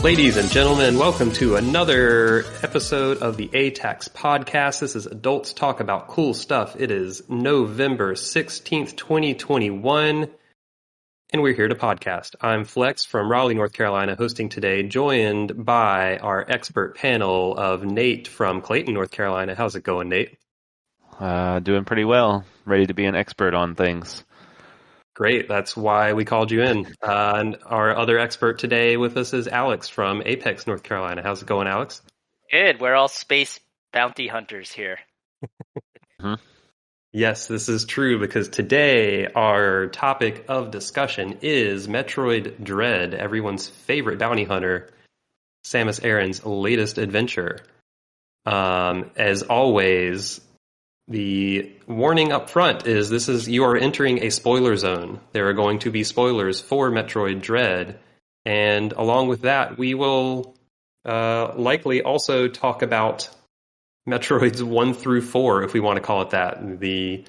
Ladies and gentlemen, welcome to another episode of the ATACS podcast. This is Adults Talk About Cool Stuff. It is November 16th, 2021, and we're here to podcast. I'm Flex from Raleigh, North Carolina, hosting today, joined by our expert panel of Nate from Clayton, North Carolina. How's it going, Nate? Doing pretty well. Ready to be an expert on things. Great. That's why we called you in. And our other expert today with us is Alex from Apex, North Carolina. How's it going, Alex? Good. We're all space bounty hunters here. Yes, this is true because today our topic of discussion is Metroid Dread, everyone's favorite bounty hunter, Samus Aran's latest adventure. As always, the warning up front is you are entering a spoiler zone. There are going to be spoilers for Metroid Dread, and along with that, we will likely also talk about Metroids 1 through 4, if we want to call it that. The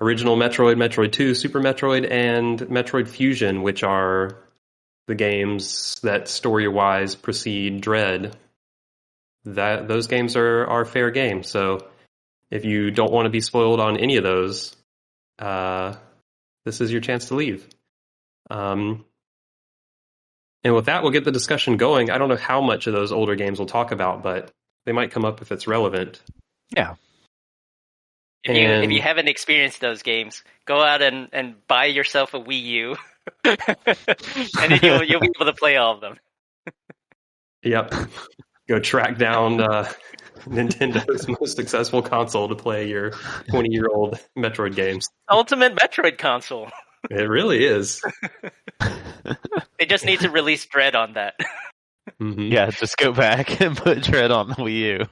original Metroid, Metroid 2, Super Metroid, and Metroid Fusion, which are the games that story-wise precede Dread. Those games are fair game, so if you don't want to be spoiled on any of those, this is your chance to leave. And with that, we'll get the discussion going. I don't know how much of those older games we'll talk about, but they might come up if it's relevant. Yeah. If you haven't experienced those games, go out and buy yourself a Wii U, and then you'll be able to play all of them. Yep. Go track down Nintendo's most successful console to play your 20-year-old Metroid games. Ultimate Metroid console. It really is. They just need to release Dread on that. Mm-hmm. Yeah, just go back and put Dread on the Wii U.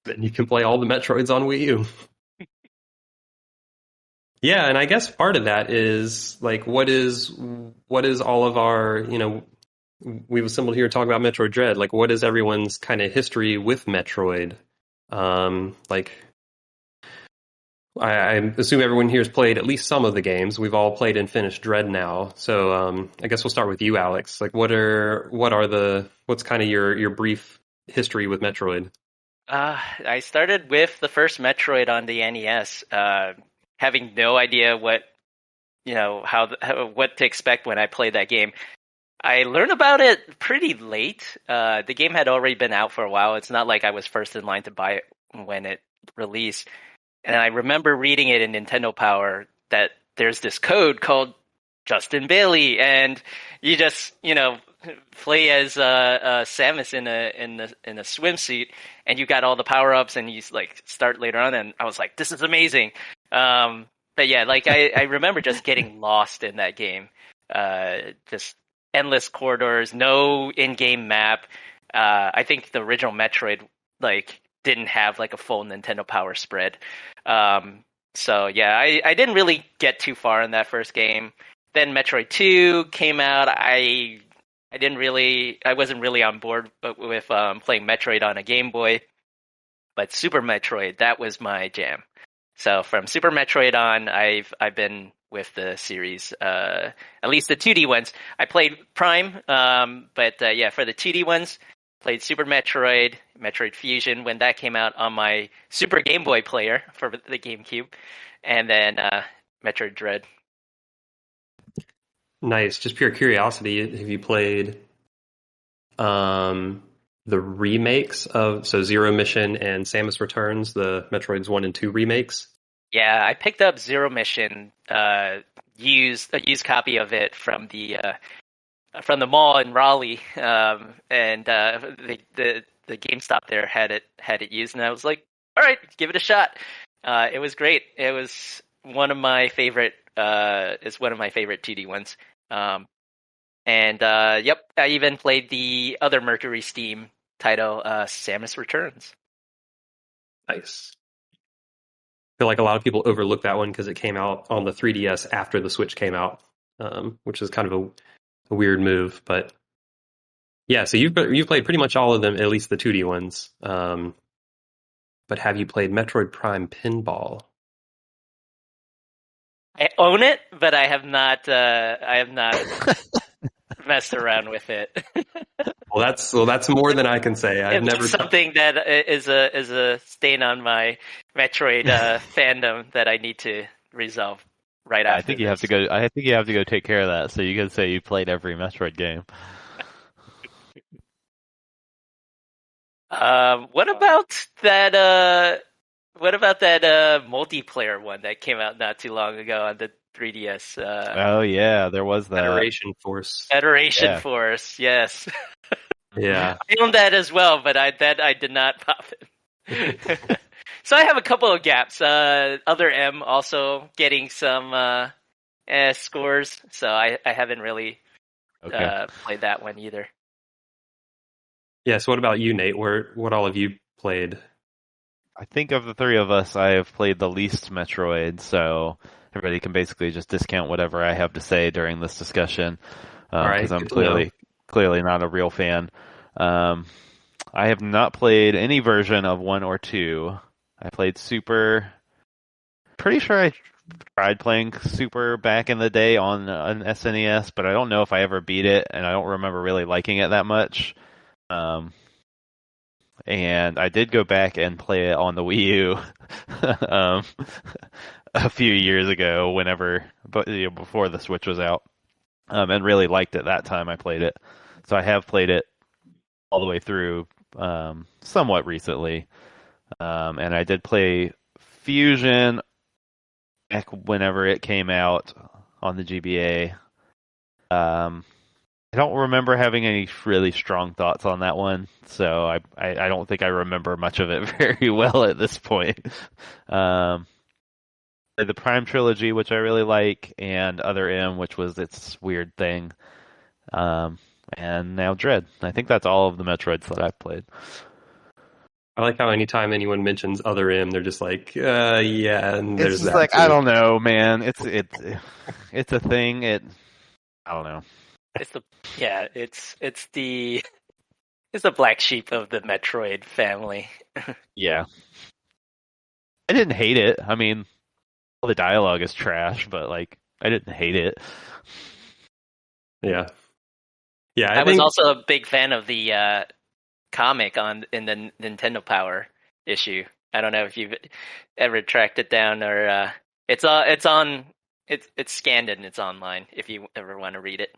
Then you can play all the Metroids on Wii U. Yeah, and I guess part of that is like what is all of our, we've assembled here to talk about Metroid Dread. Like, what is everyone's kind of history with Metroid? I assume everyone here has played at least some of the games. We've all played and finished Dread now. So I guess we'll start with you, Alex. Like, what's kind of your brief history with Metroid? I started with the first Metroid on the NES, having no idea what to expect when I played that game. I learned about it pretty late. The game had already been out for a while. It's not like I was first in line to buy it when it released. And I remember reading it in Nintendo Power that there's this code called Justin Bailey, and you just, play as Samus in a swimsuit, and you got all the power-ups, and you start later on, and I was like, this is amazing. But yeah, I remember just getting lost in that game. Just endless corridors, no in-game map. I think the original Metroid didn't have a full Nintendo Power spread. So yeah, I didn't really get too far in that first game. Then Metroid 2 came out. I wasn't really on board with playing Metroid on a Game Boy, but Super Metroid, that was my jam. So from Super Metroid on, I've been with the series, at least the 2D ones. I played Prime, but yeah, for the 2D ones, played Super Metroid, Metroid Fusion when that came out on my Super Game Boy player for the GameCube, and then Metroid Dread. Nice. Just pure curiosity, have you played the remakes of Zero Mission and Samus Returns, the Metroids 1 and 2 remakes? Yeah, I picked up Zero Mission, a used copy of it from the mall in Raleigh, and the GameStop there had it used, and I was like, all right, give it a shot. It was great. It was one of my favorite. It's one of my favorite 2D ones. And yep, I even played the other MercurySteam title, Samus Returns. Nice. I feel like a lot of people overlook that one because it came out on the 3DS after the Switch came out, which is kind of a weird move. But yeah, so you've played pretty much all of them, at least the 2D ones. But have you played Metroid Prime Pinball? I own it, but I have not. I have not messed around with it. Well, that's more than I can say. I've never something that is a stain on my Metroid fandom that I need to resolve right after. I think you have to go. I think you have to go take care of that, so you can say you played every Metroid game. What about that? What about that multiplayer one that came out not too long ago on the 3DS? Oh yeah, there was that. Federation Force. Federation Force, yes. Yeah, I own that as well, but I did not pop it. So I have a couple of gaps. Other M also getting some scores, so I haven't really played that one either. Yeah, so what about you, Nate? What all have you played? I think of the three of us, I have played the least Metroid, so everybody can basically just discount whatever I have to say during this discussion, because I'm clearly not a real fan. I have not played any version of 1 or 2. I played Super. Pretty sure I tried playing Super back in the day on an SNES, but I don't know if I ever beat it, and I don't remember really liking it that much. And I did go back and play it on the Wii U a few years ago, before the Switch was out, and really liked it that time I played it. So I have played it all the way through somewhat recently, and I did play Fusion back whenever it came out on the GBA. I don't remember having any really strong thoughts on that one, so I don't think I remember much of it very well at this point. The Prime trilogy, which I really like, and Other M, which was its weird thing, and now Dread. I think that's all of the Metroids that I've played. I like how anytime anyone mentions Other M, they're just like, yeah, and it's there's just that. Like, too. I don't know, man. It's a thing. I don't know. It's the black sheep of the Metroid family. Yeah. I didn't hate it. I mean, all the dialogue is trash, but like I didn't hate it. Yeah. Yeah, I was also a big fan of the comic in the Nintendo Power issue. I don't know if you've ever tracked it down or it's scanned and it's online if you ever want to read it.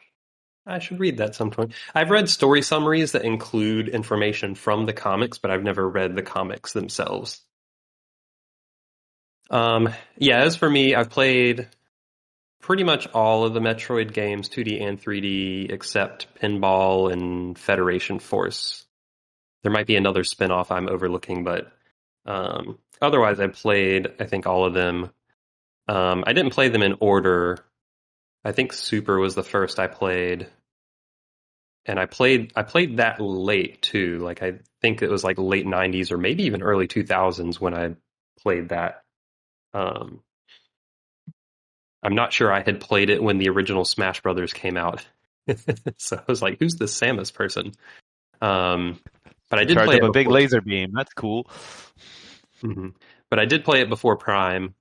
I should read that sometime. I've read story summaries that include information from the comics, but I've never read the comics themselves. Yeah, as for me, I've played pretty much all of the Metroid games, 2D and 3D, except Pinball and Federation Force. There might be another spin-off I'm overlooking, but otherwise I played, I think, all of them. I didn't play them in order. I think Super was the first I played, and I played that late too. Like I think it was like late 90s or maybe even early 2000s when I played that. I'm not sure I had played it when the original Smash Brothers came out, so I was like, "Who's this Samus person?" But I did play a big laser beam. That's cool. Mm-hmm. But I did play it before Prime.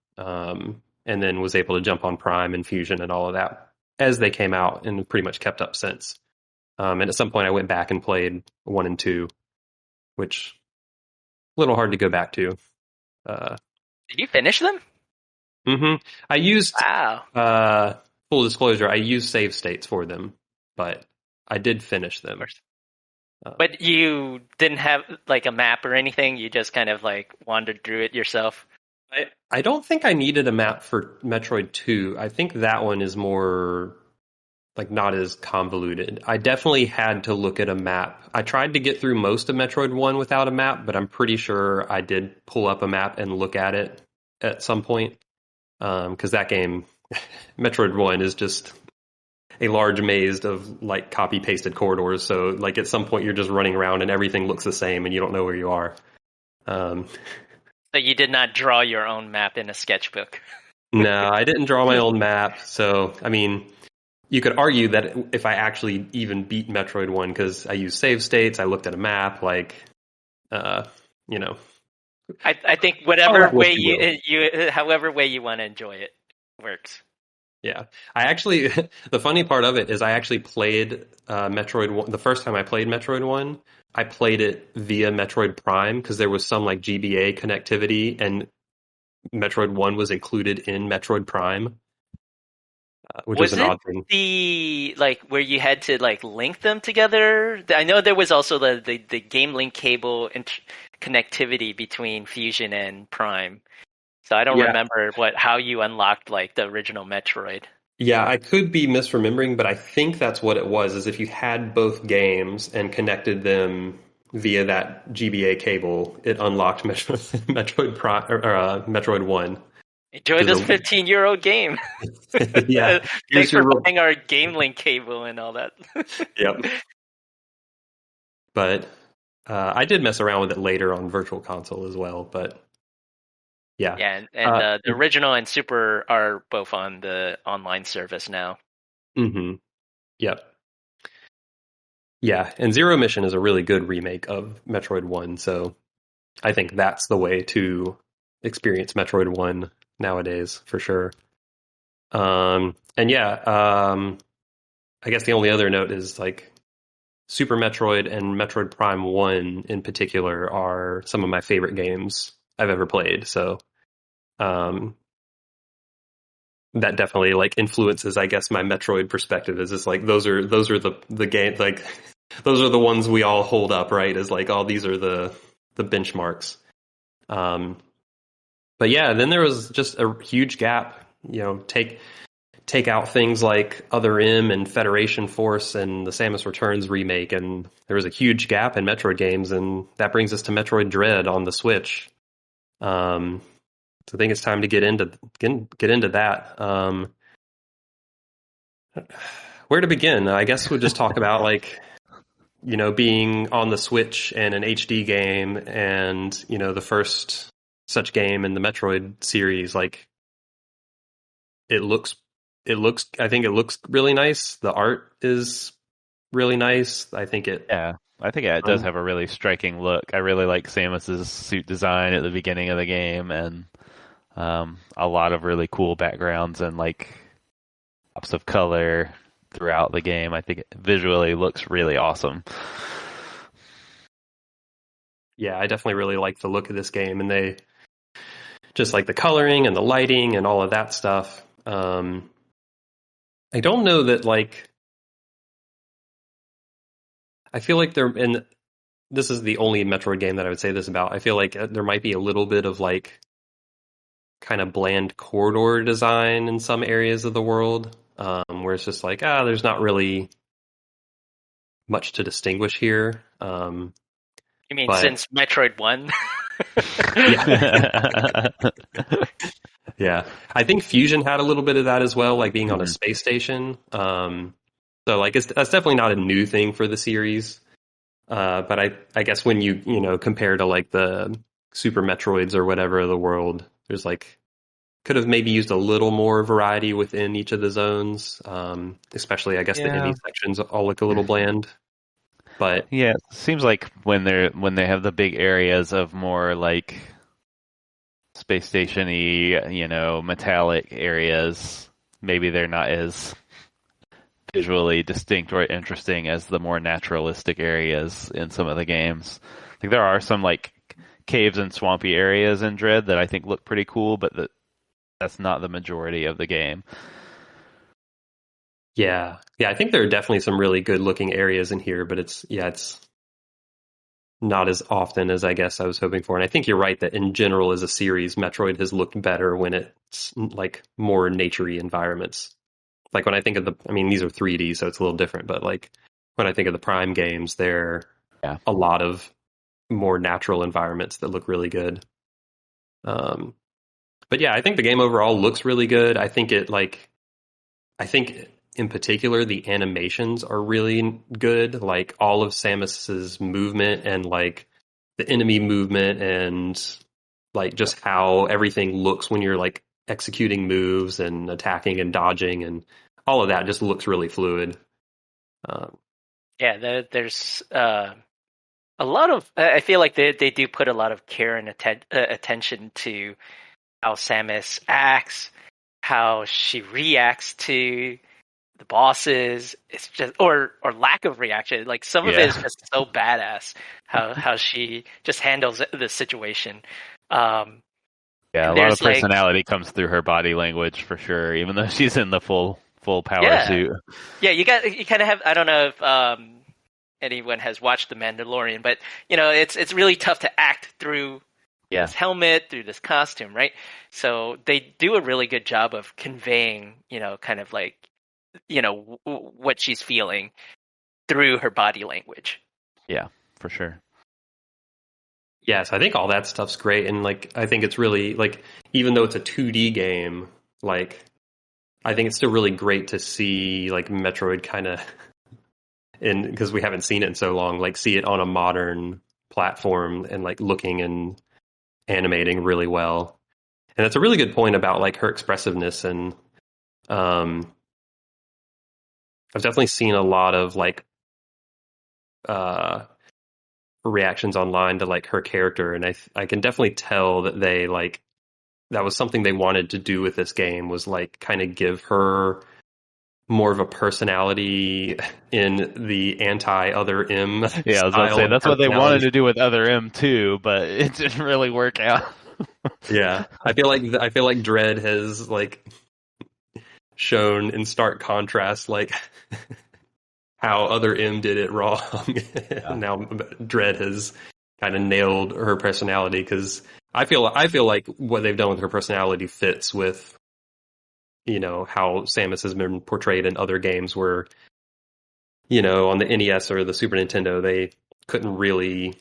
And then was able to jump on Prime and Fusion and all of that as they came out and pretty much kept up since. And at some point I went back and played 1 and 2, which a little hard to go back to. Did you finish them? Mm-hmm. I used, full disclosure, I used save states for them, but I did finish them. But you didn't have like a map or anything? You just kind of like wandered through it yourself? I don't think I needed a map for Metroid 2. I think that one is more like not as convoluted. I definitely had to look at a map. I tried to get through most of Metroid 1 without a map, but I'm pretty sure I did pull up a map and look at it at some point. Because that game, Metroid 1, is just... a large maze of like copy pasted corridors. So like at some point you're just running around and everything looks the same and you don't know where you are. So you did not draw your own map in a sketchbook? No, I didn't draw my own map. So, I mean, you could argue that if I actually even beat Metroid 1, because I used save states, I looked at a map, like, you know. I think whatever way however way you want to enjoy it works. Yeah. I actually, the funny part of it is I actually played Metroid 1, the first time I played Metroid 1, I played it via Metroid Prime, because there was some like GBA connectivity, and Metroid 1 was included in Metroid Prime. Which was an odd thing. The like where you had to like link them together? I know there was also the game link cable connectivity between Fusion and Prime. So I don't remember how you unlocked like the original Metroid. Yeah, I could be misremembering, but I think that's what it was. Is if you had both games and connected them via that GBA cable, it unlocked Metroid Prime or Metroid 1. Enjoy this 15-year-old game. Yeah. Thanks for buying our Game Link cable and all that. Yep. But I did mess around with it later on Virtual Console as well, but yeah. Yeah, and the original and Super are both on the online service now. Mm-hmm. Yep. Yeah, and Zero Mission is a really good remake of Metroid 1, so I think that's the way to experience Metroid 1 nowadays, for sure. And yeah, I guess the only other note is like Super Metroid and Metroid Prime 1 in particular are some of my favorite games I've ever played. So that definitely like influences, I guess, my Metroid perspective. Is just like those are the game, like those are the ones we all hold up, right? As like, oh, these are the benchmarks. But yeah, then there was just a huge gap. You know, take out things like Other M and Federation Force and the Samus Returns remake, and there was a huge gap in Metroid games, and that brings us to Metroid Dread on the Switch. So I think it's time to get into that. Where to begin? I guess we'll just talk about like, you know, being on the Switch and an HD game, and you know, the first such game in the Metroid series. Like, I think it looks really nice. The art is really nice. I think it does have a really striking look. I really like Samus's suit design at the beginning of the game, and a lot of really cool backgrounds and like pops of color throughout the game. I think it visually looks really awesome. Yeah, I definitely really like the look of this game, and they just like the coloring and the lighting and all of that stuff. I don't know that, like, I feel like and this is the only Metroid game that I would say this about. I feel like there might be a little bit of like kind of bland corridor design in some areas of the world, where it's just like, there's not really much to distinguish here. You mean since Metroid 1? Yeah. Yeah, I think Fusion had a little bit of that as well, like being on a space station. So like that's definitely not a new thing for the series. But I guess when you know, compare to like the Super Metroids or whatever of the world, there's like could have maybe used a little more variety within each of the zones. Especially I guess the EMMI sections all look a little bland. But yeah, it seems like when they have the big areas of more like space station-y, you know, metallic areas, maybe they're not as visually distinct or interesting as the more naturalistic areas in some of the games. Like there are some like caves and swampy areas in Dread that I think look pretty cool, but that's not the majority of the game. Yeah, I think there are definitely some really good looking areas in here, but it's not as often as I guess I was hoping for. And I think you're right that in general as a series, Metroid has looked better when it's like more naturey environments. Like when I think of these are 3D, so it's a little different, but like when I think of the Prime games, they're a lot of more natural environments that look really good. But yeah, I think the game overall looks really good. I think in particular, the animations are really good. Like all of Samus's movement and like the enemy movement and like just how everything looks when you're like executing moves and attacking and dodging and all of that just looks really fluid. There's a lot of. I feel like they do put a lot of care and attention to how Samus acts, how she reacts to the bosses. It's just or lack of reaction. Like some of it is just so badass. How she just handles the situation. A lot of personality comes through her body language for sure, even though she's in the full power suit. Yeah, you kind of have. I don't know if anyone has watched The Mandalorian, but it's really tough to act through this helmet, through this costume, right? So they do a really good job of conveying, kind of like, what she's feeling through her body language. Yeah, for sure. Yes, I think all that stuff's great, and like I think it's really like even though it's a 2D game, like I think it's still really great to see like Metroid kind of, and because we haven't seen it in so long, like see it on a modern platform and like looking and animating really well. And that's a really good point about like her expressiveness, and I've definitely seen a lot of like reactions online to like her character, and I can definitely tell that they like that was something they wanted to do with this game, was like kind of give her more of a personality in the anti-Other M. Yeah, I was gonna say that's what they wanted to do with Other M too, but it didn't really work out. Yeah, I feel like Dread has like shown in stark contrast like how Other M did it wrong. Now Dread has kind of nailed her personality, because I feel like what they've done with her personality fits with how Samus has been portrayed in other games where on the NES or the Super Nintendo they couldn't really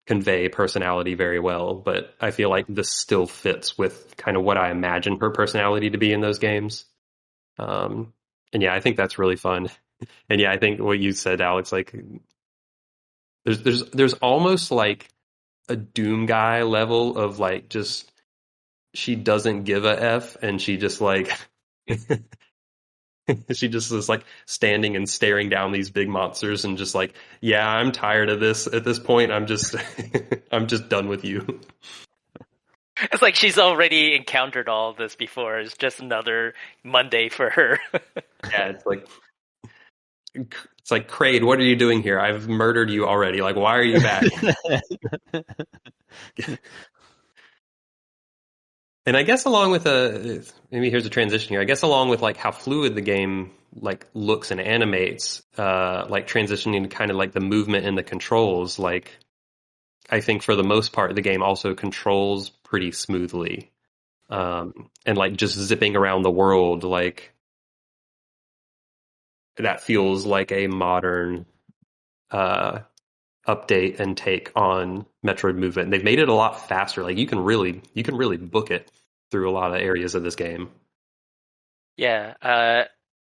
convey personality very well, but I feel like this still fits with kind of what I imagine her personality to be in those games. And yeah, I think that's really fun. And yeah, I think what you said, Alex, like there's almost like a Doom guy level of like just she doesn't give a F, and she just like she just is like standing and staring down these big monsters and just like, yeah, I'm tired of this at this point. I'm just I'm just done with you. It's like she's already encountered all of this before. It's just another Monday for her. Yeah, it's like Kraid, what are you doing here? I've murdered you already. Like, why are you back? And I guess along with maybe here's a transition here. I guess along with like how fluid the game like looks and animates, like transitioning to kind of like the movement and the controls, like I think for the most part the game also controls pretty smoothly, and like just zipping around the world, like that feels like a modern update and take on Metroid movement. And they've made it a lot faster. Like you can really book it through a lot of areas of this game. Yeah,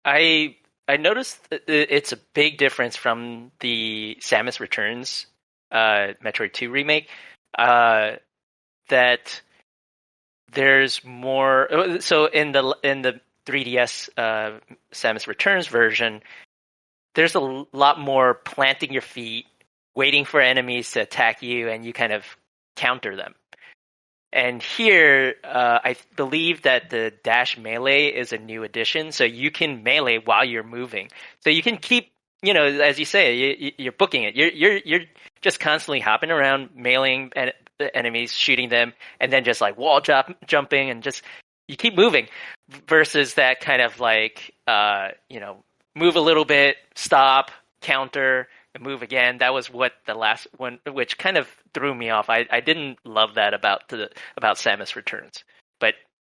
I noticed it's a big difference from the Samus Returns Metroid 2 remake, that there's more. So in the 3DS Samus Returns version, there's a lot more planting your feet, waiting for enemies to attack you, and you kind of counter them. And here, I believe that the dash melee is a new addition, so you can melee while you're moving. So you can keep, as you say, you're booking it. You're just constantly hopping around, meleeing enemies, shooting them, and then just like wall jumping, and just you keep moving. Versus that kind of like, move a little bit, stop, counter, and move again. That was what the last one, which kind of threw me off. I didn't love that about Samus Returns, but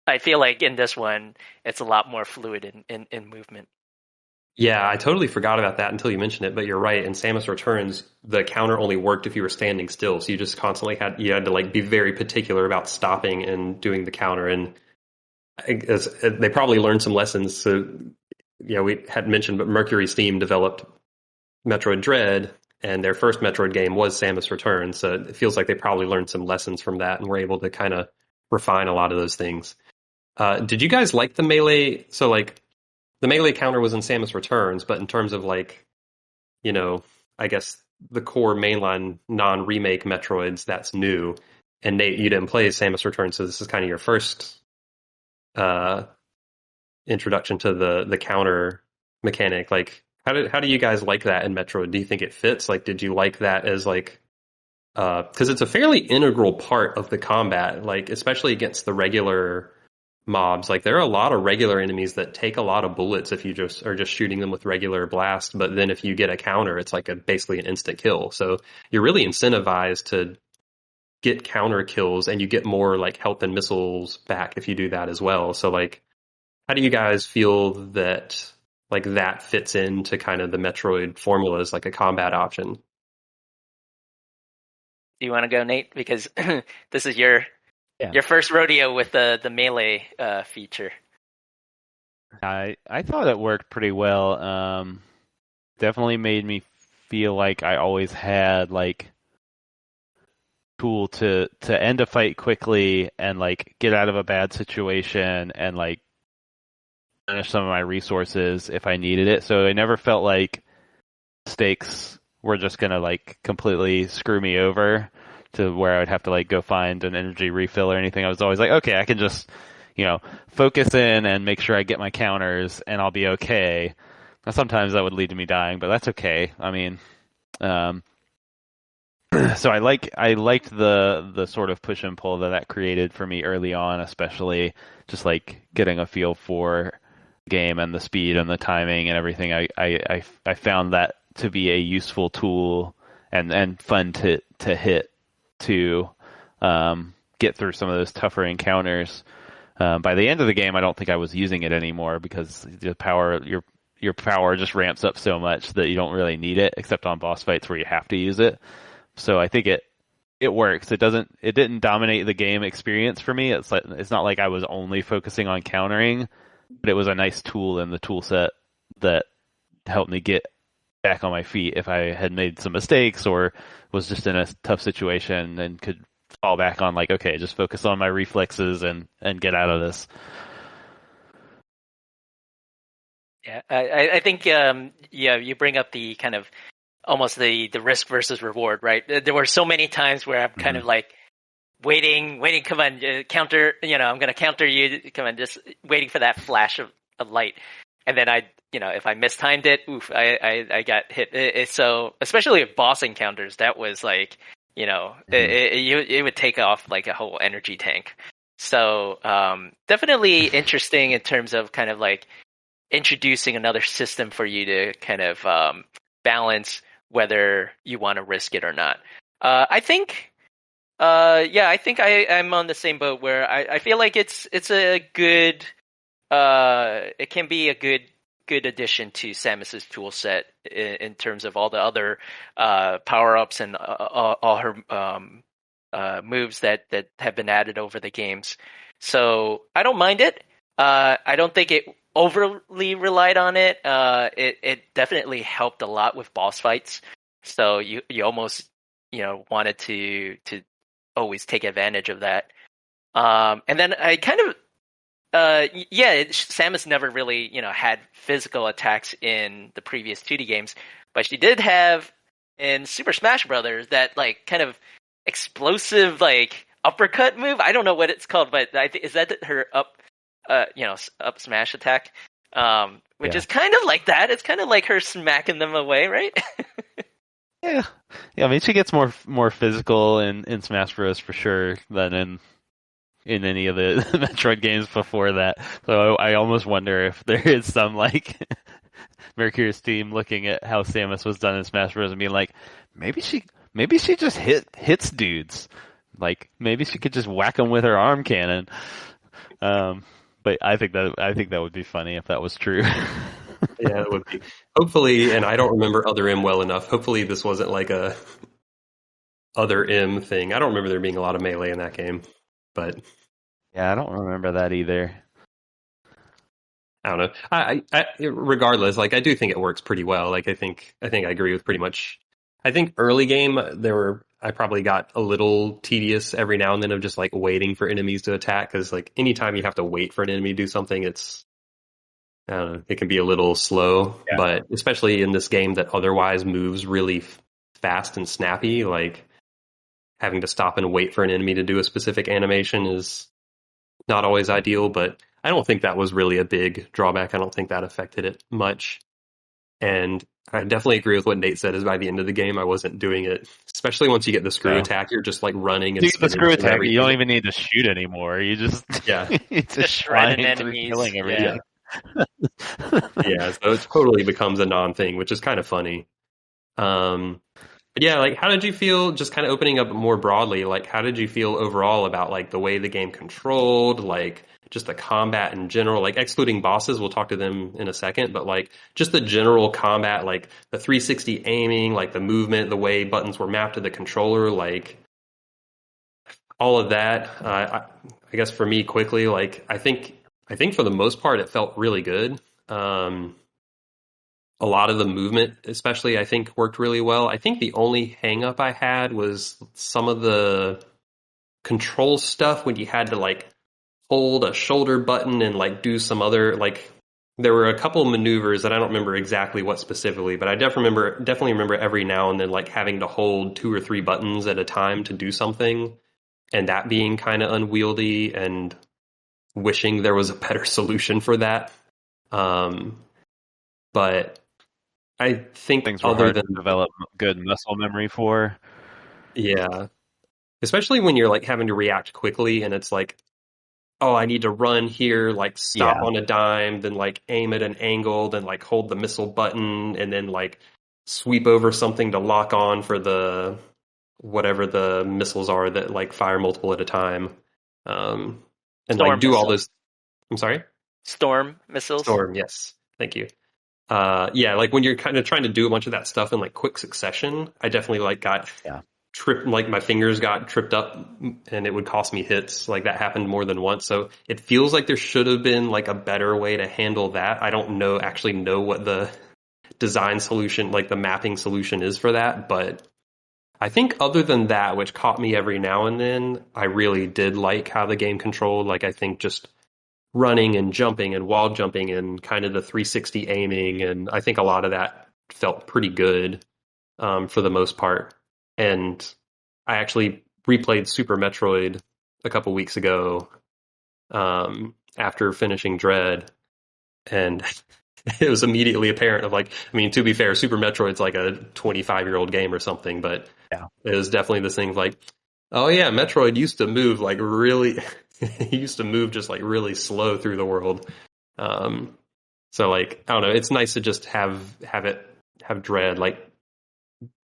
I feel like in this one it's a lot more fluid in movement. Yeah, I totally forgot about that until you mentioned it, but you're right. In Samus Returns, the counter only worked if you were standing still, so you just constantly had to like be very particular about stopping and doing the counter. And I guess they probably learned some lessons, so we had mentioned, but MercurySteam developed Metroid Dread, and their first Metroid game was Samus Returns. So it feels like they probably learned some lessons from that and were able to kind of refine a lot of those things. Did you guys like the melee? So like the melee counter was in Samus Returns, but in terms of like, I guess the core mainline non-remake Metroids, that's new. And Nate, you didn't play Samus Returns, so this is kind of your first introduction to the counter mechanic. Like, how do you guys like that in Metroid? Do you think it fits? Like, did you like that as like, because it's a fairly integral part of the combat, like especially against the regular mobs. Like there are a lot of regular enemies that take a lot of bullets if you just are just shooting them with regular blast. But then if you get a counter, it's like basically an instant kill. So you're really incentivized to get counter kills, and you get more like health and missiles back if you do that as well. So like, how do you guys feel that like that fits into kind of the Metroid formula as like a combat option? Do you want to go, Nate? Because this is your first rodeo with the melee feature. I thought it worked pretty well. Definitely made me feel like I always had like tool to end a fight quickly and like get out of a bad situation and like finish some of my resources if I needed it. So I never felt like stakes were just gonna like completely screw me over to where I would have to like go find an energy refill or anything. I was always like, okay, I can just, focus in and make sure I get my counters and I'll be okay. Now, sometimes that would lead to me dying, but that's okay. I mean, so I liked the sort of push and pull that created for me early on, especially just like getting a feel for the game and the speed and the timing and everything. I found that to be a useful tool and fun to hit to get through some of those tougher encounters. By the end of the game, I don't think I was using it anymore because the power your power just ramps up so much that you don't really need it, except on boss fights where you have to use it. So I think it works. It didn't dominate the game experience for me. It's not like I was only focusing on countering, but it was a nice tool in the tool set that helped me get back on my feet if I had made some mistakes or was just in a tough situation and could fall back on like, okay, just focus on my reflexes and get out of this. Yeah, I think you bring up the kind of almost the risk versus reward, right? There were so many times where I'm kind of like waiting, come on, counter, I'm going to counter you, come on, just waiting for that flash of light. And then if I mistimed it, I got hit. So, especially with boss encounters, that was like, it would take off like a whole energy tank. So, definitely interesting in terms of kind of like introducing another system for you to kind of balance whether you want to risk it or not. I think I'm on the same boat where I feel like it's a good, it can be a good addition to Samus's tool set in terms of all the other power ups and all her moves that have been added over the games. So I don't mind it. I don't think it overly relied on it. It definitely helped a lot with boss fights. So you almost wanted to always take advantage of that. And then I kind of Samus never really had physical attacks in the previous 2D games, but she did have in Super Smash Brothers that like kind of explosive like uppercut move. I don't know what it's called, but is that her up smash attack, which is kind of like that. It's kind of like her smacking them away, right? Yeah. I mean, she gets more physical in Smash Bros. For sure than in any of the Metroid games before that. So I almost wonder if there is some like MercurySteam looking at how Samus was done in Smash Bros. And being like, maybe she just hits dudes. Like maybe she could just whack them with her arm cannon. But I think that would be funny if that was true. Yeah, it would be. Hopefully, and I don't remember Other M well enough. Hopefully, this wasn't like a Other M thing. I don't remember there being a lot of melee in that game, but yeah, I don't remember that either. I don't know. Regardless, like I do think it works pretty well. Like I think I agree with pretty much. I think early game I probably got a little tedious every now and then of just like waiting for enemies to attack, because like anytime you have to wait for an enemy to do something, I don't know, it can be a little slow. Yeah. But especially in this game that otherwise moves really fast and snappy, like having to stop and wait for an enemy to do a specific animation is not always ideal, but I don't think that was really a big drawback. I don't think that affected it much. And I definitely agree with what Nate said, is by the end of the game, I wasn't doing it. Especially once you get the screw attack, you're just like running and the screw attack, you don't even need to shoot anymore. You just just shredding enemies. Killing everything. Yeah, so it totally becomes a non-thing, which is kind of funny. But yeah, like how did you feel, just kind of opening up more broadly, like how did you feel overall about like the way the game controlled, like just the combat in general, like excluding bosses, we'll talk to them in a second, but like just the general combat, like the 360 aiming, like the movement, the way buttons were mapped to the controller, like all of that. I guess for me quickly, like I think for the most part it felt really good. A lot of the movement, especially, I think worked really well. I think the only hang up I had was some of the control stuff when you had to like hold a shoulder button and like do some other, like there were a couple maneuvers that I don't remember exactly what specifically, but I definitely remember every now and then like having to hold 2 or 3 buttons at a time to do something, and that being kind of unwieldy and wishing there was a better solution for that. But I think things were hard to develop good muscle memory for. Yeah. Especially when you're like having to react quickly and it's like, oh, I need to run here, like stop on a dime, then like aim at an angle, then like hold the missile button, and then like sweep over something to lock on for the whatever the missiles are that like fire multiple at a time. And Storm like do missile. All this. I'm sorry? Storm missiles. Storm, yes. Thank you. Yeah, like when you're kind of trying to do a bunch of that stuff in like quick succession, I definitely like got tripped, like my fingers got tripped up and it would cost me hits. Like that happened more than once. So it feels like there should have been like a better way to handle that. I don't actually know what the design solution, like the mapping solution is for that. But I think other than that, which caught me every now and then, I really did like how the game controlled. Like I think just running and jumping and wall jumping and kind of the 360 aiming, and I think a lot of that felt pretty good for the most part. And I actually replayed Super Metroid a couple weeks ago after finishing Dread, and it was immediately apparent of like, I mean, to be fair, Super Metroid's like a 25-year-old game or something, but it was definitely this thing like, oh yeah, Metroid used to move like really he used to move just like really slow through the world. So like, I don't know, it's nice to just have Dread like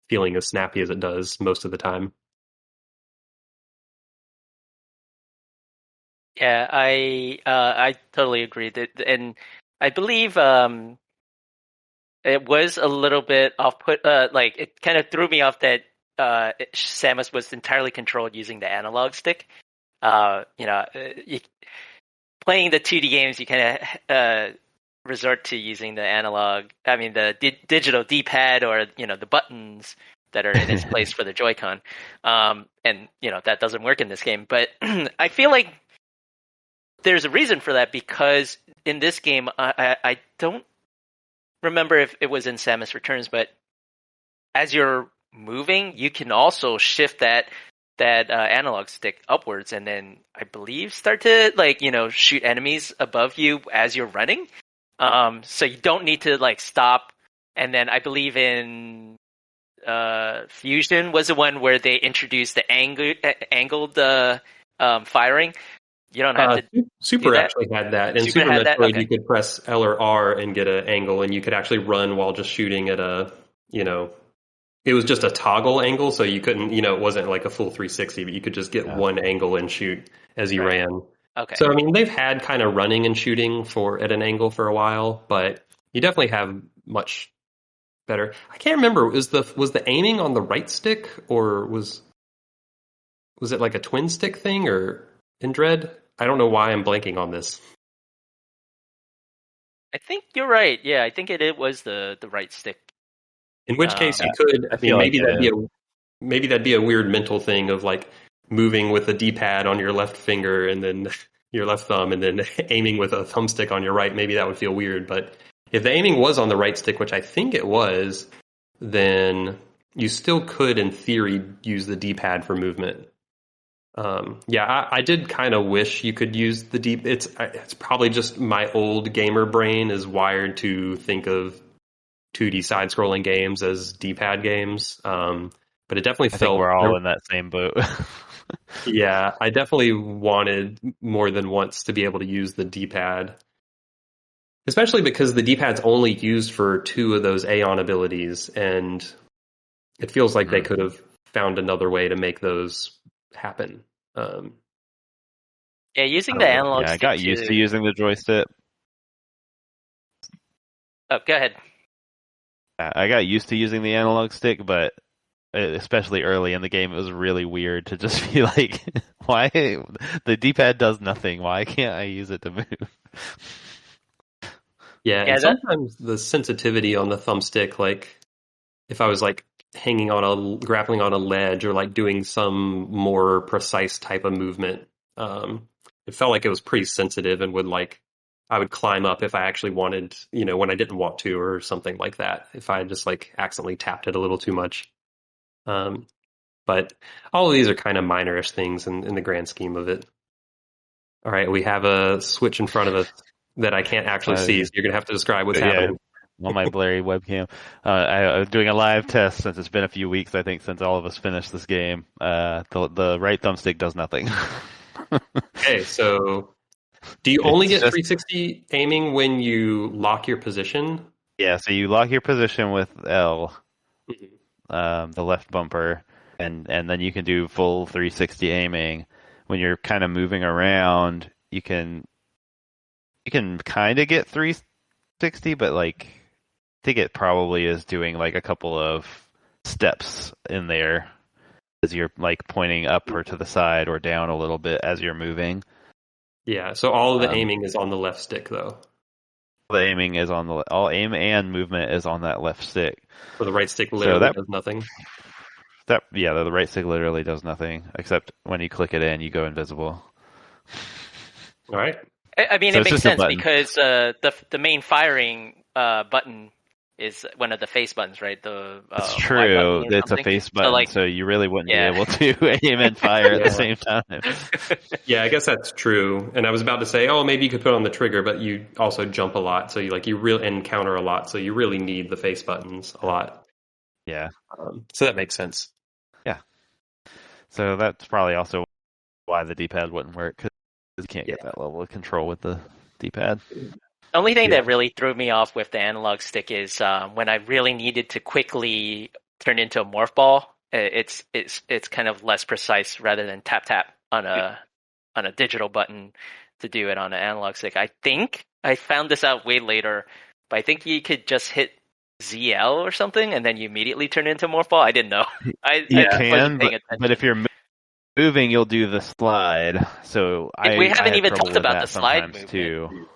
feeling as snappy as it does most of the time. Yeah, I totally agree. And I believe it was a little bit off-put. Like it kind of threw me off that Samus was entirely controlled using the analog stick. Playing the 2D games, you kind of resort to using the analog. I mean, the digital D-pad or the buttons that are in its place for the Joy-Con. And that doesn't work in this game. But I feel like there's a reason for that, because in this game, I don't remember if it was in Samus Returns, but as you're moving, you can also shift that analog stick upwards, and then I believe start to shoot enemies above you as you're running. So you don't need to stop. And then I believe in Fusion was the one where they introduced the angled firing. You don't have to. Super actually had that. In Super Metroid, okay. You could press L or R and get an angle, and you could actually run while just shooting at a it was just a toggle angle, so you couldn't, it wasn't like a full 360, but you could just get one angle and shoot as you ran. Okay. So, I mean, they've had kind of running and shooting at an angle for a while, but you definitely have much better. I can't remember, was the aiming on the right stick, or was it like a twin stick thing, or in Dread? I don't know why I'm blanking on this. I think you're right. Yeah, I think it was the right stick. In which case you could. I mean, feel like maybe that'd be a weird mental thing of like moving with the D-pad on your left finger and then your left thumb, and then aiming with a thumbstick on your right. Maybe that would feel weird. But if the aiming was on the right stick, which I think it was, then you still could, in theory, use the D-pad for movement. Yeah, I did kind of wish you could use the D. It's probably just my old gamer brain is wired to think of 2D side-scrolling games as D-pad games. But it definitely I felt. think we're all in that same boat. Yeah, I definitely wanted more than once to be able to use the D-pad. Especially because the D-pad's only used for 2 of those Aeon abilities, and it feels like they could have found another way to make those happen. Yeah, using the analog stick. I got used to using the joystick. Oh, go ahead. I got used to using the analog stick, but especially early in the game, it was really weird to just be like, why? The D-pad does nothing. Why can't I use it to move? Yeah, and sometimes the sensitivity on the thumbstick, like if I was like grappling on a ledge or like doing some more precise type of movement, it felt like it was pretty sensitive and I would climb up if I actually wanted, when I didn't want to or something like that, if I just like accidentally tapped it a little too much. But all of these are kind of minorish things in the grand scheme of it. All right, we have a switch in front of us that I can't actually see, so you're going to have to describe what's happening. On my blurry webcam. I was doing a live test since it's been a few weeks, I think, since all of us finished this game. The right thumbstick does nothing. Okay, so do you only get 360 aiming when you lock your position? Yeah, so you lock your position with L, the left bumper, and then you can do full 360 aiming. When you're kind of moving around, you can kind of get 360, but like I think it probably is doing like a couple of steps in there as you're like pointing up or to the side or down a little bit as you're moving. Yeah, so all of the aiming is on the left stick, though. The aiming is on all aim and movement is on that left stick. So the right stick literally does nothing. The right stick literally does nothing except when you click it in, you go invisible. All right. I mean, it makes sense because the main firing button is one of the face buttons, right? It's true. It's a face button, so you really wouldn't be able to aim and fire at the same time. Yeah, I guess that's true. And I was about to say, maybe you could put on the trigger, but you also jump a lot, so you really encounter a lot, so you really need the face buttons a lot. Yeah. So that makes sense. Yeah. So that's probably also why the D-pad wouldn't work, because you can't get that level of control with the D-pad. The only thing that really threw me off with the analog stick is when I really needed to quickly turn into a morph ball. It's kind of less precise rather than tap on a digital button to do it on an analog stick. I think I found this out way later, but I think you could just hit ZL or something and then you immediately turn into a morph ball. I didn't know. But if you're moving, you'll do the slide. So we haven't even talked about the slide movement too.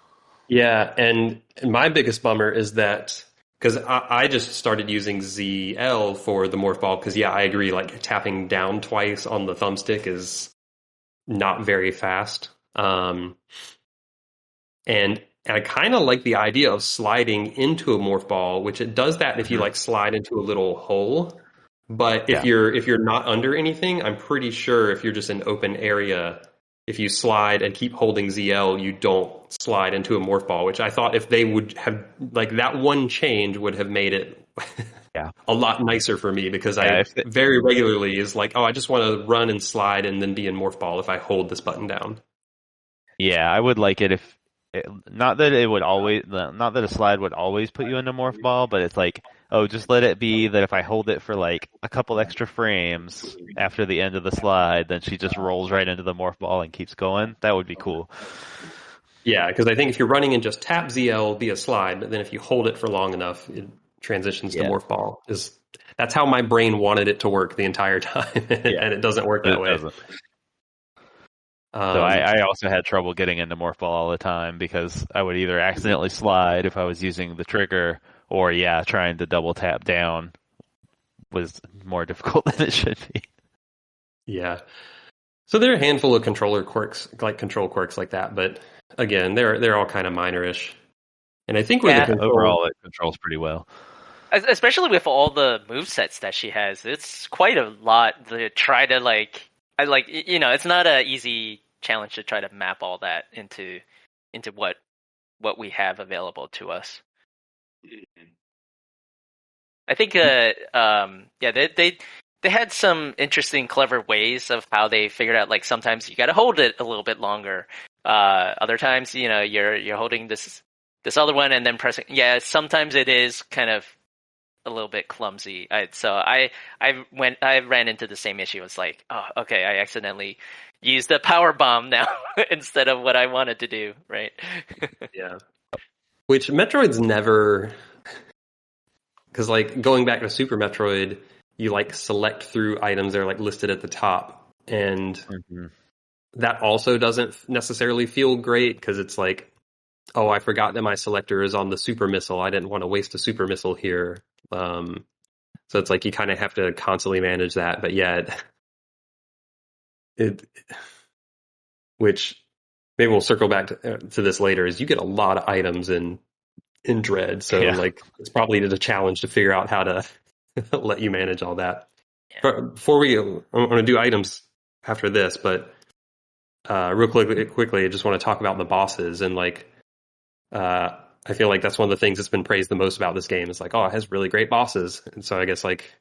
Yeah, and my biggest bummer is that because I just started using ZL for the morph ball because I agree, like tapping down twice on the thumbstick is not very fast. And I kind of like the idea of sliding into a morph ball, which it does that if you like slide into a little hole. But if you're not under anything, I'm pretty sure if you're just in open area, if you slide and keep holding ZL, you don't slide into a morph ball, which I thought if they would have, like that one change would have made it a lot nicer for me because very regularly is like, I just want to run and slide and then be in morph ball if I hold this button down. Yeah, I would like it if, not that a slide would always put you into morph ball, but it's like, just let it be that if I hold it for like a couple extra frames after the end of the slide, then she just rolls right into the morph ball and keeps going. That would be cool. Yeah, because I think if you're running and just tap ZL via slide, but then if you hold it for long enough, it transitions to morph ball. That's how my brain wanted it to work the entire time, and it doesn't work that way. So I also had trouble getting into Morphle all the time because I would either accidentally slide if I was using the trigger, or trying to double tap down was more difficult than it should be. Yeah. So there are a handful of controller quirks, like control quirks like that, but again, they're all kind of minorish. And I think overall it controls pretty well. Especially with all the movesets that she has, it's quite a lot to try to it's not an easy challenge to try to map all that into what we have available to us. I think they had some interesting, clever ways of how they figured out, like, sometimes you got to hold it a little bit longer. Other times, you're holding this other one and then pressing. Yeah, sometimes it is kind of a little bit clumsy. I ran into the same issue. It's like, oh, okay, I accidentally used the power bomb now instead of what I wanted to do, right? Yeah. Which Metroid's never, because like going back to Super Metroid, you like select through items that are like listed at the top, and that also doesn't necessarily feel great because it's like, oh, I forgot that my selector is on the super missile. I didn't want to waste a super missile here. So it's like you kind of have to constantly manage that. But yeah, which maybe we'll circle back to this later, is you get a lot of items in Dread. So like it's probably a challenge to figure out how to let you manage all that. Yeah. But before I'm going to do items after this, but real quickly, I just want to talk about the bosses. And like, I feel like that's one of the things that's been praised the most about this game. Is like, oh, it has really great bosses. And so I guess, like,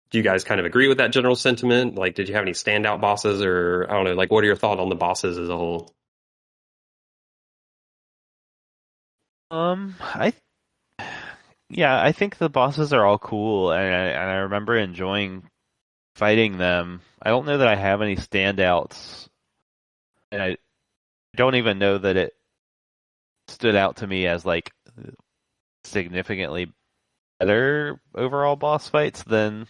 do you guys kind of agree with that general sentiment? Like, did you have any standout bosses, or I don't know, like, what are your thoughts on the bosses as a whole? I think the bosses are all cool, and I remember enjoying fighting them. I don't know that I have any standouts, and I don't even know that it stood out to me as like significantly better overall boss fights than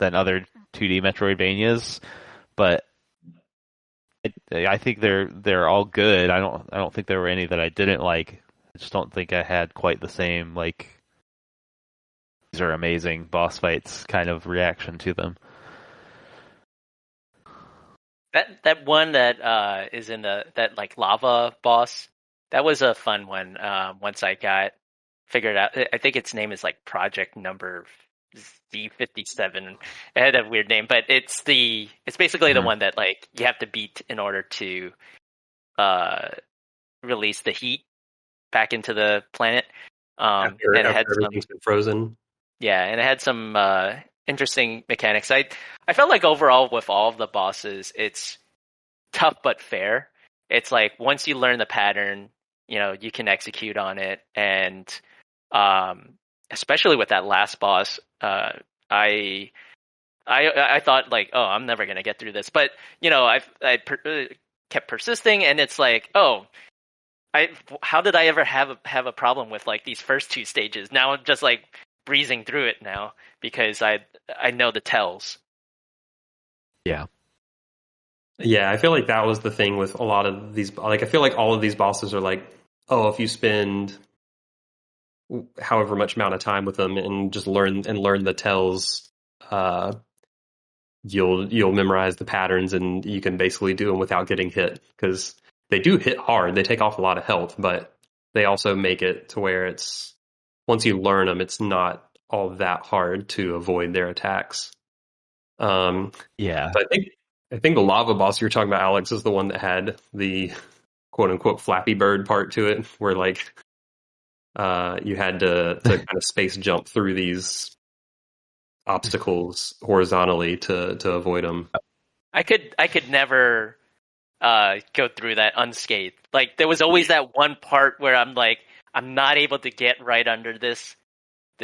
other 2D Metroidvanias, but I think they're all good. I don't think there were any that I didn't like. I just don't think I had quite the same, like, these are amazing boss fights kind of reaction to them. That one that is in that like lava boss, that was a fun one. Once I got figured out, I think its name is like Project Number Z57. It had a weird name, but it's basically the one that like you have to beat in order to release the heat back into the planet. After everything's been frozen. Yeah, and it had some interesting mechanics. I felt like overall with all of the bosses, it's tough but fair. It's like once you learn the pattern, you can execute on it, and especially with that last boss, I thought like, oh, I'm never gonna get through this, but I kept persisting, and it's like, oh, how did I ever have a problem with like these first two stages? Now I'm just like breezing through it now because I know the tells. Yeah. Yeah, I feel like that was the thing with a lot of these. Like, I feel like all of these bosses are like, oh, if you spend however much amount of time with them and just learn the tells, you'll memorize the patterns and you can basically do them without getting hit, because they do hit hard. They take off a lot of health, but they also make it to where it's, once you learn them, it's not all that hard to avoid their attacks. Yeah. So I think the lava boss you're talking about, Alex, is the one that had the quote unquote Flappy Bird part to it, where like you had to kind of space jump through these obstacles horizontally to avoid them. I could never go through that unscathed. Like, there was always that one part where I'm like, I'm not able to get right under this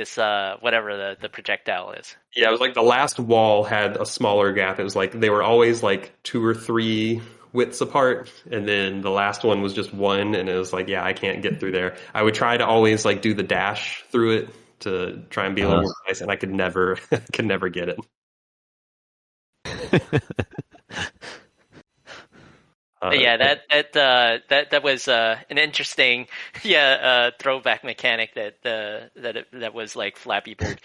whatever the projectile is. Yeah, it was like the last wall had a smaller gap. It was like they were always like 2 or 3 widths apart, and then the last one was just 1, and it was like, yeah, I can't get through there. I would try to always like do the dash through it to try and be a little more precise, and I could never get it. Yeah, that was an interesting throwback mechanic that was like Flappy Bird,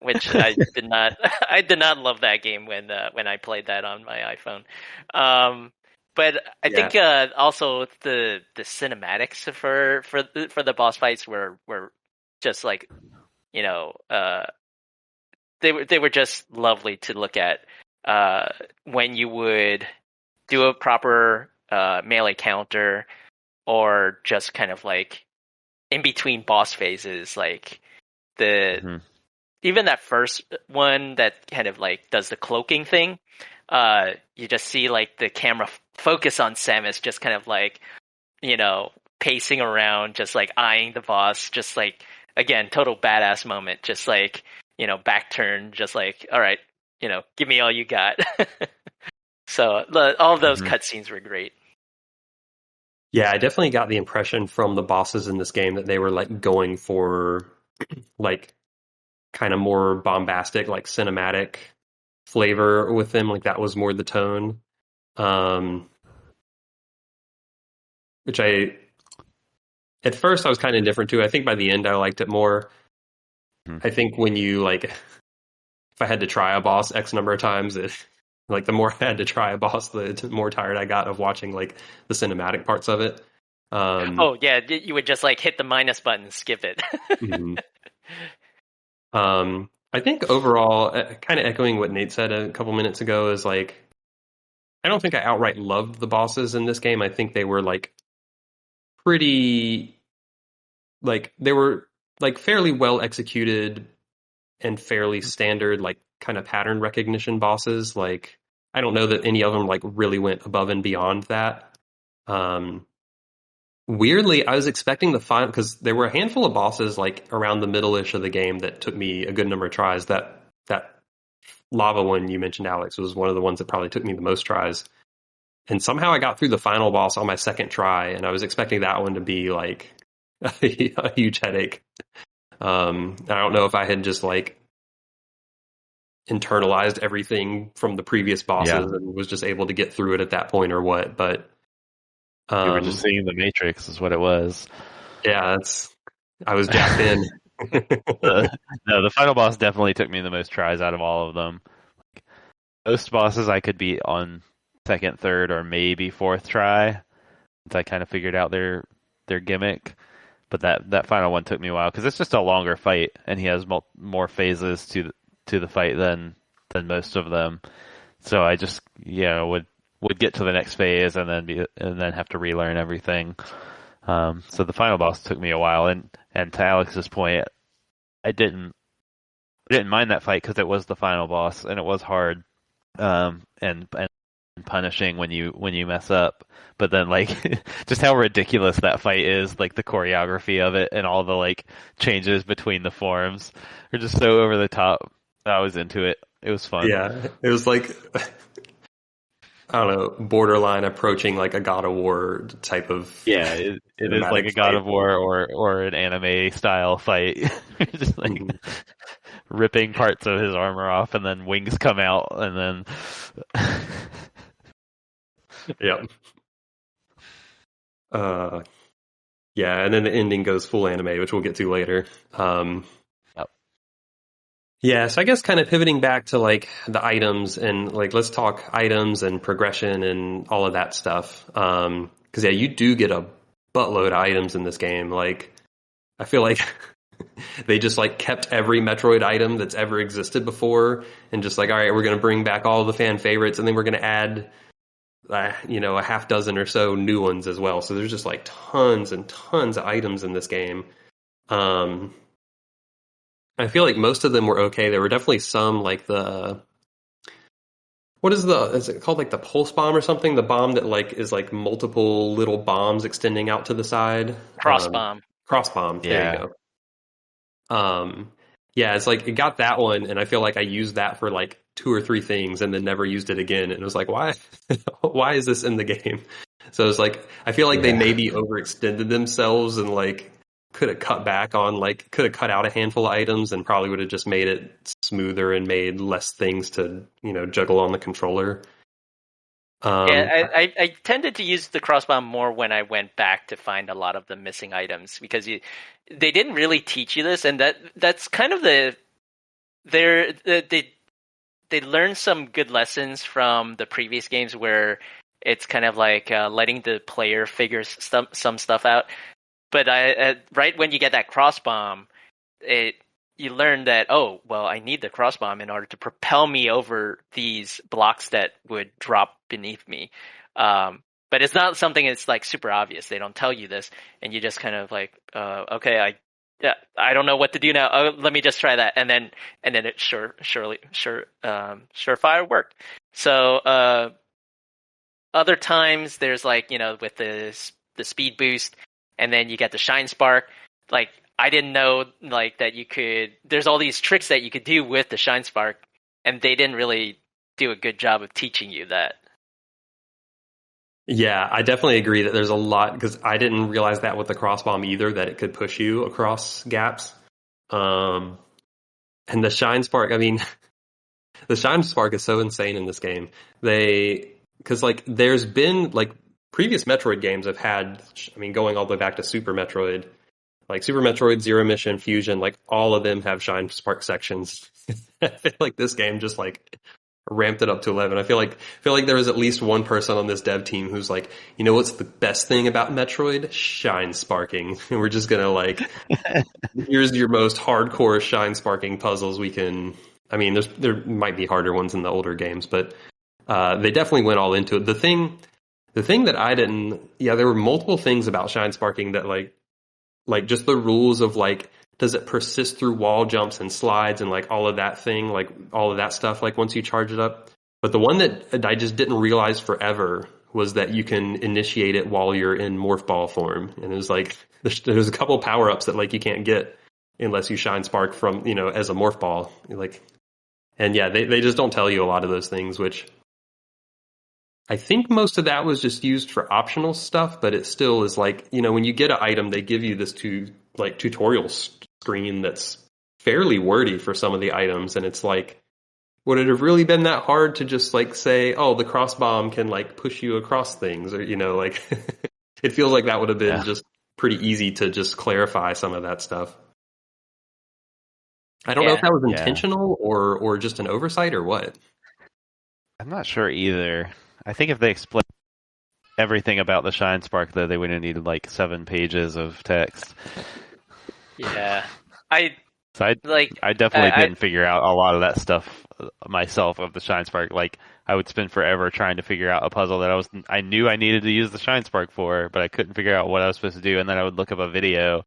which I did not I did not love that game when I played that on my iPhone. But I think also the cinematics for the boss fights were just like, you know, they were just lovely to look at when you would do a proper melee counter, or just kind of like in between boss phases, like even that first one that kind of like does the cloaking thing. You just see like the camera focus on Samus, just kind of like, pacing around, just like eyeing the boss, just like, again, total badass moment, just like, back turn, just like, all right, give me all you got. So all of those cutscenes were great. Yeah, I definitely got the impression from the bosses in this game that they were like going for like kind of more bombastic, like cinematic flavor with them. Like that was more the tone. Which at first I was kind of indifferent to. I think by the end I liked it more. I think when you like, if I had to try a boss X number of times, like the more I had to try a boss, the more tired I got of watching like the cinematic parts of it. Oh yeah, you would just like hit the minus button and skip it. I think overall, kind of echoing what Nate said a couple minutes ago, is like, I don't think I outright loved the bosses in this game. I think they were like pretty, like they were like fairly well executed and fairly standard, like kind of pattern recognition bosses. Like I don't know that any of them like really went above and beyond that. Weirdly, I was expecting the final, because there were a handful of bosses like around the middle-ish of the game that took me a good number of tries. That lava one you mentioned, Alex, was one of the ones that probably took me the most tries. And somehow I got through the final boss on my second try, and I was expecting that one to be like a huge headache. I don't know if I had just like internalized everything from the previous bosses and was just able to get through it at that point or what, but you were just seeing the Matrix is what it was. Yeah, I was jacked in. No, the final boss definitely took me the most tries out of all of them. Most bosses I could beat on second, third, or maybe fourth try, once I kind of figured out their gimmick. But that final one took me a while because it's just a longer fight, and he has more phases to the fight than most of them. So I just would get to the next phase and then have to relearn everything. So the final boss took me a while, and to Alex's point, I didn't mind that fight because it was the final boss and it was hard, and punishing when you mess up. But then like just how ridiculous that fight is, like the choreography of it and all the like changes between the forms are just so over the top. I was into it. It was fun. Yeah, it was like, I don't know, borderline approaching like a God of War type of. Yeah, it is like a God of War or an anime style fight. Just like ripping parts of his armor off, and then wings come out, and then. Yep. Yeah, and then the ending goes full anime, which we'll get to later. Yeah, so I guess kind of pivoting back to like the items and like let's talk items and progression and all of that stuff. Because you do get a buttload of items in this game. Like I feel like they just like kept every Metroid item that's ever existed before and just like, all right, we're going to bring back all the fan favorites, and then we're going to add a half dozen or so new ones as well. So there's just like tons and tons of items in this game. I feel like most of them were okay. There were definitely some like is it called, like the pulse bomb or something? The bomb that like is like multiple little bombs extending out to the side. Cross bomb. Cross bomb. There you go. Yeah, it's like it got that one, and I feel like I used that for like 2 or 3 things, and then never used it again. And it was like, why? Why is this in the game? So it's like I feel like they maybe overextended themselves and like could have cut back on, like could have cut out a handful of items and probably would have just made it smoother and made less things to juggle on the controller. I tended to use the crossbomb more when I went back to find a lot of the missing items because they didn't really teach you this, and that's kind of they learned some good lessons from the previous games where it's kind of like letting the player figure some stuff out. But right when you get that crossbomb, you learn that, oh, well, I need the crossbomb in order to propel me over these blocks that would drop beneath me. But it's not something that's like super obvious. They don't tell you this, and you just kind of like, okay, I don't know what to do now. Oh, let me just try that, and then it surefire worked. So other times there's like, with the speed boost, and then you get the shine spark. Like, I didn't know like that you could. There's all these tricks that you could do with the shine spark, and they didn't really do a good job of teaching you that. Yeah, I definitely agree that there's a lot, because I didn't realize that with the crossbomb either, that it could push you across gaps. And the shine spark, I mean, the shine spark is so insane in this game. Because like there's been like previous Metroid games have had, I mean, going all the way back to Super Metroid, like Super Metroid, Zero Mission, Fusion, like all of them have shine spark sections. I feel like this game just like ramped it up to 11. I feel like there was at least one person on this dev team who's like, what's the best thing about Metroid? Shine sparking. And we're just gonna like, here's your most hardcore shine sparking puzzles we can. I mean, there might be harder ones in the older games, but they definitely went all into it. The thing that I didn't, there were multiple things about shine sparking that like just the rules of like, does it persist through wall jumps and slides and like all of that thing, like all of that stuff, like once you charge it up. But the one that I just didn't realize forever was that you can initiate it while you're in morph ball form. And it was like, there's a couple power ups that like you can't get unless you shine spark from, as a morph ball. Like, and yeah, they just don't tell you a lot of those things, which I think most of that was just used for optional stuff, but it still is like, when you get an item, they give you this tutorial screen that's fairly wordy for some of the items, and it's like, would it have really been that hard to just like say, oh, the cross bomb can like push you across things, or like it feels like that would have been just pretty easy to just clarify some of that stuff. I don't know if that was intentional or just an oversight or what. I'm not sure either. I think if they explained everything about the shine spark, though, they would have needed like 7 pages of text. Yeah, I definitely didn't figure out a lot of that stuff myself of the shine spark. Like, I would spend forever trying to figure out a puzzle that I knew I needed to use the shine spark for, but I couldn't figure out what I was supposed to do. And then I would look up a video,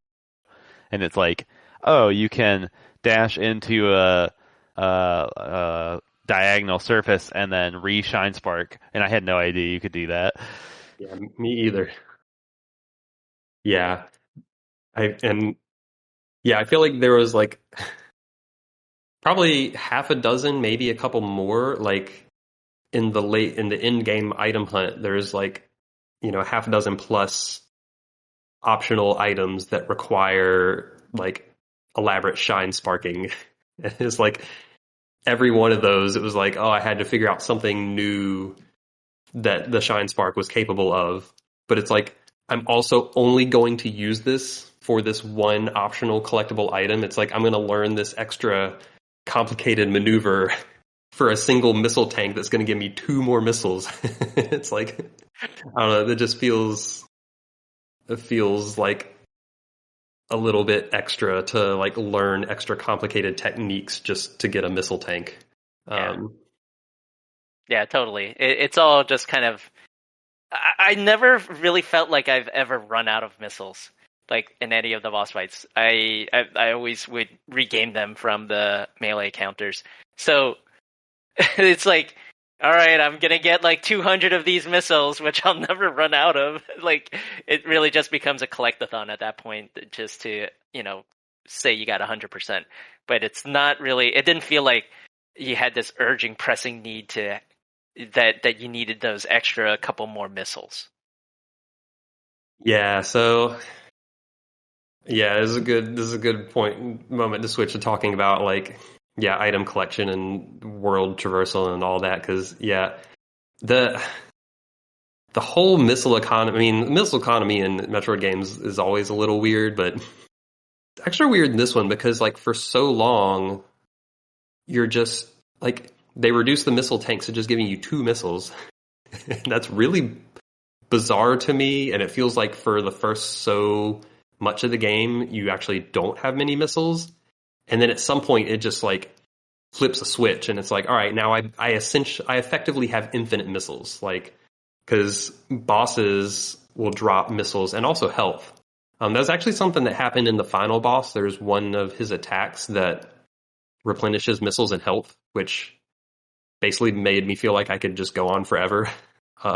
and it's like, oh, you can dash into a diagonal surface and then re-shine spark, and I had no idea you could do that. Yeah, me either. Yeah, I feel like there was like probably half a dozen, maybe a couple more, like in the in-game item hunt. There's like half a dozen plus optional items that require like elaborate shine sparking. It's like every one of those, it was like, oh, I had to figure out something new that the shine spark was capable of. But it's like, I'm also only going to use this for this one optional collectible item. It's like, I'm going to learn this extra complicated maneuver for a single missile tank that's going to give me 2 more missiles. It's like, I don't know, it feels like a little bit extra to like learn extra complicated techniques just to get a missile tank. Yeah, totally. It's all just kind of, I never really felt like I've ever run out of missiles, like in any of the boss fights. I always would regame them from the melee counters. So it's like, all right, I'm going to get like 200 of these missiles, which I'll never run out of. Like, it really just becomes a collectathon at that point, just to, say you got 100%. But it's not really, it didn't feel like you had this urging, pressing need to, that you needed those extra couple more missiles. Yeah, so yeah, this is a good moment to switch to talking about like item collection and world traversal and all that, because the the whole missile economy. I mean, missile economy in Metroid games is always a little weird, but it's extra weird in this one because like for so long, you're just like they reduced the missile tanks to just giving you 2 missiles. That's really bizarre to me, and it feels like for the first so much of the game, you actually don't have many missiles, and then at some point it just like flips a switch, and it's like, all right, now I effectively have infinite missiles, like because bosses will drop missiles and also health. That's actually something that happened in the final boss. There's one of his attacks that replenishes missiles and health, which basically made me feel like I could just go on forever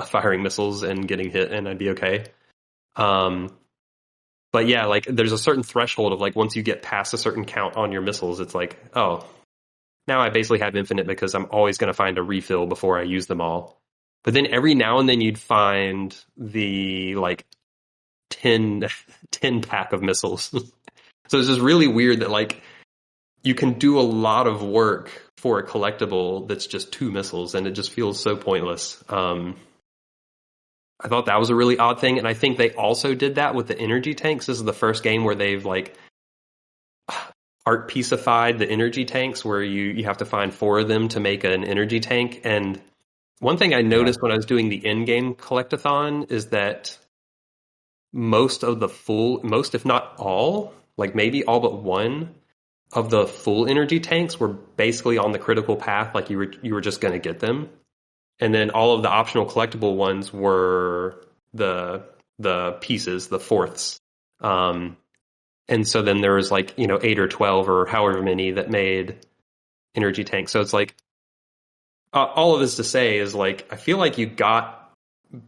firing missiles and getting hit and I'd be okay. But yeah, like there's a certain threshold of like once you get past a certain count on your missiles, it's like, oh, now I basically have infinite because I'm always going to find a refill before I use them all. But then every now and then you'd find the like 10 pack of missiles. So it's just really weird that like you can do a lot of work for a collectible that's just 2 missiles, and it just feels so pointless. I thought that was a really odd thing, and I think they also did that with the energy tanks. This is the first game where they've like art pieceified the energy tanks, where you have to find 4 of them to make an energy tank. And one thing I noticed when I was doing the in-game collectathon is that most, if not all, like maybe all but one of the full energy tanks were basically on the critical path, like you were just going to get them. And then all of the optional collectible ones were the pieces, the fourths. And so then there was like, 8 or 12 or however many that made energy tanks. So it's like, all of this to say is like, I feel like you got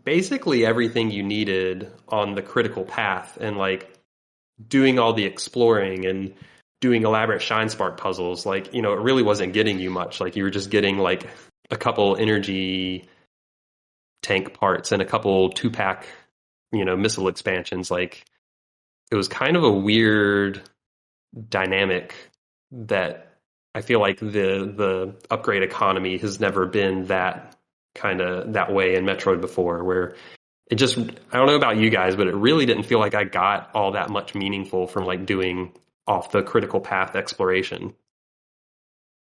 basically everything you needed on the critical path, and like doing all the exploring and doing elaborate shine spark puzzles. Like, it really wasn't getting you much. Like you were just getting like a couple energy tank parts and a couple 2-pack, missile expansions. Like it was kind of a weird dynamic that I feel like the upgrade economy has never been that way in Metroid before, where it just, I don't know about you guys, but it really didn't feel like I got all that much meaningful from like doing off the critical path exploration.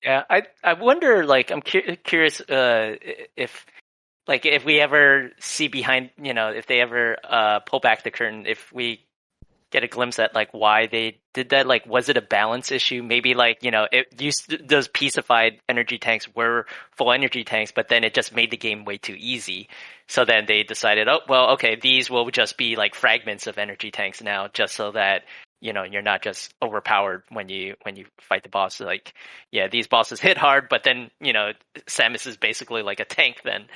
Yeah, I wonder, like, I'm curious if we ever see behind, if they ever pull back the curtain, if we get a glimpse at like why they did that. Like, was it a balance issue? Maybe like, those piecified energy tanks were full energy tanks, but then it just made the game way too easy. So then they decided, oh, well, okay, these will just be like fragments of energy tanks now, just so that, you're not just overpowered when you fight the boss. Like, yeah, these bosses hit hard, but then, Samus is basically like a tank then.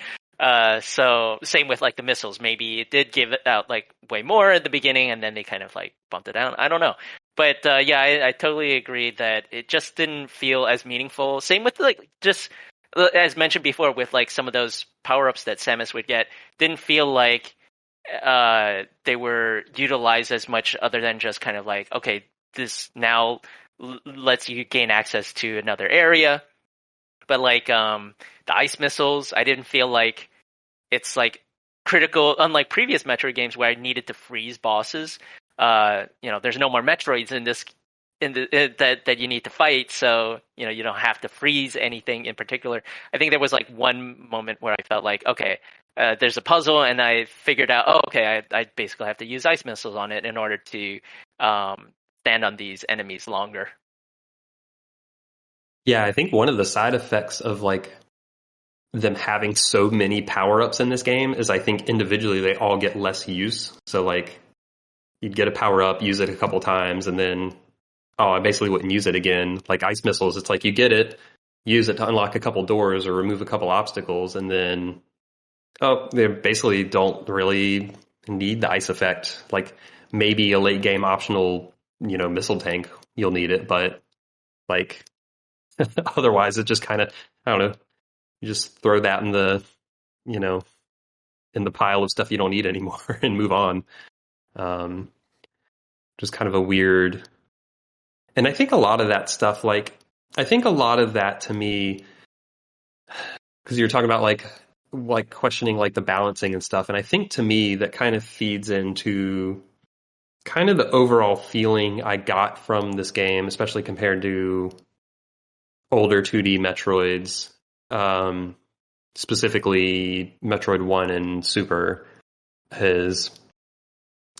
So same with like the missiles. Maybe it did give it out like way more at the beginning, and then they kind of like bumped it down. I don't know. But yeah, I totally agree that it just didn't feel as meaningful. Same with like just as mentioned before with like some of those power-ups that Samus would get, didn't feel like they were utilized as much, other than just kind of like, okay, this now lets you gain access to another area. But like the ice missiles, I didn't feel like it's like critical, unlike previous Metroid games where I needed to freeze bosses. There's no more Metroids that you need to fight, so you don't have to freeze anything in particular. I think there was like one moment where I felt like, okay, there's a puzzle, and I figured out, oh, okay, I basically have to use ice missiles on it in order to stand on these enemies longer. Yeah, I think one of the side effects of like them having so many power-ups in this game is I think individually they all get less use. So like you'd get a power-up, use it a couple times, and then, oh, I basically wouldn't use it again. Like ice missiles, it's like you get it, use it to unlock a couple doors or remove a couple obstacles, and then, oh, they basically don't really need the ice effect. Like maybe a late game optional, missile tank, you'll need it, but like otherwise it just kind of, I don't know, you just throw that in the, in the pile of stuff you don't need anymore and move on. Just kind of a weird, and I think a lot of that stuff, like, I think a lot of that to me, because you're talking about like like questioning like the balancing and stuff. And I think to me that kind of feeds into kind of the overall feeling I got from this game, especially compared to older 2D Metroids, specifically Metroid 1 and Super, has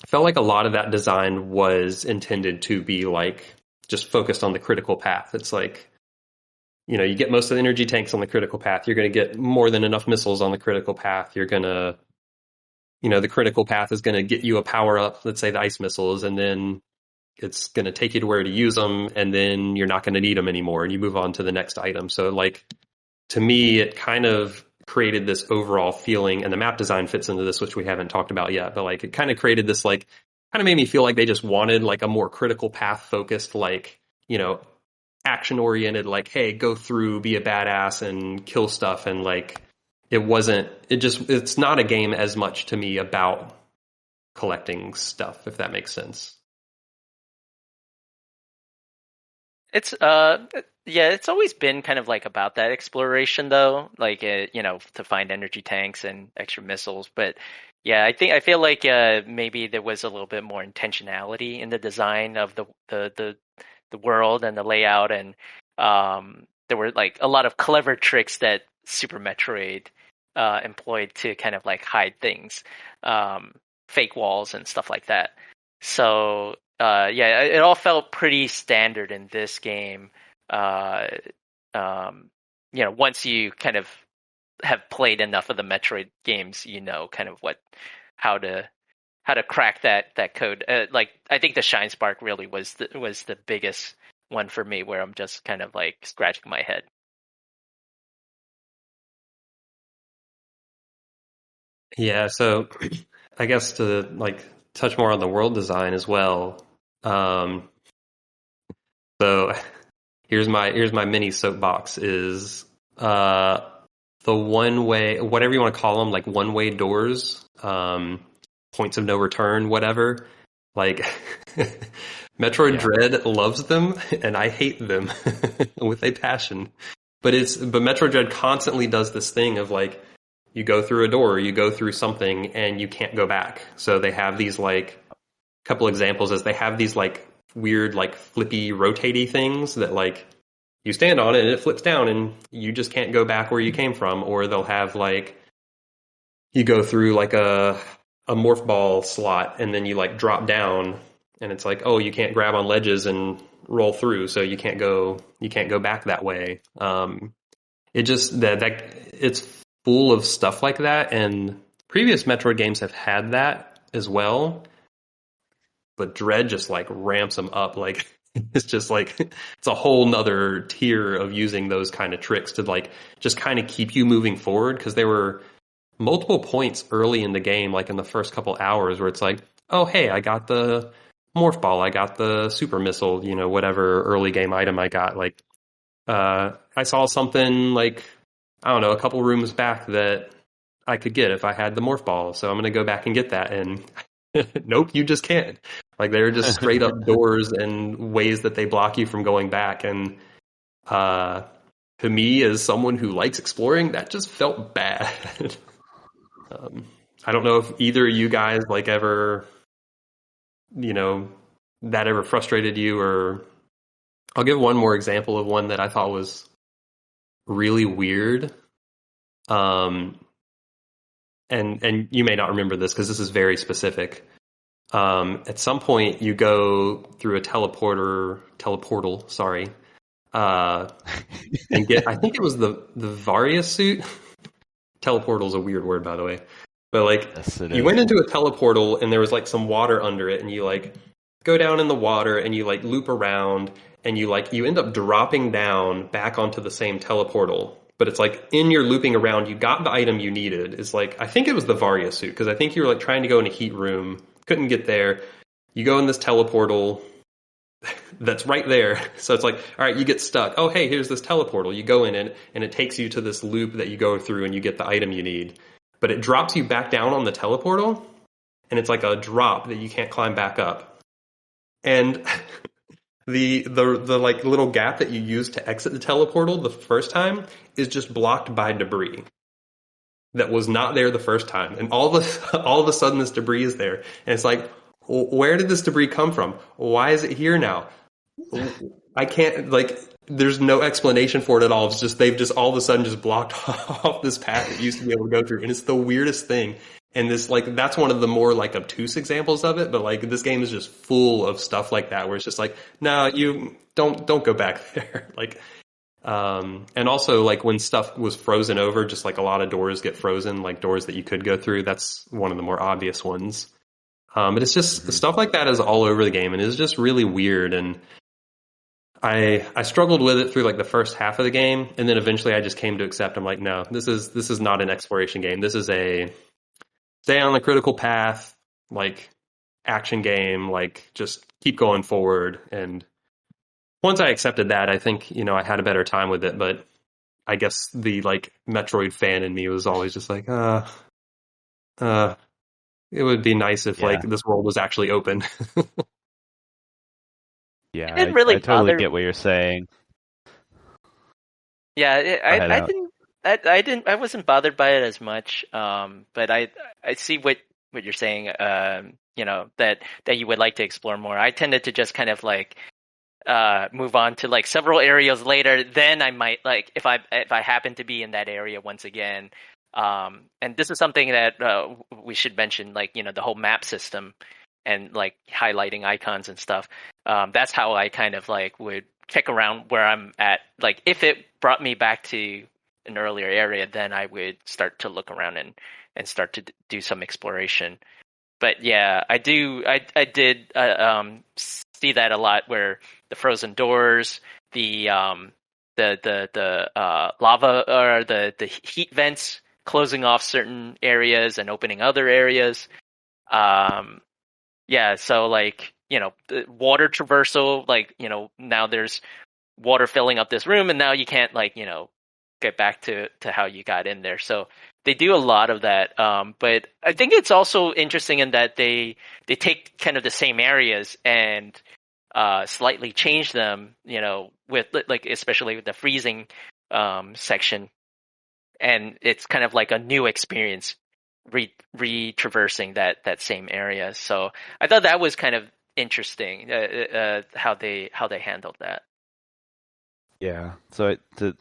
felt like a lot of that design was intended to be like just focused on the critical path. It's like, you know, you get most of the energy tanks on the critical path. You're going to get more than enough missiles on the critical path. You're going to, you know, the critical path is going to get you a power up, let's say the ice missiles, and then it's going to take you to where to use them, and then you're not going to need them anymore, and you move on to the next item. So, like, to me, it kind of created this overall feeling, and the map design fits into this, which we haven't talked about yet, but, like, it kind of created this, like, kind of made me feel like they just wanted, like, a more critical path focused, like, you know, action oriented, like, hey, go through, be a badass, and kill stuff, and, like, it's not a game as much to me about collecting stuff, if that makes sense. It's it's always been kind of like about that exploration though, like you know, to find energy tanks and extra missiles. But yeah, I feel like maybe there was a little bit more intentionality in the design of the world and the layout, and there were like a lot of clever tricks that Super Metroid employed to kind of like hide things, fake walls and stuff like that. So it all felt pretty standard in this game. You know, once you kind of have played enough of the Metroid games, you know, kind of how to crack that code. Like, I think the Shine Spark really was the biggest one for me, where I'm just kind of like scratching my head. Yeah, so I guess to like touch more on the world design as well. So here's my mini soapbox is the one-way, whatever you want to call them, like one-way doors, points of no return, whatever. Like Metroid Dread loves them and I hate them with a passion. But Metroid Dread constantly does this thing of like, you go through a door, you go through something, and you can't go back. So they have these like couple examples as they have these like weird like flippy rotatey things that like you stand on it and it flips down and you just can't go back where you came from. Or they'll have like you go through like a morph ball slot and then you like drop down and it's like, oh, you can't grab on ledges and roll through, so you can't go back that way. It just that it's full of stuff like that, and previous Metroid games have had that as well, but Dread just like ramps them up. Like it's just like it's a whole nother tier of using those kind of tricks to like just kind of keep you moving forward, because there were multiple points early in the game, like in the first couple hours, where it's like, oh hey, I got the morph ball, I got the super missile, you know, whatever early game item I got. Like I saw something like, I don't know, a couple rooms back that I could get if I had the morph ball, so I'm going to go back and get that. And nope, you just can't. Like, they're just straight up doors and ways that they block you from going back. And to me, as someone who likes exploring, that just felt bad. I don't know if either of you guys like ever, you know, that ever frustrated you. Or I'll give one more example of one that I thought was really weird. And you may not remember this because this is very specific. At some point you go through a teleportal, sorry. And get, I think it was the Varia suit. Teleportal is a weird word, by the way. But like, yes, you went into a teleportal and there was like some water under it, and you like go down in the water and you like loop around and you end up dropping down back onto the same teleportal. But it's like, in your looping around, you got the item you needed. It's like, I think it was the Varia suit, because I think you were like trying to go in a heat room, couldn't get there. You go in this teleportal that's right there. So it's like, all right, you get stuck. Oh, hey, here's this teleportal. You go in it, and it takes you to this loop that you go through, and you get the item you need. But it drops you back down on the teleportal, and it's like a drop that you can't climb back up. And the like little gap that you use to exit the teleportal the first time is just blocked by debris. that was not there the first time, and all of a sudden this debris is there, and it's like, where did this debris come from? Why is it here now? I can't, like, there's no explanation for it at all. It's just they've just all of a sudden just blocked off this path that used to be able to go through, and it's the weirdest thing. And this, like, that's one of the more like obtuse examples of it, but like this game is just full of stuff like that where it's just like, no, you don't go back there. Like, and also like when stuff was frozen over, just like a lot of doors get frozen, like doors that you could go through. That's one of the more obvious ones. But it's just stuff like that is all over the game, and it's just really weird. And I struggled with it through like the first half of the game, and then eventually I just came to accept. I'm like, no, this is not an exploration game. This is a stay on the critical path, like action game, like just keep going forward. And once I accepted that, I think, you know, I had a better time with it. But I guess the like Metroid fan in me was always just like, it would be nice if like this world was actually open. Yeah, I totally get what you're saying. Yeah, I wasn't bothered by it as much. But I see what you're saying. You know, that you would like to explore more. I tended to just kind of like move on to like several areas later. Then I might like if I happen to be in that area once again. And this is something that we should mention, like, you know, the whole map system and like highlighting icons and stuff. That's how I kind of like would check around where I'm at. Like if it brought me back to an earlier area, then I would start to look around and start to do some exploration. But yeah, I did see that a lot, where the frozen doors, the lava or the heat vents closing off certain areas and opening other areas. Yeah, so like, you know, the water traversal, like, you know, now there's water filling up this room, and now you can't, like, you know, get back to how you got in there. So they do a lot of that. But I think it's also interesting in that they take kind of the same areas and slightly change them, you know, with like, especially with the freezing section. And it's kind of like a new experience re-traversing that same area. So I thought that was kind of interesting, how they handled that. Yeah. So to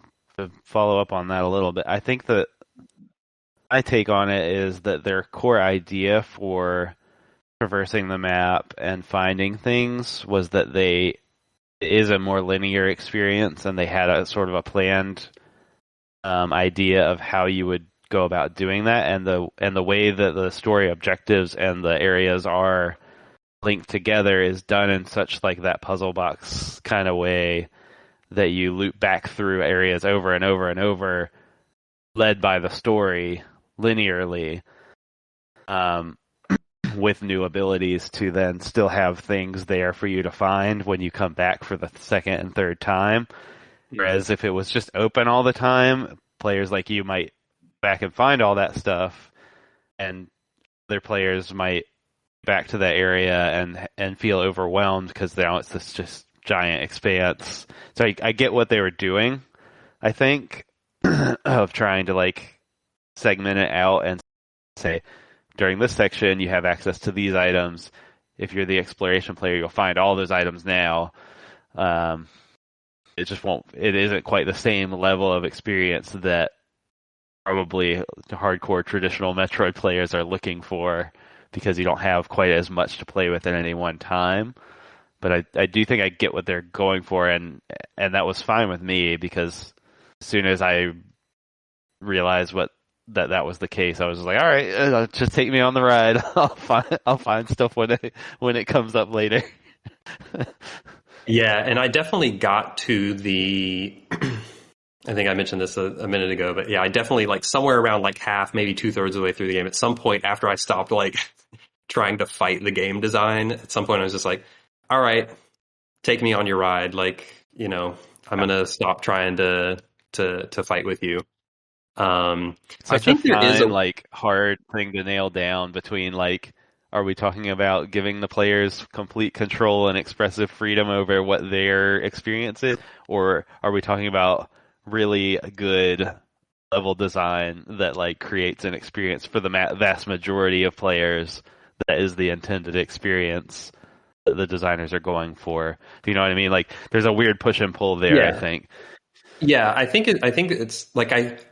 follow up on that a little bit, I think that my take on it is that their core idea for traversing the map and finding things was that it is a more linear experience, and they had a sort of a planned idea of how you would go about doing that, and the way that the story objectives and the areas are linked together is done in such like that puzzle box kind of way that you loop back through areas over and over and over, led by the story linearly, with new abilities to then still have things there for you to find when you come back for the second and third time. Whereas if it was just open all the time, players like you might back and find all that stuff, and other players might back to that area and feel overwhelmed because now it's this just giant expanse. So I get what they were doing, I think, of trying to like segment it out and say, during this section you have access to these items. If you're the exploration player, you'll find all those items now. It isn't quite the same level of experience that probably hardcore traditional Metroid players are looking for, because you don't have quite as much to play with at any one time. But I do think I get what they're going for, and that was fine with me, because as soon as I realized that was the case, I was just like, all right, just take me on the ride. I'll find stuff when it comes up later. Yeah, and I definitely got to the I think I mentioned this a minute ago, but yeah, I definitely, like, somewhere around like half, maybe 2/3 of the way through the game, at some point after I stopped like trying to fight the game design, at some point I was just like, all right, take me on your ride. Like, you know, I'm gonna stop trying to fight with you. I think there is a like hard thing to nail down between, like, are we talking about giving the players complete control and expressive freedom over what their experience is, or are we talking about really good level design that like creates an experience for the vast majority of players that is the intended experience that the designers are going for. Do you know what I mean? Like, there's a weird push and pull there, Yeah. I think. Yeah, I think it's like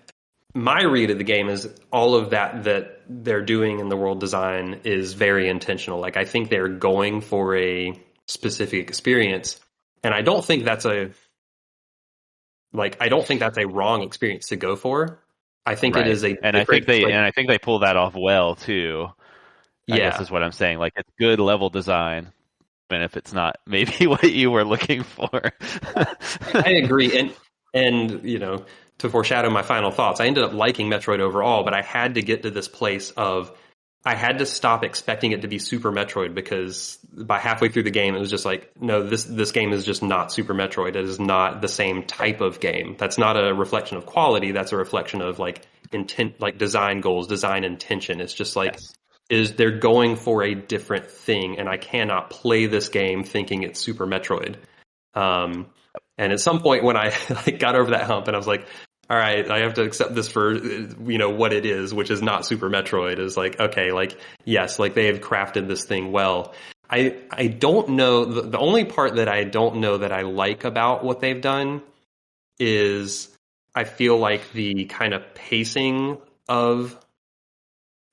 my read of the game is all of that they're doing in the world design is very intentional. Like, I think they're going for a specific experience, and I don't think that's a wrong experience to go for. I think it is a and I think they pull that off well too. I guess is what I'm saying. Like, it's good level design, even if it's not maybe what you were looking for. I agree, and you know, to foreshadow my final thoughts, I ended up liking Metroid overall, but I had to get to this place of I had to stop expecting it to be Super Metroid, because by halfway through the game, it was just like, no, this game is just not Super Metroid. It is not the same type of game. That's not a reflection of quality. That's a reflection of like intent, like design goals, design intention. It's just like, they're going for a different thing, and I cannot play this game thinking it's Super Metroid. And at some point when I like got over that hump and I was like, all right, I have to accept this for, you know, what it is, which is not Super Metroid, is like, okay, like, yes, like they have crafted this thing well. I don't know, the only part that I don't know that I like about what they've done is I feel like the kind of pacing of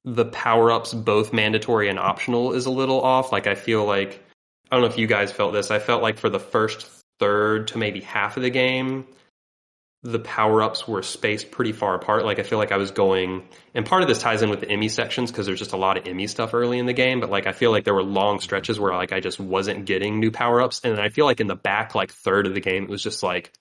the power-ups, both mandatory and optional, is a little off. Like, I feel like, I don't know if you guys felt this, I felt like for the first third to maybe half of the game, the power-ups were spaced pretty far apart. Like, I feel like I was going, and part of this ties in with the EMMI sections, because there's just a lot of EMMI stuff early in the game, but like, I feel like there were long stretches where like I just wasn't getting new power-ups, and I feel like in the back like third of the game, it was just like,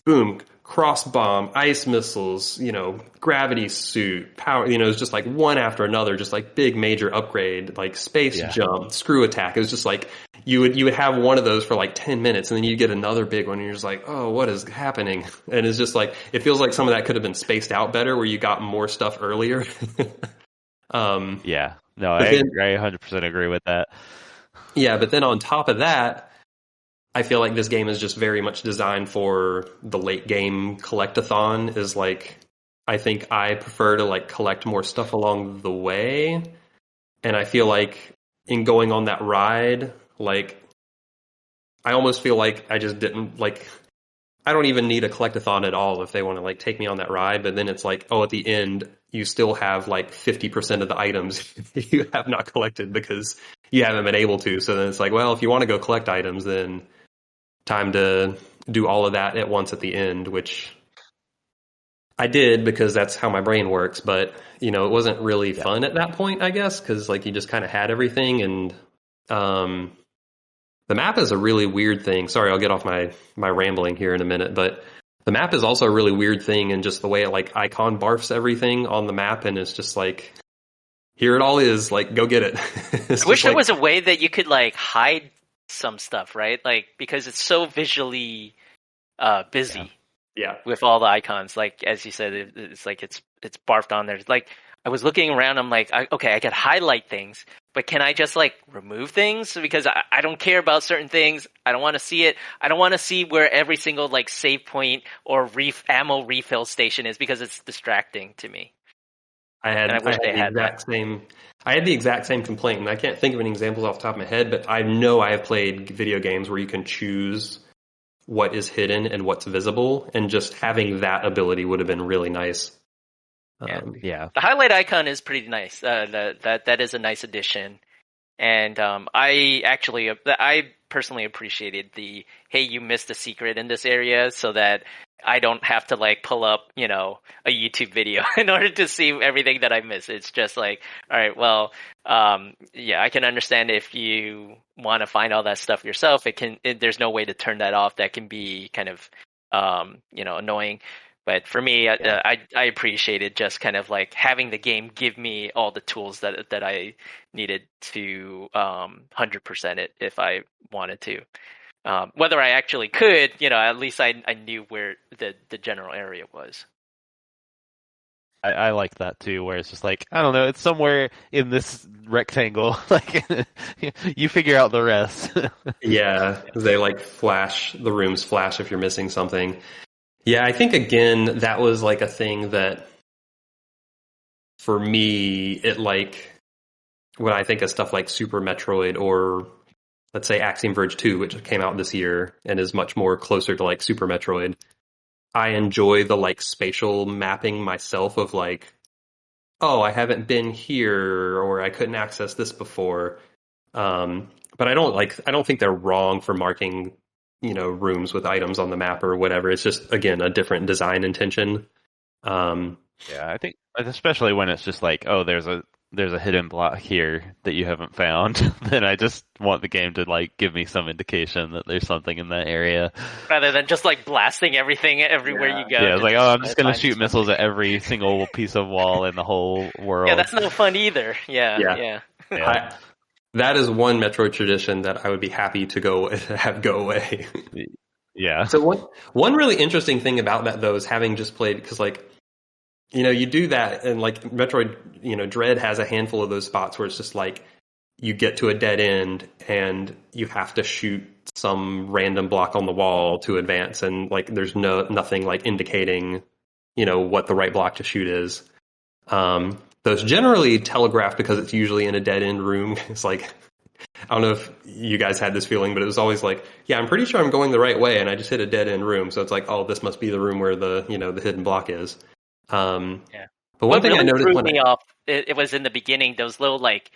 boom, cross bomb, ice missiles, you know, gravity suit, power, you know, it was just like one after another, just like big major upgrade, like space jump, screw attack. It was just like, you would have one of those for like 10 minutes, and then you get another big one, and you're just like, oh, what is happening? And it's just like, it feels like some of that could have been spaced out better, where you got more stuff earlier. Yeah, no, I 100% agree with that. Yeah, but then on top of that, I feel like this game is just very much designed for the late game collect-a-thon. Is like, I think I prefer to like collect more stuff along the way, and I feel like in going on that ride, like, I almost feel like I just didn't, like, I don't even need a collect-a-thon at all if they want to like take me on that ride. But then it's like, oh, at the end you still have like 50% of the items you have not collected because you haven't been able to. So then it's like, well, if you want to go collect items, then time to do all of that at once at the end, which I did because that's how my brain works. But, you know, it wasn't really fun at that point, I guess, because like you just kind of had everything. And the map is a really weird thing. Sorry, I'll get off my rambling here in a minute, but the map is also a really weird thing, and just the way it like icon barfs everything on the map, and it's just like, here it all is, like, go get it. I wish there was a way that you could like hide some stuff, right? Like, because it's so visually busy. Yeah. With all the icons, like as you said, it's like it's barfed on there. Like, I was looking around, I'm like, okay, I could highlight things, but can I just like remove things? Because I don't care about certain things. I don't want to see it. I don't want to see where every single like save point or ammo refill station is, because it's distracting to me. I had the exact same complaint, and I can't think of any examples off the top of my head, but I know I have played video games where you can choose what is hidden and what's visible, and just having that ability would have been really nice. The highlight icon is pretty nice. That is a nice addition, and I personally appreciated the, hey, you missed a secret in this area, so that I don't have to like pull up, you know, a YouTube video in order to see everything that I missed. It's just like, all right, well, I can understand if you want to find all that stuff yourself. There's no way to turn that off. That can be kind of, annoying. But for me, I appreciated just kind of like having the game give me all the tools that I needed to 100% it if I wanted to. Whether I actually could, you know, at least I knew where the general area was. I like that too, where it's just like, I don't know, it's somewhere in this rectangle. Like, you figure out the rest. Yeah, they like flash, the rooms flash if you're missing something. Yeah, I think again that was like a thing that for me it like when I think of stuff like Super Metroid or let's say Axiom Verge 2, which came out this year and is much more closer to like Super Metroid, I enjoy the like spatial mapping myself of like, oh, I haven't been here or I couldn't access this before. But I don't think they're wrong for marking, rooms with items on the map or whatever. It's just, again, a different design intention. Yeah, I think especially when it's just like, oh, there's a hidden block here that you haven't found, then I just want the game to like give me some indication that there's something in that area. Rather than just like blasting everything everywhere you go. Yeah, it's like, oh, I'm just going to shoot missiles at every single piece of wall in the whole world. Yeah, that's no fun either. Yeah. That is one Metroid tradition that I would be happy to have go away. Yeah. So one really interesting thing about that though is having just played, because like, you do that and like Metroid, Dread has a handful of those spots where it's just like you get to a dead end and you have to shoot some random block on the wall to advance, and like there's nothing like indicating, what the right block to shoot is. Those generally telegraphed because it's usually in a dead end room. It's like, I don't know if you guys had this feeling, but it was always like, yeah, I'm pretty sure I'm going the right way, and I just hit a dead end room. So it's like, oh, this must be the room where the hidden block is. But one thing really I noticed threw me off, it was in the beginning, those little like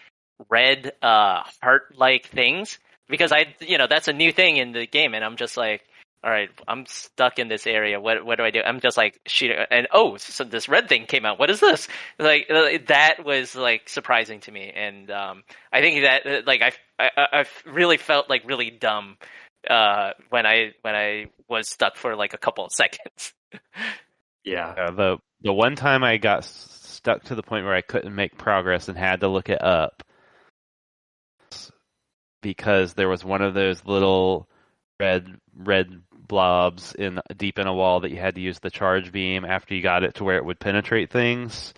red heart-like things, because that's a new thing in the game, and I'm just like, all right, I'm stuck in this area. What do I do? I'm just like shooting, and so this red thing came out. What is this? Like that was like surprising to me, and I think that like I really felt like really dumb when I was stuck for like a couple of seconds. Yeah. The one time I got stuck to the point where I couldn't make progress and had to look it up because there was one of those little red blobs deep in a wall that you had to use the charge beam after you got it to where it would penetrate things.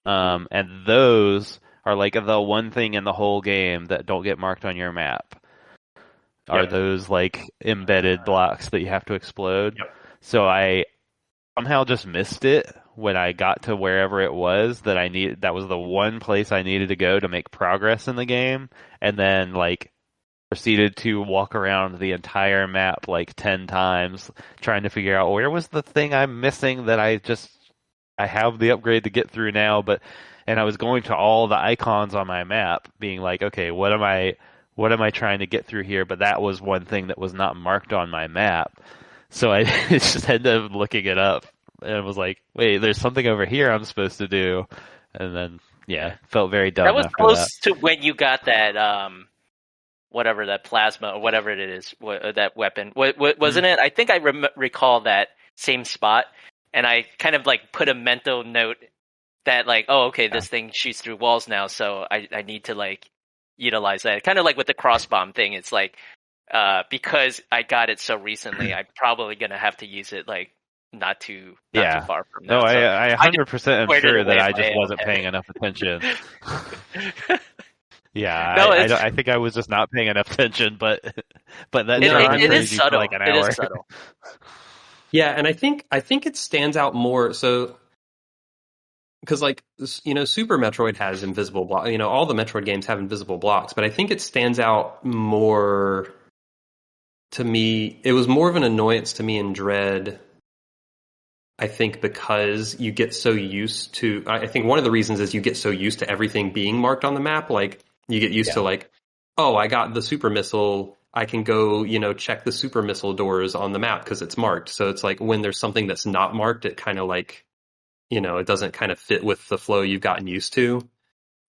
And those are like the one thing in the whole game that don't get marked on your map. Are those like embedded blocks that you have to explode? Yep. So I somehow just missed it when I got to wherever it was that I needed. That was the one place I needed to go to make progress in the game, and then like proceeded to walk around the entire map like 10 times trying to figure out where was the thing I'm missing that I have the upgrade to get through now, and I was going to all the icons on my map being like, okay, what am I trying to get through here? But that was one thing that was not marked on my map. So I just ended up looking it up and was like, wait, there's something over here I'm supposed to do. And then, felt very dumb. That was after close that. to when you got that, whatever, that plasma or whatever it is, that weapon. Wasn't it? I think I recall that same spot, and I kind of like put a mental note that like, oh, okay, this thing shoots through walls now, so I need to like utilize that. Kind of like with the crossbomb thing. It's like, because I got it so recently, I'm probably gonna have to use it like not too far from now. No, I 100% am sure that I just wasn't head. paying enough attention. Yeah, No, I think I was just not paying enough attention, but that it is crazy subtle. for like an hour. It is subtle. Yeah, and I think it stands out more so because like Super Metroid has invisible blocks. All the Metroid games have invisible blocks, but I think it stands out more to me. It was more of an annoyance to me in Dread. I think because you get so used to. I think one of the reasons is you get so used to everything being marked on the map. Like you get used to like, oh, I got the super missile. I can go, check the super missile doors on the map because it's marked. So it's like when there's something that's not marked, it kind of like, it doesn't kind of fit with the flow you've gotten used to.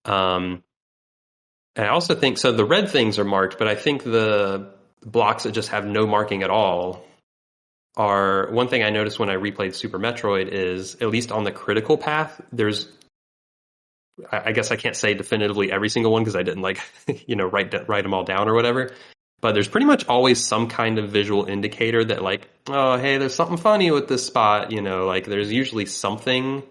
And I also think, so the red things are marked, but I think the blocks that just have no marking at all are, one thing I noticed when I replayed Super Metroid is, at least on the critical path, there's, I guess I can't say definitively every single one because I didn't like, write them all down or whatever. But there's pretty much always some kind of visual indicator that like, oh, hey, there's something funny with this spot. Like there's usually something.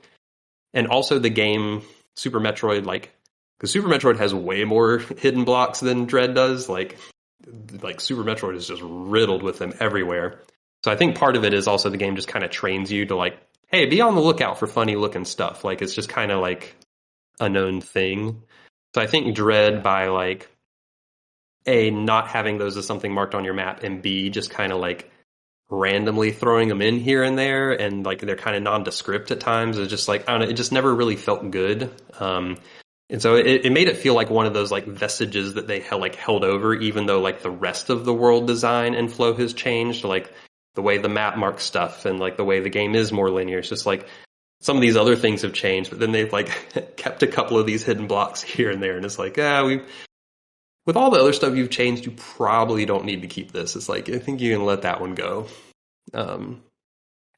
And also the game Super Metroid, like, because Super Metroid has way more hidden blocks than Dread does. Like Super Metroid is just riddled with them everywhere. So I think part of it is also the game just kind of trains you to like, hey, be on the lookout for funny looking stuff. Like it's just kind of like a known thing. So I think Dread, by like A, not having those as something marked on your map, and B, just kind of like randomly throwing them in here and there, and like they're kind of nondescript at times, is just like, I don't know, it just never really felt good. And so it made it feel like one of those like vestiges that they held over, even though like the rest of the world design and flow has changed, like the way the map marks stuff and like the way the game is more linear. It's just like some of these other things have changed, but then they've like kept a couple of these hidden blocks here and there, and it's like, with all the other stuff you've changed, you probably don't need to keep this. It's like, I think you can let that one go. And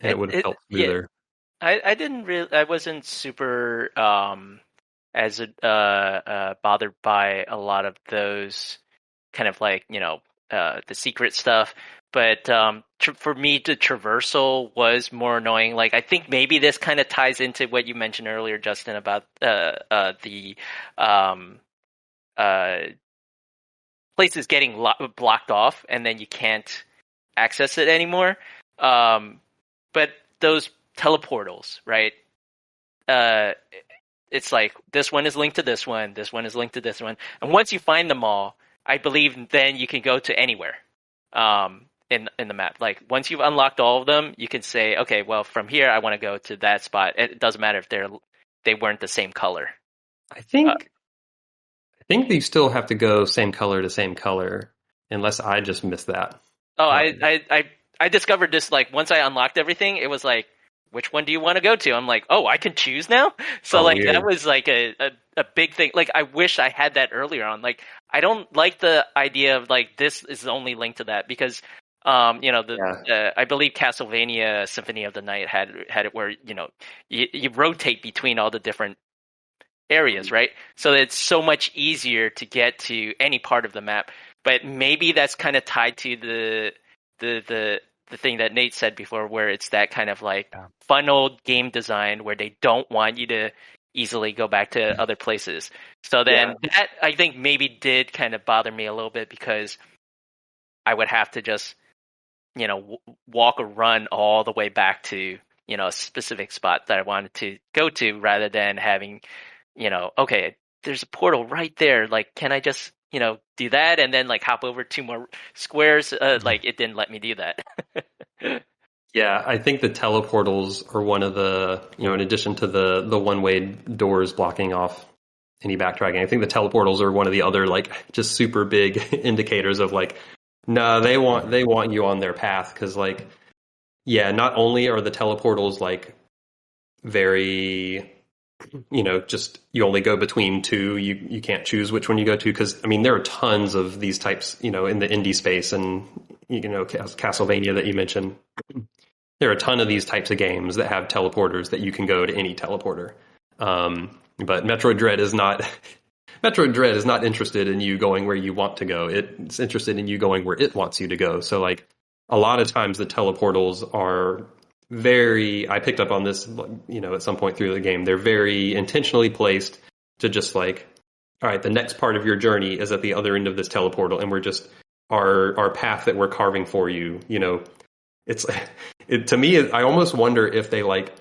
it would have helped smoother. Yeah, I didn't really, I wasn't super as bothered by a lot of those kind of like, the secret stuff. But for me, the traversal was more annoying. Like, I think maybe this kind of ties into what you mentioned earlier, Justin, about the places getting blocked off, and then you can't access it anymore. But those teleportals, right? It's like this one is linked to this one, this one is linked to this one, and once you find them all, I believe then you can go to anywhere in the map. Like once you've unlocked all of them, you can say, okay, well from here I want to go to that spot. It doesn't matter if they weren't the same color. I think they still have to go same color to same color, unless I just missed that. Oh, I discovered this like once I unlocked everything. It was like, which one do you want to go to? I'm like, oh, I can choose now. So like weird. That was like a big thing. Like I wish I had that earlier on. Like I don't like the idea of like this is only linked to that, because I believe Castlevania Symphony of the Night had it where you rotate between all the different areas, right? So it's so much easier to get to any part of the map. But maybe that's kind of tied to the thing that Nate said before, where it's that kind of like funneled game design where they don't want you to easily go back to other places. So then that I think maybe did kind of bother me a little bit, because I would have to just walk or run all the way back to a specific spot that I wanted to go to, rather than having okay, there's a portal right there, like can I just do that and then like hop over 2 more squares? Like it didn't let me do that. Yeah, I think the teleportals are one of the, in addition to the one-way doors blocking off any backtracking, I think the teleportals are one of the other like just super big indicators of like, no, they want you on their path, because like, yeah, not only are the teleportals like very, just you only go between two, you can't choose which one you go to, because I mean there are tons of these types, in the indie space, and Castlevania that you mentioned, there are a ton of these types of games that have teleporters that you can go to any teleporter. But Metroid Dread is not interested in you going where you want to go. It's interested in you going where it wants you to go. So like a lot of times the teleportals are I picked up on this, at some point through the game, they're very intentionally placed to just like, all right, the next part of your journey is at the other end of this teleportal, and we're just, our path that we're carving for you, to me, I almost wonder if they like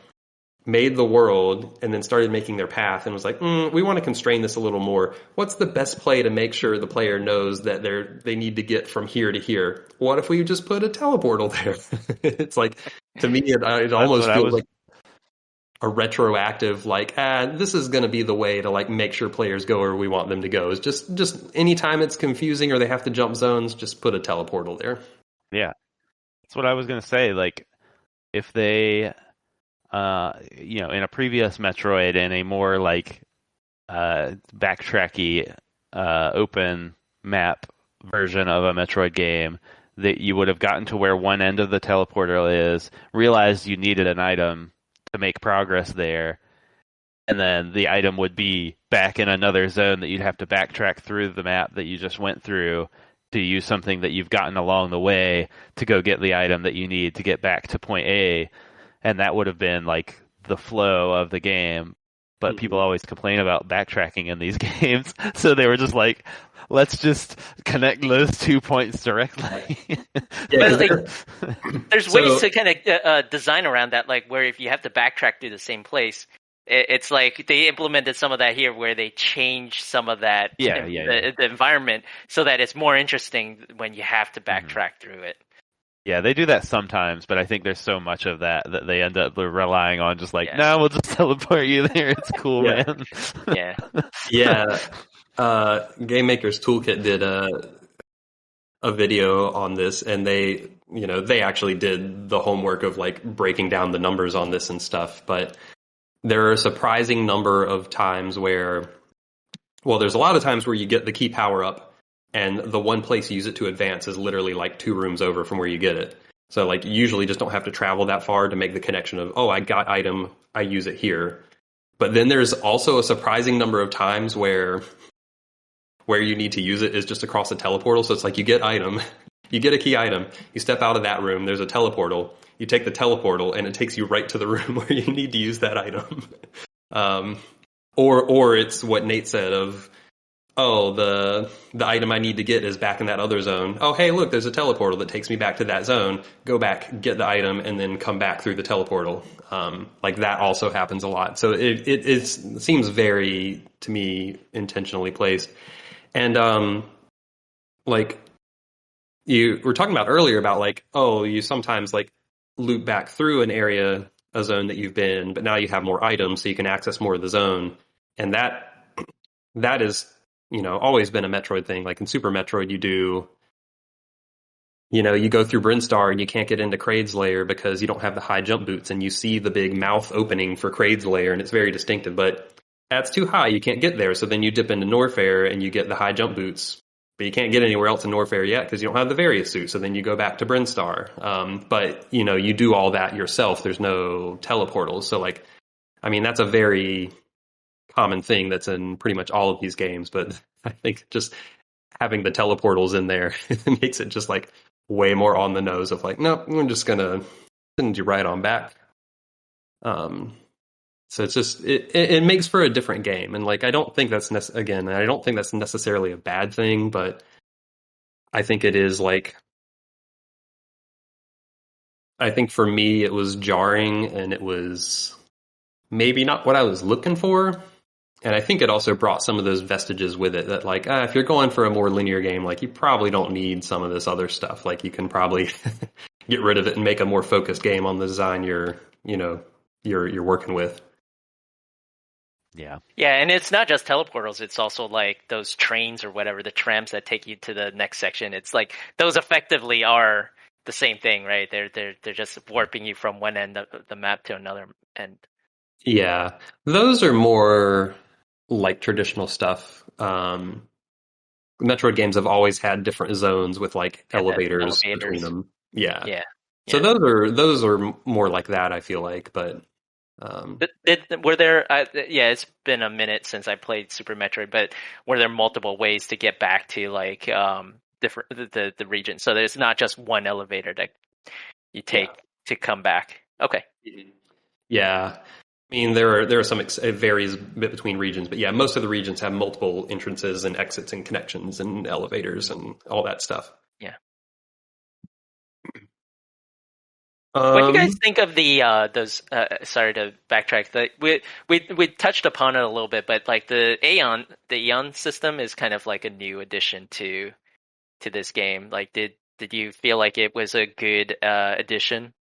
made the world and then started making their path and was like, we want to constrain this a little more. What's the best play to make sure the player knows that they need to get from here to here? What if we just put a teleportal there? It's like, to me, it almost feels like a retroactive, like, this is going to be the way to like make sure players go where we want them to go. Is just anytime it's confusing or they have to jump zones, just put a teleportal there. Yeah, that's what I was going to say. Like, if they, in a previous Metroid, in a more like backtracky, open map version of a Metroid game, that you would have gotten to where one end of the teleporter is, realized you needed an item to make progress there, and then the item would be back in another zone that you'd have to backtrack through the map that you just went through to use something that you've gotten along the way to go get the item that you need to get back to point A. And that would have been like the flow of the game. But people always complain about backtracking in these games. So they were just like, let's just connect those 2 points directly. There's ways to kind of design around that, like where if you have to backtrack through the same place, it's like they implemented some of that here, where they change some of that the environment so that it's more interesting when you have to backtrack through it. Yeah, they do that sometimes, but I think there's so much of that they end up relying on just like, no, we'll just teleport you there. It's cool, man. Game Maker's Toolkit did a video on this, and they actually did the homework of like breaking down the numbers on this and stuff. But there are a surprising number of times where, well, there's a lot of times where you get the key power up, and the one place you use it to advance is literally like 2 rooms over from where you get it. So like you usually just don't have to travel that far to make the connection of, oh, I got item, I use it here. But then there's also a surprising number of times where you need to use it is just across a teleportal. So it's like you get item, you get a key item, you step out of that room, there's a teleportal, you take the teleportal, and it takes you right to the room where you need to use that item. Or it's what Nate said of, oh, the item I need to get is back in that other zone. Oh, hey, look, there's a teleportal that takes me back to that zone. Go back, get the item, and then come back through the teleportal. Like that also happens a lot. So it seems very, to me, intentionally placed. And like you were talking about earlier about like, oh, you sometimes like loop back through an area, a zone that you've been, but now you have more items, so you can access more of the zone. And that is, always been a Metroid thing. Like in Super Metroid, you go through Brinstar and you can't get into Kraid's lair because you don't have the high jump boots, and you see the big mouth opening for Kraid's lair, and it's very distinctive, but that's too high. You can't get there. So then you dip into Norfair and you get the high jump boots, but you can't get anywhere else in Norfair yet because you don't have the various suit. So then you go back to Brinstar. But you do all that yourself. There's no teleportals. So like, I mean, that's a very common thing that's in pretty much all of these games, but I think just having the teleportals in there makes it just like way more on the nose of like, nope, I'm just gonna send you right on back. So it's just it makes for a different game, and like I don't think that's necessarily a bad thing, but I think it is like, I think for me it was jarring, and it was maybe not what I was looking for. And I think it also brought some of those vestiges with it that like, if you're going for a more linear game, like you probably don't need some of this other stuff. Like you can probably get rid of it and make a more focused game on the design you're working with. Yeah. Yeah, and it's not just teleportals, it's also like those trains or whatever, the trams that take you to the next section. It's like those effectively are the same thing, right? They're just warping you from one end of the map to another end. Yeah. Those are more like traditional stuff. Metroid games have always had different zones with like elevators between them. Yeah. So those are more like that, I feel like, but were there it's been a minute since I played Super Metroid, but were there multiple ways to get back to like different the region? So there's not just one elevator that you take to come back. Okay. Yeah. I mean, there are some, it varies a bit between regions, but yeah, most of the regions have multiple entrances and exits and connections and elevators and all that stuff. Yeah. What do you guys think of the those? Sorry to backtrack. We touched upon it a little bit, but like the Aeon system is kind of like a new addition to this game. Like, did you feel like it was a good addition?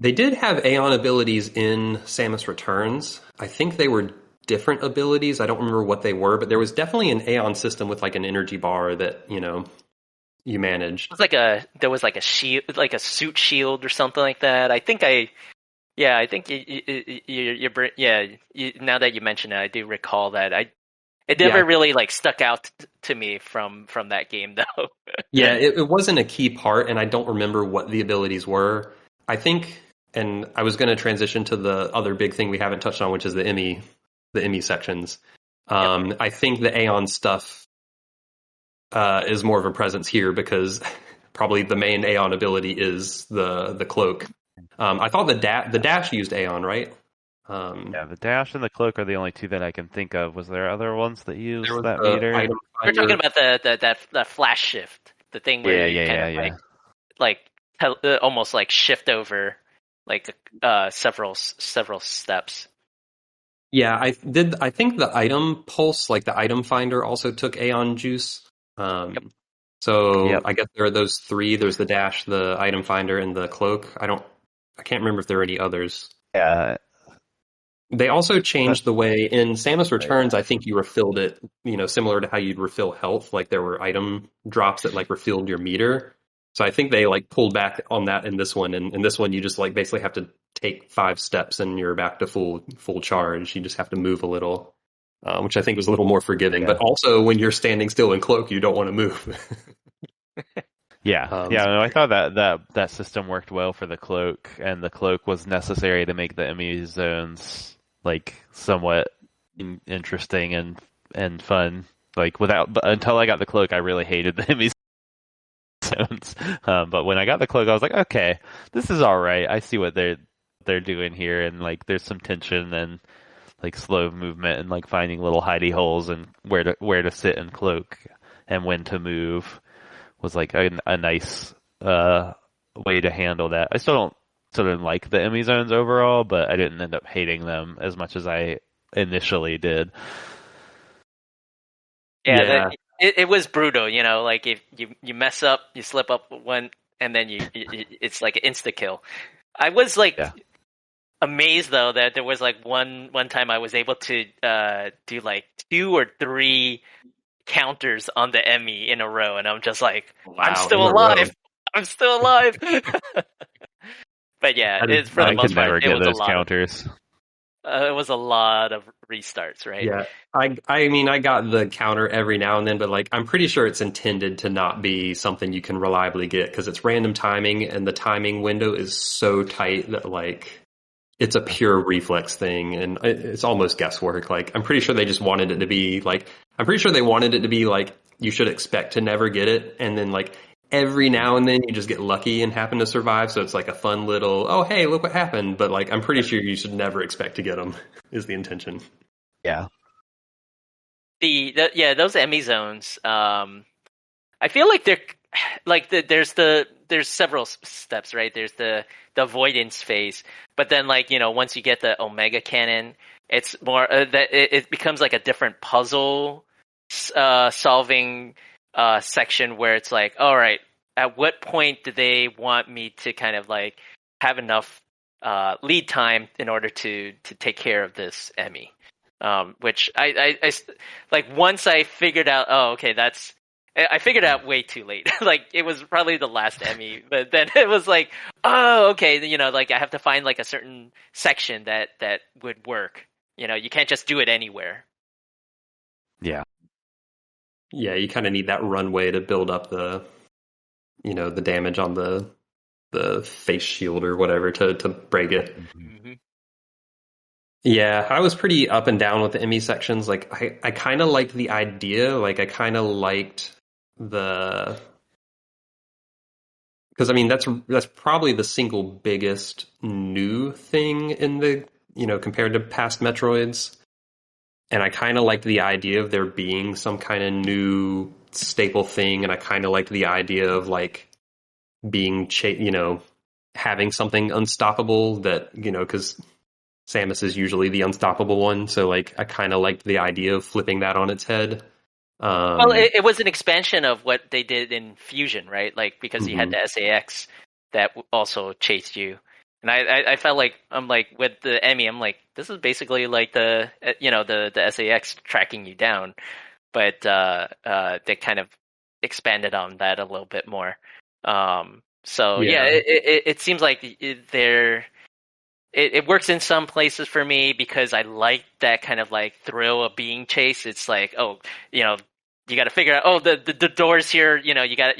They did have Aeon abilities in Samus Returns. I think they were different abilities. I don't remember what they were, but there was definitely an Aeon system with like an energy bar that, you managed. It's like there was like a shield, like a suit shield or something like that. I think now that you mention it, I do recall that. It never really like stuck out to me from that game though. Yeah, it wasn't a key part, and I don't remember what the abilities were. I think, and I was going to transition to the other big thing we haven't touched on, which is the EMMI sections. I think the Aeon stuff is more of a presence here because probably the main Aeon ability is the cloak. I thought the dash used Aeon, right? The dash and the cloak are the only two that I can think of. Was there other ones that There used was that the meter? item We're talking finder. about that flash shift, the thing where Yeah. like almost like shift over like several steps. Yeah, I did. I think the item pulse, like the item finder, also took Aeon Juice. Yep. So Yep. I guess there are those three. There's the dash, the item finder, and the cloak. I can't remember if there are any others. Yeah. They also changed the way in Samus Right. Returns. I think you refilled it, similar to how you'd refill health. Like there were item drops that like refilled your meter. So I think they like pulled back on that in this one. And in this one, you just like basically have to take 5 steps and you're back to full charge. You just have to move a little, which I think was a little more forgiving. But also, when you're standing still in cloak, you don't want to move. No, I thought that system worked well for the cloak, and the cloak was necessary to make the EMMI zones like somewhat interesting and fun. Like until I got the cloak, I really hated the EMMI zones. But when I got the cloak, I was like, okay, this is all right. I see what they're doing here, and like there's some tension and like slow movement and like finding little hidey holes and where to sit and cloak and when to move was like a nice way to handle that. I still don't like the EMMI zones overall, but I didn't end up hating them as much as I initially did. Yeah. It was brutal, like if you mess up, you slip up one, and then it's like an insta kill. I was like amazed though that there was like one time I was able to do like 2 or 3 counters on the EMMI in a row, and I'm just like, Wow, I'm still alive. I'm still alive. But yeah, it's for the most part, it was a lot counters. It was a lot of restarts, right? Yeah, I mean, I got the counter every now and then, but like, I'm pretty sure it's intended to not be something you can reliably get because it's random timing and the timing window is so tight that like, it's a pure reflex thing and it's almost guesswork. Like, I'm pretty sure they just wanted it to be like, you should expect to never get it. And then like, every now and then you just get lucky and happen to survive. So it's like a fun little, oh, hey, look what happened. But like, I'm pretty sure you should never expect to get them is the intention. Yeah. Those EMMI zones. I feel like they're like there's several steps, right? There's the avoidance phase, but then like once you get the Omega Cannon, it's more that it becomes like a different puzzle solving section where it's like, all right, at what point do they want me to kind of like have enough lead time in order to take care of this EMMI? Which I like once I figured out, oh, okay, I figured out way too late. Like it was probably the last EMMI, but then it was like, oh, okay, like I have to find like a certain section that would work. You can't just do it anywhere. Yeah. Yeah, you kind of need that runway to build up the damage on the face shield or whatever to break it. Mm-hmm. Yeah, I was pretty up and down with the EMMI sections. Like, I kind of liked the idea. Like, I kind of liked because I mean that's probably the single biggest new thing in the compared to past Metroids. And I kind of liked the idea of there being some kind of new staple thing, and I kind of liked the idea of like being having something unstoppable that because Samus is usually the unstoppable one, so like I kind of liked the idea of flipping that on its head. Well, it was an expansion of what they did in Fusion, right? Like because you had the ATACS that also chased you, and I felt like I'm like with the EMMI, I'm like this is basically like the the ATACS tracking you down, but they kind of expanded on that a little bit more. So yeah, it seems like it works in some places for me because I like that kind of like thrill of being chased. It's like, oh, you got to figure out, oh, the door's here, you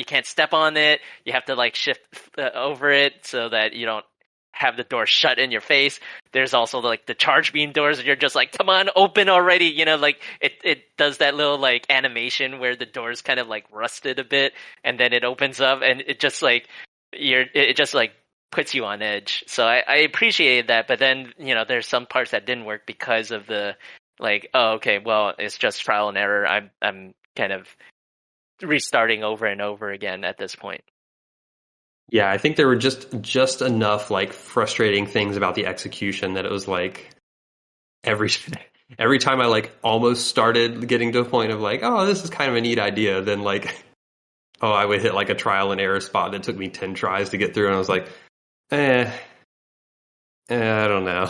can't step on it. You have to like shift over it so that you don't have the door shut in your face. There's also like the charge beam doors. You're just like, come on, open already. Like it does that little like animation where the door's kind of like rusted a bit and then it opens up and it just like, it just like puts you on edge. So I appreciated that, but then, there's some parts that didn't work because of the, like, oh, okay, well, it's just trial and error. I'm kind of restarting over and over again at this point. Yeah, I think there were just enough like frustrating things about the execution that it was like every time I like almost started getting to a point of like, oh, this is kind of a neat idea, then like, oh, I would hit like a trial and error spot that took me 10 tries to get through, and I was like, I don't know.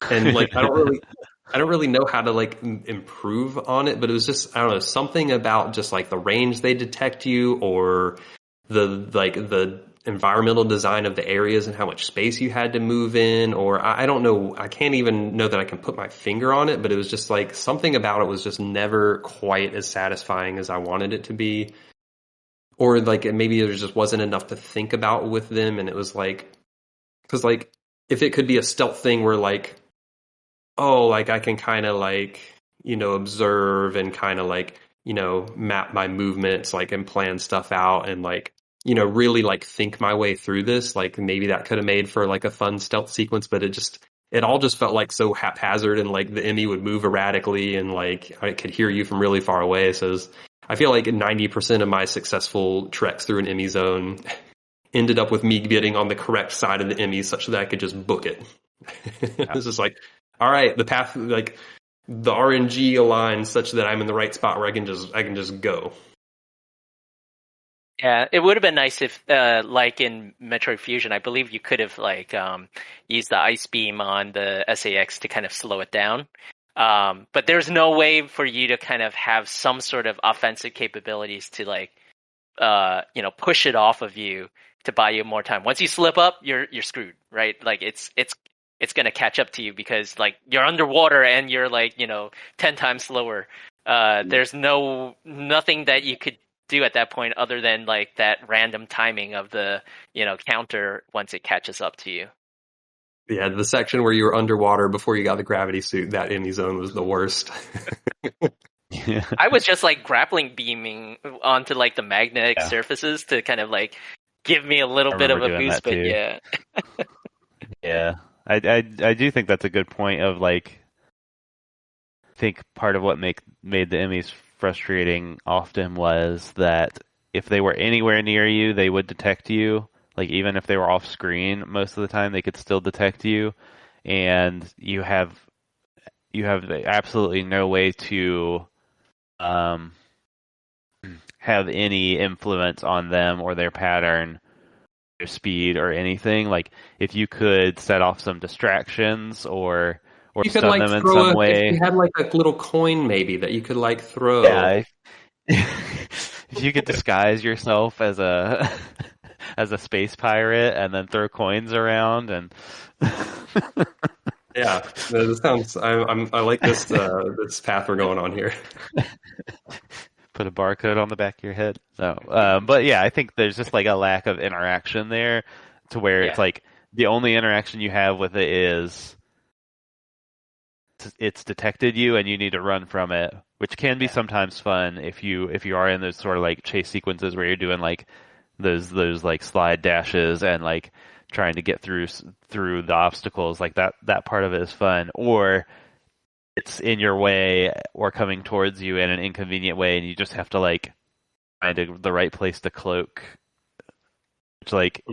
And like I don't really know how to like improve on it, but it was just, I don't know, something about just like the range they detect you, or the environmental design of the areas and how much space you had to move in, or I don't know, I can't even know that I can put my finger on it, but it was just like something about it was just never quite as satisfying as I wanted it to be. Or like maybe there just wasn't enough to think about with them, and it was like, because like if it could be a stealth thing where like, oh, like I can kind of like, observe and kind of like, map my movements, like, and plan stuff out, and like, really like think my way through this, like maybe that could have made for like a fun stealth sequence, but it all just felt like so haphazard, and like the EMMI would move erratically, and like I could hear you from really far away. So I feel like 90% of my successful treks through an EMMI zone ended up with me getting on the correct side of the EMMI such that I could just book it. This is like, all right, the path, like the RNG aligns such that I'm in the right spot where I can just go. Yeah, it would have been nice if, like in Metroid Fusion, I believe you could have like used the ice beam on the SAX to kind of slow it down. But there's no way for you to kind of have some sort of offensive capabilities to like, push it off of you to buy you more time. Once you slip up, you're screwed, right? Like it's going to catch up to you because like you're underwater and you're like, 10 times slower. There's nothing that you could do at that point other than like that random timing of the, counter once it catches up to you. Yeah, the section where you were underwater before you got the gravity suit, that EMMI zone was the worst. Yeah. I was just like grappling beaming onto like the magnetic surfaces to kind of like give me a little bit of a boost, but yeah. Yeah. I do think that's a good point of like, I think part of what made the EMMIs frustrating often was that if they were anywhere near you, they would detect you. Like even if they were off screen, most of the time they could still detect you, and you have absolutely no way to have any influence on them or their pattern, their speed, or anything. Like if you could set off some distractions or you stun could like them in some way. If you had like a little coin maybe that you could like throw. Yeah. If you could disguise yourself as a space pirate and then throw coins around and Yeah, this sounds. I like this this path we're going on here. Put a barcode on the back of your head. No, but yeah, I think there's just like a lack of interaction there, to where it's like the only interaction you have with it is it's detected you and you need to run from it, which can be sometimes fun if you are in those sort of like chase sequences where you're doing like those like slide dashes and like trying to get through the obstacles. Like that part of it is fun, or it's in your way or coming towards you in an inconvenient way and you just have to like find the right place to cloak, which like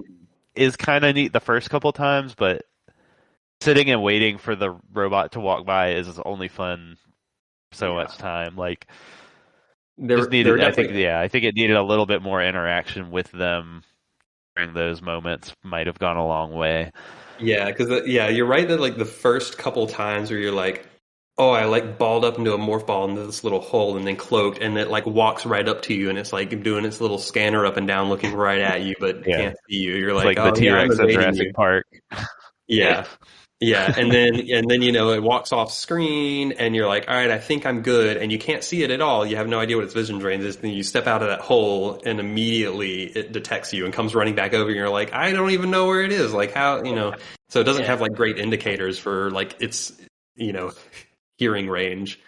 is kind of neat the first couple times, but sitting and waiting for the robot to walk by is only fun so much time. Like I think it needed a little bit more interaction with them during those moments. Might have gone a long way. Yeah, because you're right that like the first couple times where you're like, oh, I like balled up into a morph ball into this little hole and then cloaked, and it like walks right up to you and it's like doing its little scanner up and down, looking right at you, but can't see you. You're like, the T-Rex in Jurassic Park. Yeah. Yeah, and then it walks off screen, and you're like, all right, I think I'm good, and you can't see it at all. You have no idea what its vision drains is. Then you step out of that hole, and immediately it detects you and comes running back over. And you're like, I don't even know where it is. Like how So it doesn't have like great indicators for like its hearing range.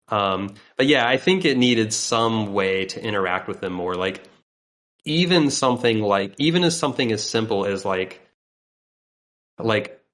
But yeah, I think it needed some way to interact with them more. Like even as something as simple as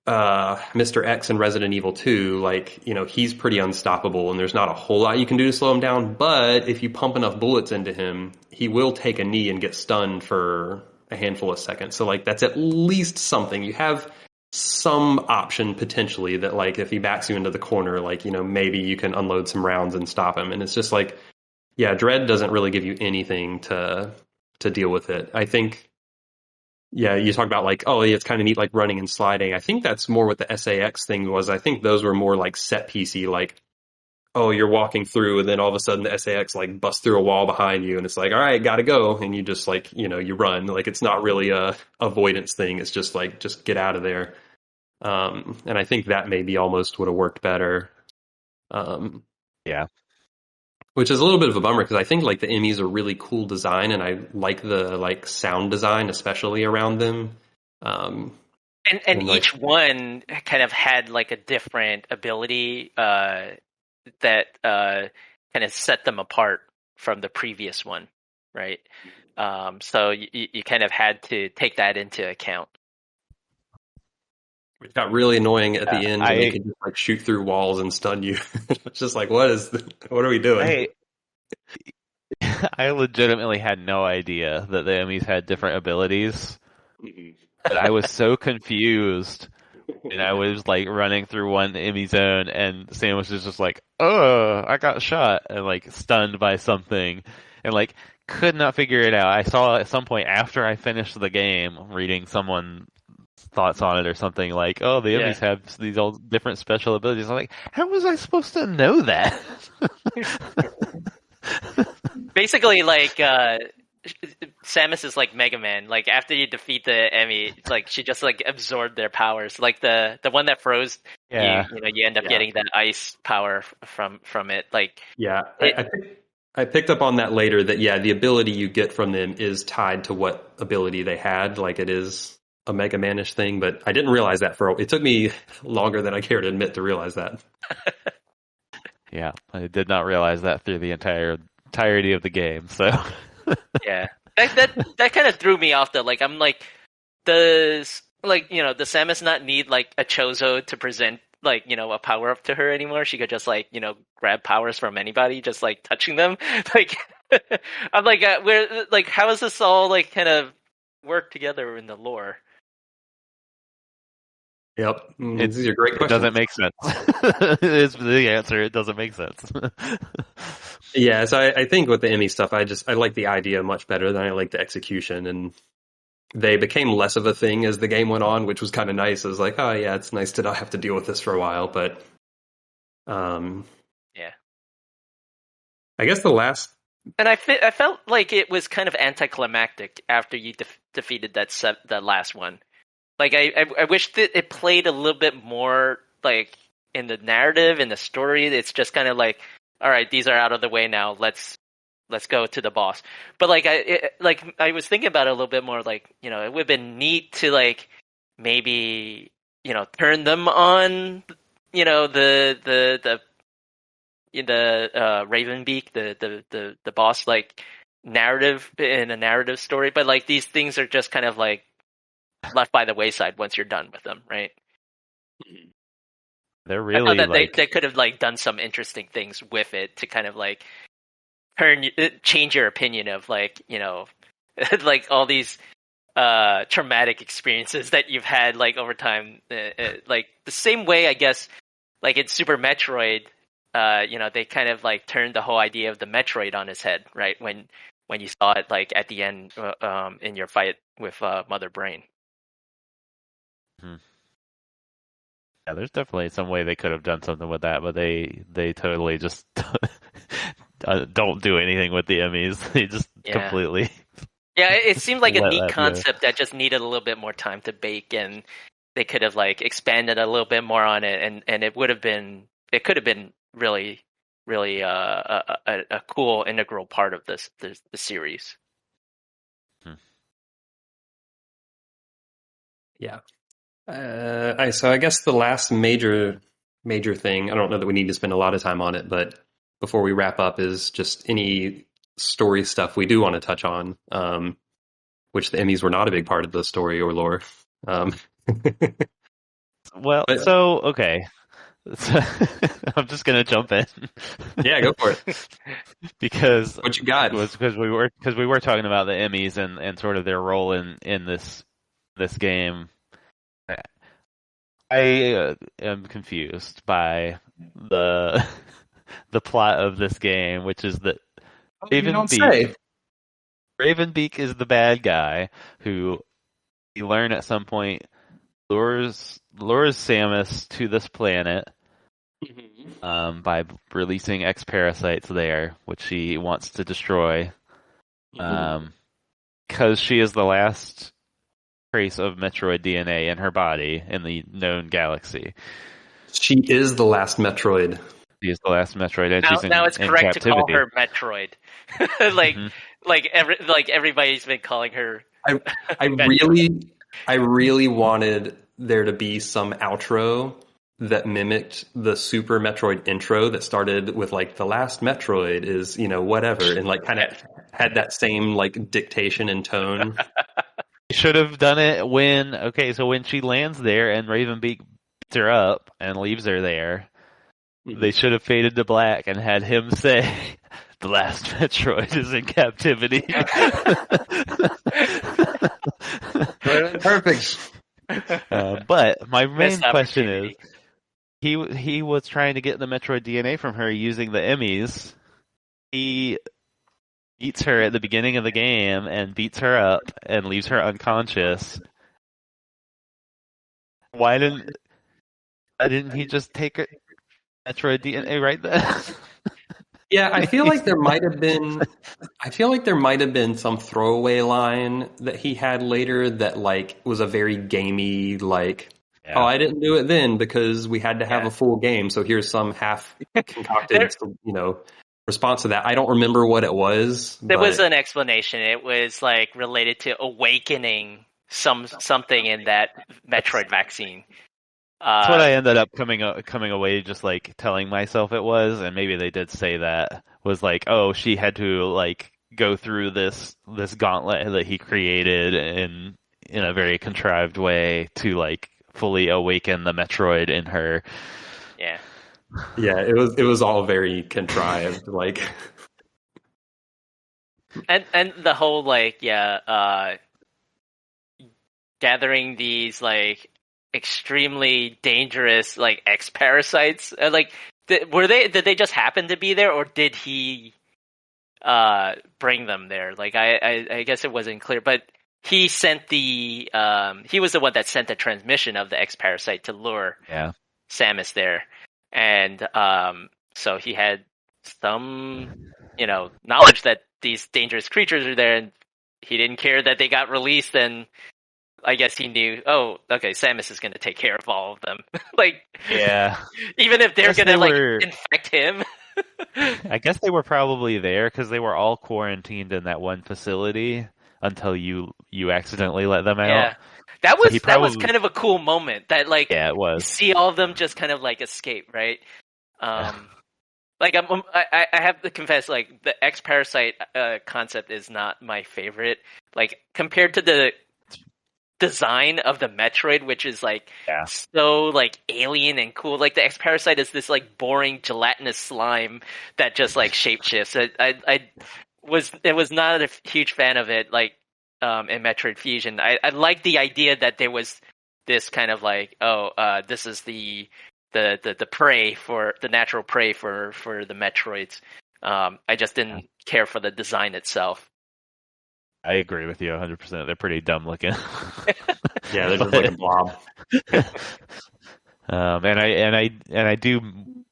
Mr. X in Resident Evil 2, he's pretty unstoppable and there's not a whole lot you can do to slow him down, but if you pump enough bullets into him, he will take a knee and get stunned for a handful of seconds. So that's at least something. You have some option potentially that if he backs you into the corner, maybe you can unload some rounds and stop him. And it's just Dread doesn't really give you anything to deal with it. I think, you talk about it's kind of neat, running and sliding. I think that's more what the SAX thing was. I think those were more set piecey, you're walking through and then all of a sudden the SAX busts through a wall behind you and it's all right, gotta go. And you just you run. It's not really a avoidance thing. It's just just get out of there. And I think that maybe almost would have worked better. Yeah. Which is a little bit of a bummer because I think the EMMIs are really cool design and I like the sound design, especially around them. And each one kind of had a different ability, that kind of set them apart from the previous one, right? So you kind of had to take that into account. It got really annoying at the end when they could just shoot through walls and stun you. It's just what are we doing? I legitimately had no idea that the EMMIs had different abilities. But I was so confused. And I was running through one EMMI zone, and Sam was just "Oh, I got shot," and stunned by something, and could not figure it out. I saw at some point after I finished the game, reading someone's thoughts on it or something "Oh, the EMMIs have these all different special abilities." I'm how was I supposed to know that? Basically, Samus is like Mega Man. After you defeat the EMMI, she just absorbed their powers. The one that froze, you end up getting that ice power from it. I picked up on that later. That the ability you get from them is tied to what ability they had. It is a Mega Man-ish thing, but I didn't realize that it took me longer than I care to admit to realize that. Yeah, I did not realize that through the entirety of the game. So. Yeah, that kind of threw me off though. Does does Samus not need a Chozo to present a power up to her anymore? She could just grab powers from anybody, just touching them. I'm where how does this all kind of work together in the lore? Yep, it's a great question. It doesn't make sense. Is the answer. It doesn't make sense. Yeah, so I think with the EMMI stuff, I like the idea much better than I like the execution, and they became less of a thing as the game went on, which was kind of nice. I was oh yeah, it's nice to not have to deal with this for a while, but yeah. I guess the last... And I felt like it was kind of anticlimactic after you defeated that last one. I wish that it played a little bit more in the narrative, in the story. It's just kind of all right, these are out of the way now. Let's go to the boss. But I was thinking about it a little bit more. It would have been neat to maybe turn them on. The Ravenbeak, the boss narrative in a narrative story. But these things are just kind of left by the wayside once you're done with them, right? They're really I thought that they could have done some interesting things with it to kind of change your opinion of all these traumatic experiences that you've had over time. The same way, I guess, in Super Metroid, they kind of turned the whole idea of the Metroid on its head, right? When you saw it at the end in your fight with Mother Brain. Yeah, there's definitely some way they could have done something with that, but they totally just don't do anything with the EMMIs. They just completely. Yeah, it seemed like a neat concept that just needed a little bit more time to bake, and they could have expanded a little bit more on it, and it could have been really, really a cool integral part of the series. Yeah. So I guess the last major thing, I don't know that we need to spend a lot of time on it, but before we wrap up is just any story stuff we do want to touch on. which the EMMIs were not a big part of the story or lore. Well, so okay. So, I'm just gonna jump in. Yeah, go for it. Because what you got? Because we were talking about the EMMIs and sort of their role in this game. I am confused by the plot of this game, which is that Ravenbeak is the bad guy who you learn at some point lures Samus to this planet by releasing X-parasites there, which she wants to destroy. Because she is the last trace of Metroid DNA in her body in the known galaxy. She is the last Metroid. She is the last Metroid, and now it's correct to call her Metroid. like everybody's been calling her. I really wanted there to be some outro that mimicked the Super Metroid intro that started with like the last Metroid is, whatever, and like kind of had that same like dictation and tone. Should have done it when she lands there and Ravenbeak beats her up and leaves her there. They should have faded to black and had him say, "The last Metroid is in captivity." Perfect. But my main question is, he was trying to get the Metroid DNA from her using the EMMIs. He beats her at the beginning of the game and beats her up and leaves her unconscious. Why didn't he just take her Metroid DNA right then? Yeah, I feel like there might have been some throwaway line that he had later that like was a very gamey like, oh, I didn't do it then because we had to have a full game, so here's some half concocted response to that. I don't remember what it was. There was an explanation. It was like related to awakening something in that Metroid vaccine. That's what I ended up coming away just like telling myself it was, and maybe they did say that was like, oh, she had to like go through this gauntlet that he created in a very contrived way to like fully awaken the Metroid in her. Yeah. Yeah, it was all very contrived, like. And the whole like gathering these like extremely dangerous like X parasites. Like, did they just happen to be there, or did he bring them there? Like, I guess it wasn't clear, but he sent he was the one that sent the transmission of the X parasite to lure Samus there, and so he had some knowledge that these dangerous creatures are there, and he didn't care that they got released. And I guess he knew, oh, okay, Samus is going to take care of all of them. Like, even if they're going to infect him. I guess they were probably there because they were all quarantined in that one facility until you accidentally let them out. Yeah, that was kind of a cool moment. That like, it was. You see all of them just kind of like escape, right? Like I have to confess, like the X parasite concept is not my favorite. Like compared to the design of the Metroid, which is like so like alien and cool. Like the X parasite is this like boring gelatinous slime that just like shapeshifts. I was not a huge fan of it. Like in Metroid Fusion, I liked the idea that there was this kind of like this is the prey for the natural prey for the Metroids. I just didn't care for the design itself. I agree with you 100%. They're pretty dumb looking. Yeah, they're just like a blob. And I do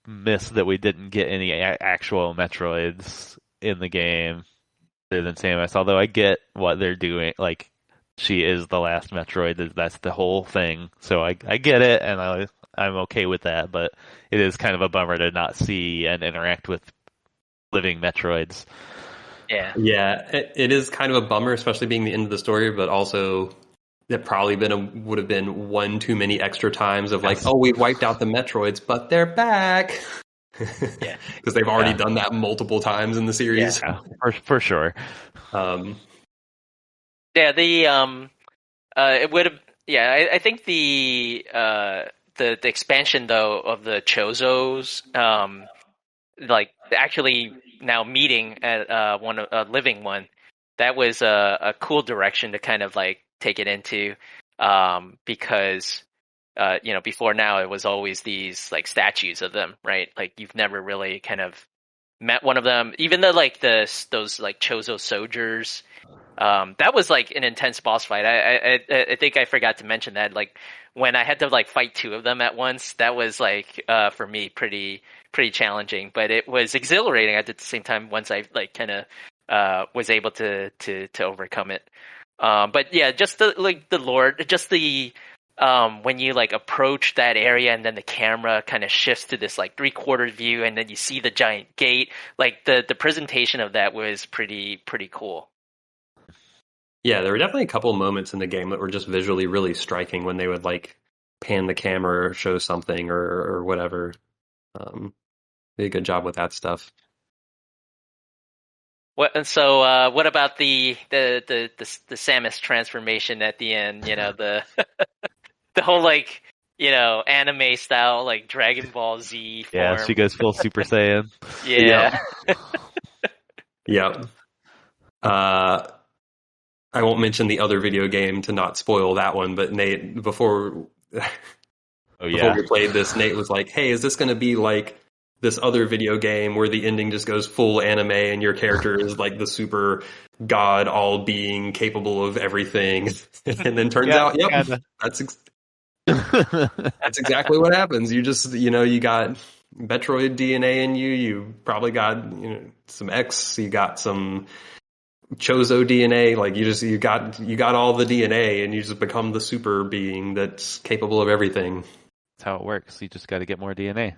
miss that we didn't get any actual Metroids in the game other than Samus. Although I get what they're doing. Like, she is the last Metroid. That's the whole thing. So I get it, and I'm okay with that. But it is kind of a bummer to not see and interact with living Metroids. Yeah, it is kind of a bummer, especially being the end of the story, but also it probably would have been one too many extra times of like, oh, we wiped out the Metroids, but they're back. Yeah, because they've already done that multiple times in the series. Yeah, for sure. Yeah, it would have. Yeah, I think the expansion though of the Chozos, like actually now meeting at one living one, that was a cool direction to kind of like take it into, because before now it was always these like statues of them, right? Like you've never really kind of met one of them, even though like those like Chozo soldiers. That was like an intense boss fight. I think I forgot to mention that. Like when I had to like fight two of them at once, that was like for me pretty challenging. But it was exhilarating at the same time once I like kind of was able to overcome it. But yeah, just the lore, just the when you like approach that area and then the camera kind of shifts to this like 3/4 view and then you see the giant gate. Like the presentation of that was pretty cool. Yeah, there were definitely a couple moments in the game that were just visually really striking when they would like pan the camera or show something or whatever. Did a good job with that stuff. What about the Samus transformation at the end? You know, the the whole like anime style like Dragon Ball Z form. Yeah, she goes full Super Saiyan. Yeah. Yep. I won't mention the other video game to not spoil that one, but Nate, before we played this, Nate was like, "Hey, is this going to be like this other video game where the ending just goes full anime and your character is like the super god, all being, capable of everything?" And then turns out, yep, that's exactly what happens. You just, you got Metroid DNA in you. You probably got some X. You got some Chozo DNA, like you got all the DNA, and you just become the super being that's capable of everything. That's how it works. You just got to get more DNA.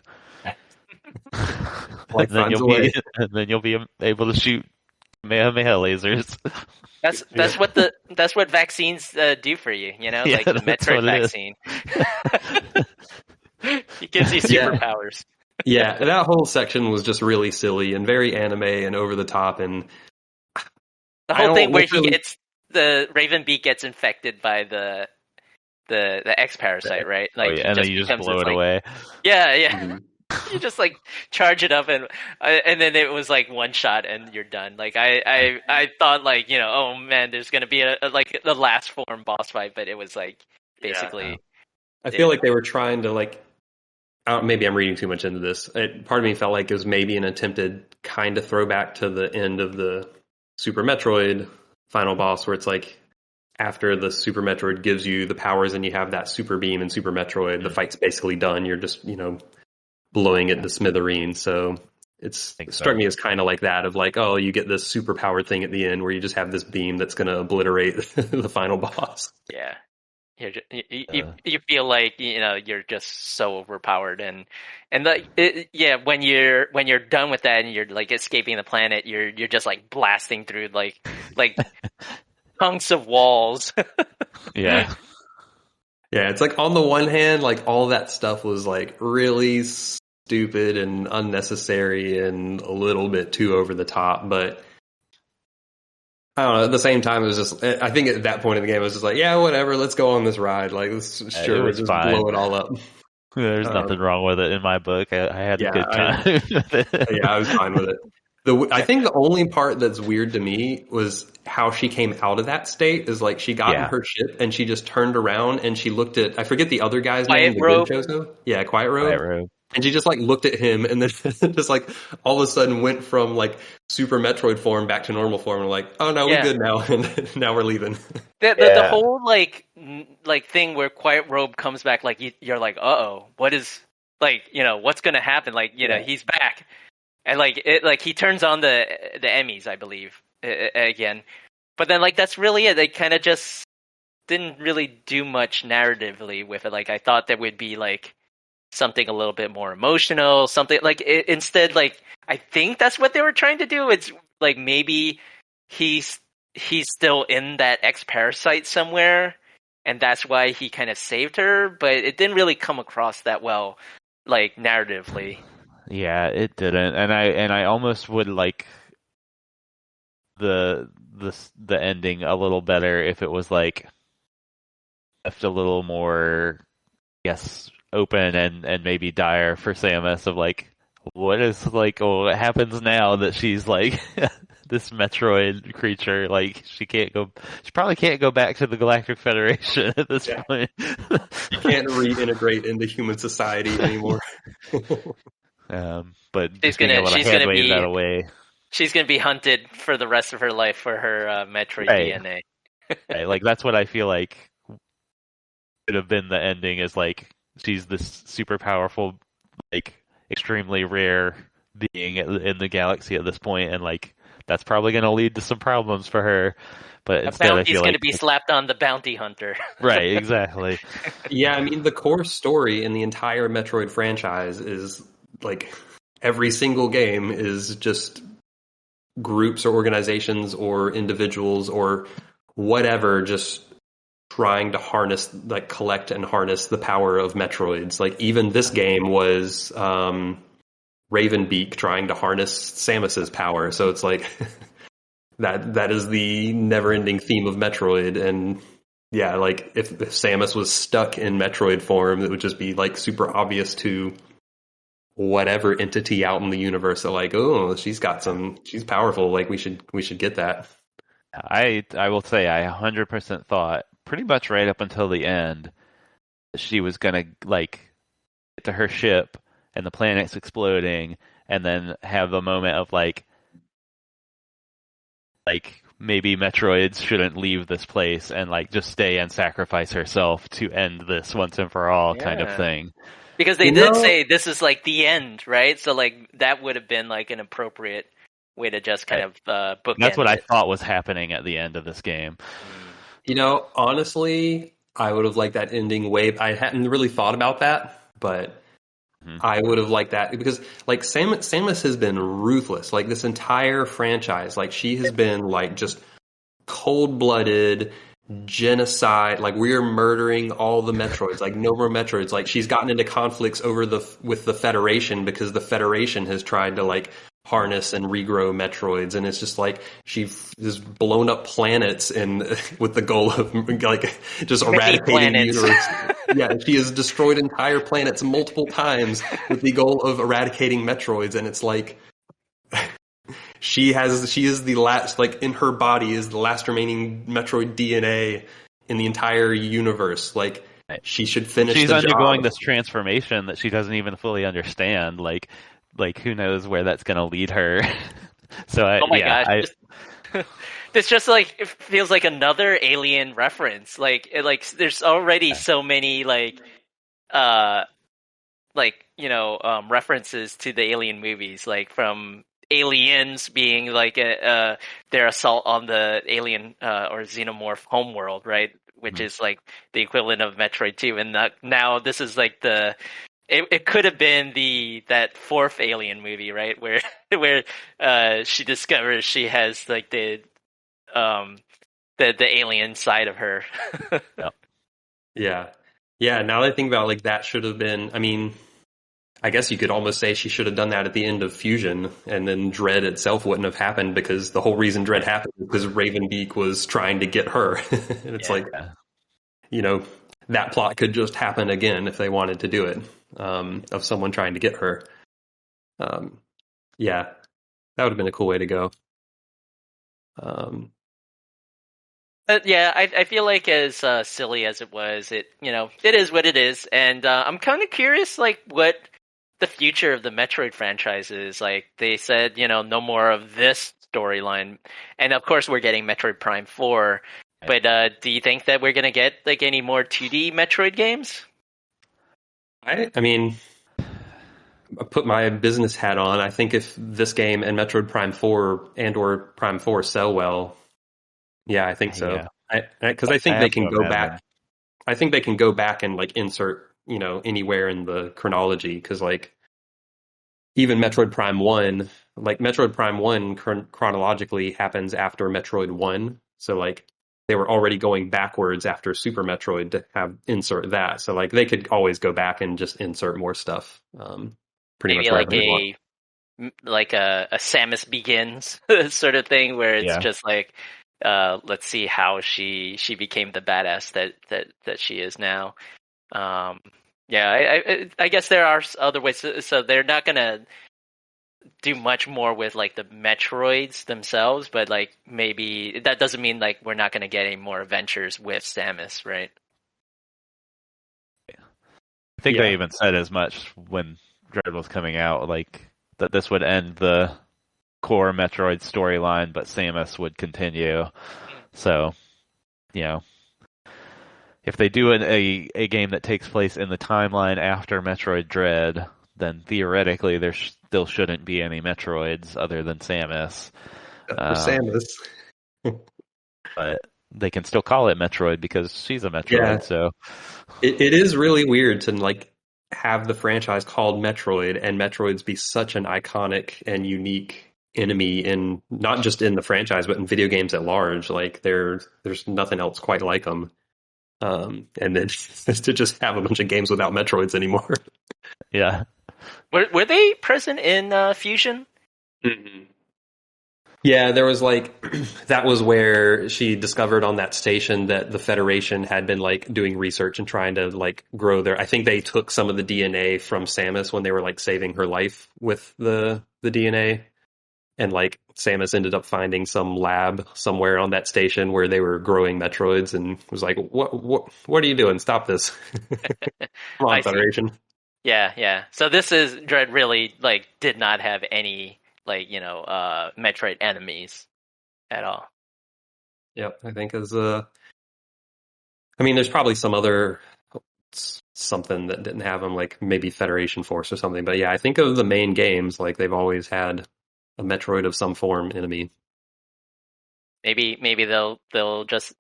Like and then you'll be able to shoot Kamehameha lasers. That's what vaccines do for you. Like the Metroid vaccine. It gives you superpowers. Yeah, that whole section was just really silly and very anime and over the top, and the whole thing where the Ravenbeak gets infected by the X parasite, right? Like, and then you just blow it away. Yeah. Mm-hmm. You just like charge it up, and then it was like one shot and you're done. Like I thought like oh man, there's gonna be a like the last form boss fight, but it was like basically. Yeah. I feel like they were trying to like. Maybe I'm reading too much into this. Part of me felt like it was maybe an attempted kind of throwback to the end of the Super Metroid final boss, where it's like after the Super Metroid gives you the powers and you have that super beam in Super Metroid, the fight's basically done. You're just, blowing it to smithereens. So it struck me as kind of like that of like, oh, you get this super powered thing at the end where you just have this beam that's going to obliterate the final boss. Yeah. You feel like you're just so overpowered and when you're done with that and you're like escaping the planet, you're just like blasting through like chunks of walls. Yeah, it's like on the one hand, like all that stuff was like really stupid and unnecessary and a little bit too over the top, but I don't know. At the same time, it was just. I think at that point in the game, it was just like, yeah, whatever. Let's go on this ride. Like, let's just blow it all up. There's nothing wrong with it in my book. I had a good time. I was fine with it. I think the only part that's weird to me was how she came out of that state. Is like she got in her ship and she just turned around and she looked at. I forget the other guy's name. Quiet Robe. Yeah, Quiet Robe. And she just like looked at him and then just like all of a sudden went from like Super Metroid form back to normal form and like, oh no, we're good now, and now we're leaving. The whole like thing where Quiet Robe comes back, like you're like, what is what's gonna happen? Like he's back, and like he turns on the EMMIs, I believe, again. But then like that's really it. They kind of just didn't really do much narratively with it. Like I thought there would be like something a little bit more emotional, something like instead, like I think that's what they were trying to do. It's like maybe he's still in that X parasite somewhere, and that's why he kind of saved her. But it didn't really come across that well, like narratively. Yeah, it didn't, and I almost would like. the ending a little better if it was like left a little more, I guess, open and maybe dire for Samus of like, what is like, what happens now that she's like this Metroid creature? Like she probably can't go back to the Galactic Federation at this point. You can't reintegrate into human society anymore. But she's gonna wave that away. She's gonna be hunted for the rest of her life for her Metroid DNA. Right, like that's what I feel like could have been the ending. Is like she's this super powerful, like extremely rare being in the galaxy at this point, and like that's probably going to lead to some problems for her. But instead, I feel like going to be slapped on the bounty hunter. Right, exactly. Yeah, I mean the core story in the entire Metroid franchise is like every single game is just groups or organizations or individuals or whatever just trying to harness, like collect and harness the power of Metroids. Like even this game was Ravenbeak trying to harness Samus's power. So it's like that is the never-ending theme of Metroid. And yeah, like if Samus was stuck in Metroid form, it would just be like super obvious to whatever entity out in the universe that like, oh, she's powerful. Like we should get that. I will say I 100% thought pretty much right up until the end she was gonna like get to her ship and the planet's exploding and then have the moment of like maybe Metroids shouldn't leave this place and like just stay and sacrifice herself to end this once and for all kind of thing. Because they did say this is like the end, right? So like that would have been like an appropriate way to just kind of bookend. That's what I thought was happening at the end of this game. You know, honestly, I would have liked that ending way. I hadn't really thought about that, but I would have liked that because like Samus has been ruthless. Like this entire franchise, like she has been like just cold-blooded genocide. Like we're murdering all the Metroids. Like no more Metroids. Like she's gotten into conflicts with the Federation because the Federation has tried to like harness and regrow Metroids, and it's just like she has blown up planets and with the goal of like just eradicating the universe. Yeah, she has destroyed entire planets multiple times with the goal of eradicating Metroids, and it's like she is the last, like in her body is the last remaining Metroid DNA in the entire universe. Like she should finish. She's undergoing this transformation that she doesn't even fully understand. Like who knows where that's going to lead her. So gosh. It's just like it feels like another Alien reference. Like there's already so many references to the Alien movies, like from Aliens being like their assault on the alien or xenomorph homeworld, right? Which is like the equivalent of Metroid 2, and now this is like It could have been that fourth Alien movie, right, where she discovers she has like the alien side of her. Yeah. Now that I think about like that should have been. I mean, I guess you could almost say she should have done that at the end of Fusion, and then Dread itself wouldn't have happened because the whole reason Dread happened was because Ravenbeak was trying to get her, and it's that plot could just happen again if they wanted to do it. Of someone trying to get her. That would have been a cool way to go. I feel like as silly as it was, it is what it is, and I'm kind of curious, like what the future of the Metroid franchise is. Like they said, no more of this storyline, and of course we're getting Metroid Prime 4. But do you think that we're gonna get like any more 2D Metroid games? I mean, I put my business hat on. I think if this game and Metroid Prime 4 or Prime 4 sell well, I think so. Because I think they can go back. I think they can go back and like insert, anywhere in the chronology. Because like even Metroid Prime 1, like Metroid Prime 1 chronologically happens after Metroid 1. So like they were already going backwards after Super Metroid to insert that. So like they could always go back and just insert more stuff. Pretty Maybe much like like a Samus Begins sort of thing, where it's just like, let's see how she became the badass that she is now. I guess there are other ways. So they're not gonna do much more with like the Metroids themselves, but like maybe that doesn't mean like we're not gonna get any more adventures with Samus, right? I think they even said as much when Dread was coming out, like that this would end the core Metroid storyline, but Samus would continue. So, if they do a game that takes place in the timeline after Metroid Dread, then theoretically there still shouldn't be any Metroids other than Samus. Samus. But they can still call it Metroid because she's a Metroid. So it is really weird to like have the franchise called Metroid and Metroids be such an iconic and unique enemy in not just in the franchise but in video games at large. Like there's nothing else quite like them. And then to just have a bunch of games without Metroids anymore. Yeah. Were they present in Fusion? Mm-hmm. Yeah, there was like, that was where she discovered on that station that the Federation had been like doing research and trying to like grow I think they took some of the DNA from Samus when they were like saving her life with the DNA. And like Samus ended up finding some lab somewhere on that station where they were growing Metroids and was like, what are you doing? Stop this. Come on, Federation. Yeah. So this is Dread really like did not have any like, Metroid enemies at all. Yep, I think there's probably some other something that didn't have them, like maybe Federation Force or something. But yeah, I think of the main games, like they've always had a Metroid of some form enemy. Maybe they'll just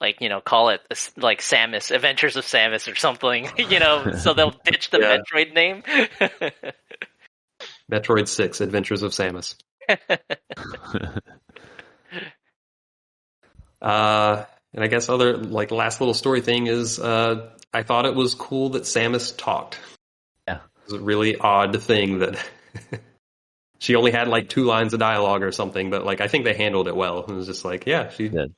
like, call it like Samus, Adventures of Samus or something, so they'll ditch the Metroid name. Metroid 6, Adventures of Samus. And I guess other like last little story thing is I thought it was cool that Samus talked. Yeah. It was a really odd thing that she only had like 2 lines of dialogue or something, but like I think they handled it well. It was just like, yeah, she did.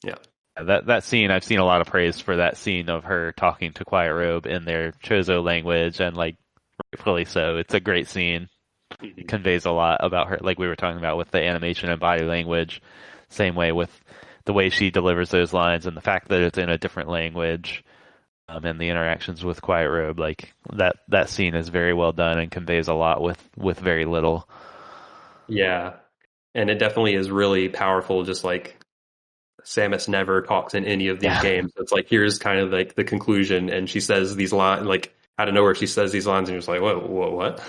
Yeah. That scene, I've seen a lot of praise for that scene of her talking to Quiet Robe in their Chozo language, and like rightfully so. It's a great scene. It conveys a lot about her, like we were talking about with the animation and body language. Same way with the way she delivers those lines and the fact that it's in a different language, and the interactions with Quiet Robe. Like that scene is very well done and conveys a lot with very little. Yeah, and it definitely is really powerful. Just like Samus never talks in any of these games. It's like here's kind of like the conclusion, and she says these lines like out of nowhere. She says these lines, and you're just like, what?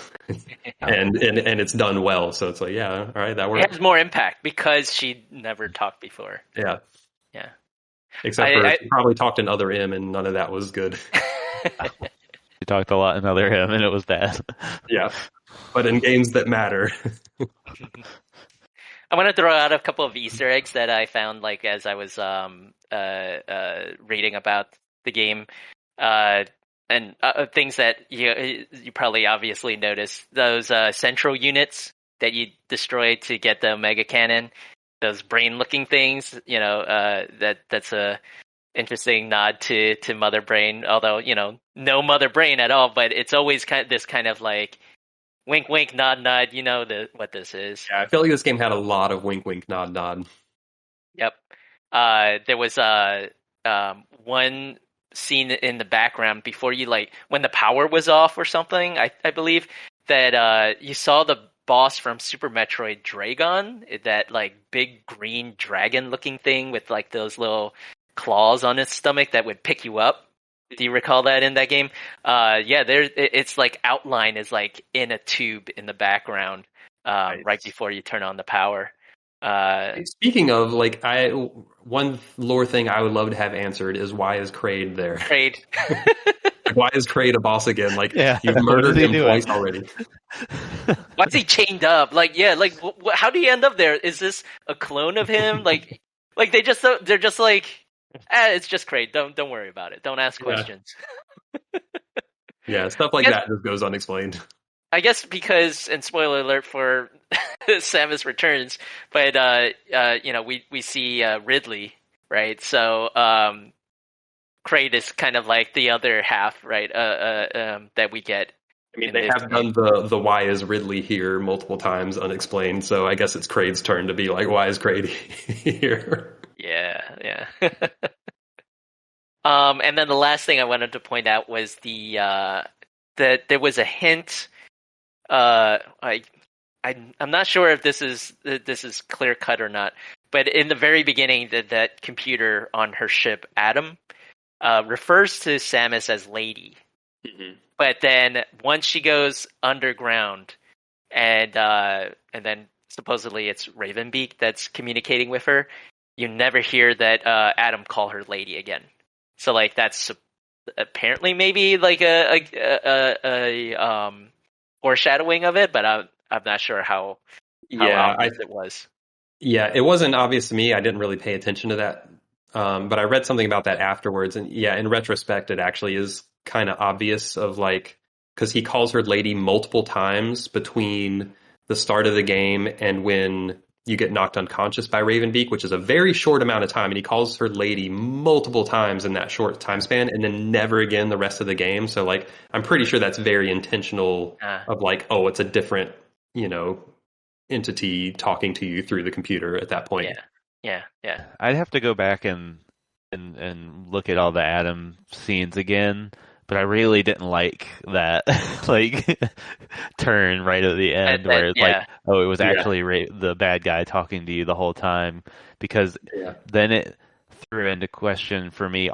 and it's done well. So it's like, yeah, all right, that works. It has more impact because she never talked before. Yeah. Except for she probably talked in Other M, and none of that was good. She talked a lot in Other M, and it was bad. Yeah, but in games that matter. I want to throw out a couple of Easter eggs that I found, like as I was reading about the game, and things that you probably obviously noticed. Those central units that you destroyed to get the Omega Cannon, those brain-looking things. That's a interesting nod to Mother Brain. Although no Mother Brain at all, but it's always this kind of like. Wink, wink, nod, nod. You know what this is. Yeah, I feel like this game had a lot of wink, wink, nod, nod. Yep. There was one scene in the background before you, like, when the power was off or something, I believe, that you saw the boss from Super Metroid Dread, that, like, big green dragon-looking thing with, like, those little claws on its stomach that would pick you up. Do you recall that in that game? It's like outline is like in a tube in the background, right before you turn on the power. Speaking of, like, one lore thing I would love to have answered is why is Kraid there? Kraid. Why is Kraid a boss again? Like, you've murdered him twice already. Why's he chained up? Like, how do you end up there? Is this a clone of him? like they're just like. It's just Kraid. Don't worry about it. Don't ask questions. Yeah, stuff like that just goes unexplained. I guess because, and spoiler alert for Samus Returns, but we see Ridley, right? So Kraid is kind of like the other half, right? That we get. I mean, they have done the why is Ridley here multiple times unexplained, so I guess it's Kraid's turn to be like, why is Kraid here? Yeah. And then the last thing I wanted to point out was that there was a hint. I'm not sure if this is clear cut or not, but in the very beginning, that computer on her ship, Adam, refers to Samus as Lady. Mm-hmm. But then once she goes underground, and then supposedly it's Ravenbeak that's communicating with her, you never hear that Adam call her Lady again. So like that's apparently maybe like a foreshadowing of it, but I'm not sure how obvious it was. Yeah, it wasn't obvious to me. I didn't really pay attention to that. But I read something about that afterwards, and yeah, in retrospect, it actually is kind of obvious of like, because he calls her Lady multiple times between the start of the game and when you get knocked unconscious by Ravenbeak, which is a very short amount of time, and he calls her Lady multiple times in that short time span, and then never again the rest of the game. So like, I'm pretty sure that's very intentional of like, oh, it's a different, entity talking to you through the computer at that point. Yeah. I'd have to go back and look at all the Adam scenes again, but I really didn't like that like turn right at the end where it's like, oh, it was actually the bad guy talking to you the whole time, because then it threw into question for me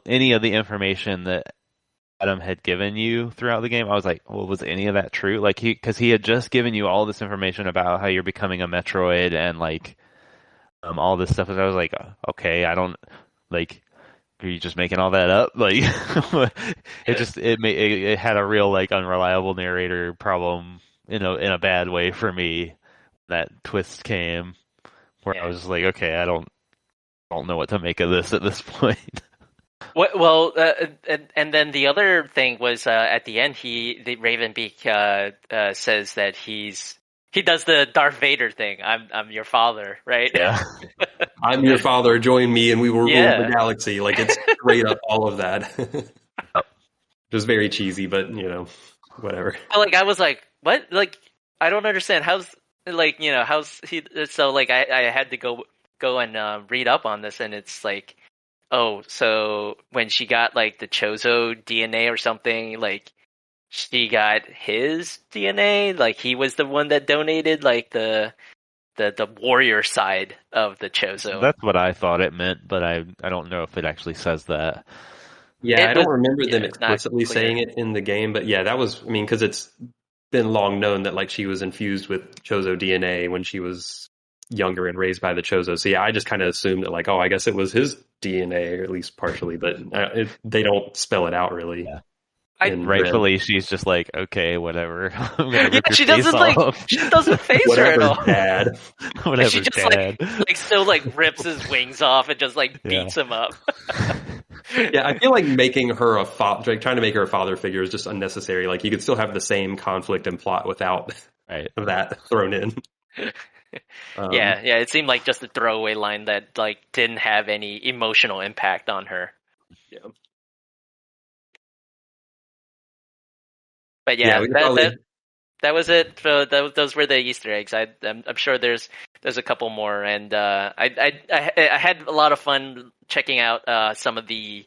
any of the information that Adam had given you throughout the game. I was like, well, was any of that true? Like because he had just given you all this information about how you're becoming a Metroid and like all this stuff. And I was like, okay, I don't like. Are you just making all that up? Like, it had a real like unreliable narrator problem in a bad way for me. That twist came where I was just like, okay, I don't know what to make of this at this point. Well, and then the other thing was at the end, the Ravenbeak says that he does the Darth Vader thing. I'm your father, right? Yeah. I'm your father. Join me, and we will rule the galaxy. Like it's straight up all of that. Just very cheesy, but whatever. Like I was like, what? Like I don't understand. How's he? So like I had to go and read up on this, and it's like, oh, so when she got like the Chozo DNA or something, like she got his DNA, like he was the one that donated like the warrior side of the Chozo. That's what I thought it meant, but I don't know if it actually says that. Yeah, I don't remember them explicitly saying it in the game, but yeah, that was, because it's been long known that like she was infused with Chozo DNA when she was younger and raised by the Chozo. So yeah, I just kind of assumed that like, oh, I guess it was his DNA, or at least partially, but they don't spell it out really. Yeah. Rightfully, she's just like, okay, whatever. She doesn't phase her at all. Dad. Whatever, she just Dad. still rips his wings off and just beats him up. Yeah, I feel like making her trying to make her a father figure is just unnecessary. Like you could still have the same conflict and plot without that thrown in. Yeah, it seemed like just a throwaway line that didn't have any emotional impact on her. Yeah. But that was it. So those were the Easter eggs. I'm sure there's a couple more, and I had a lot of fun checking out some of the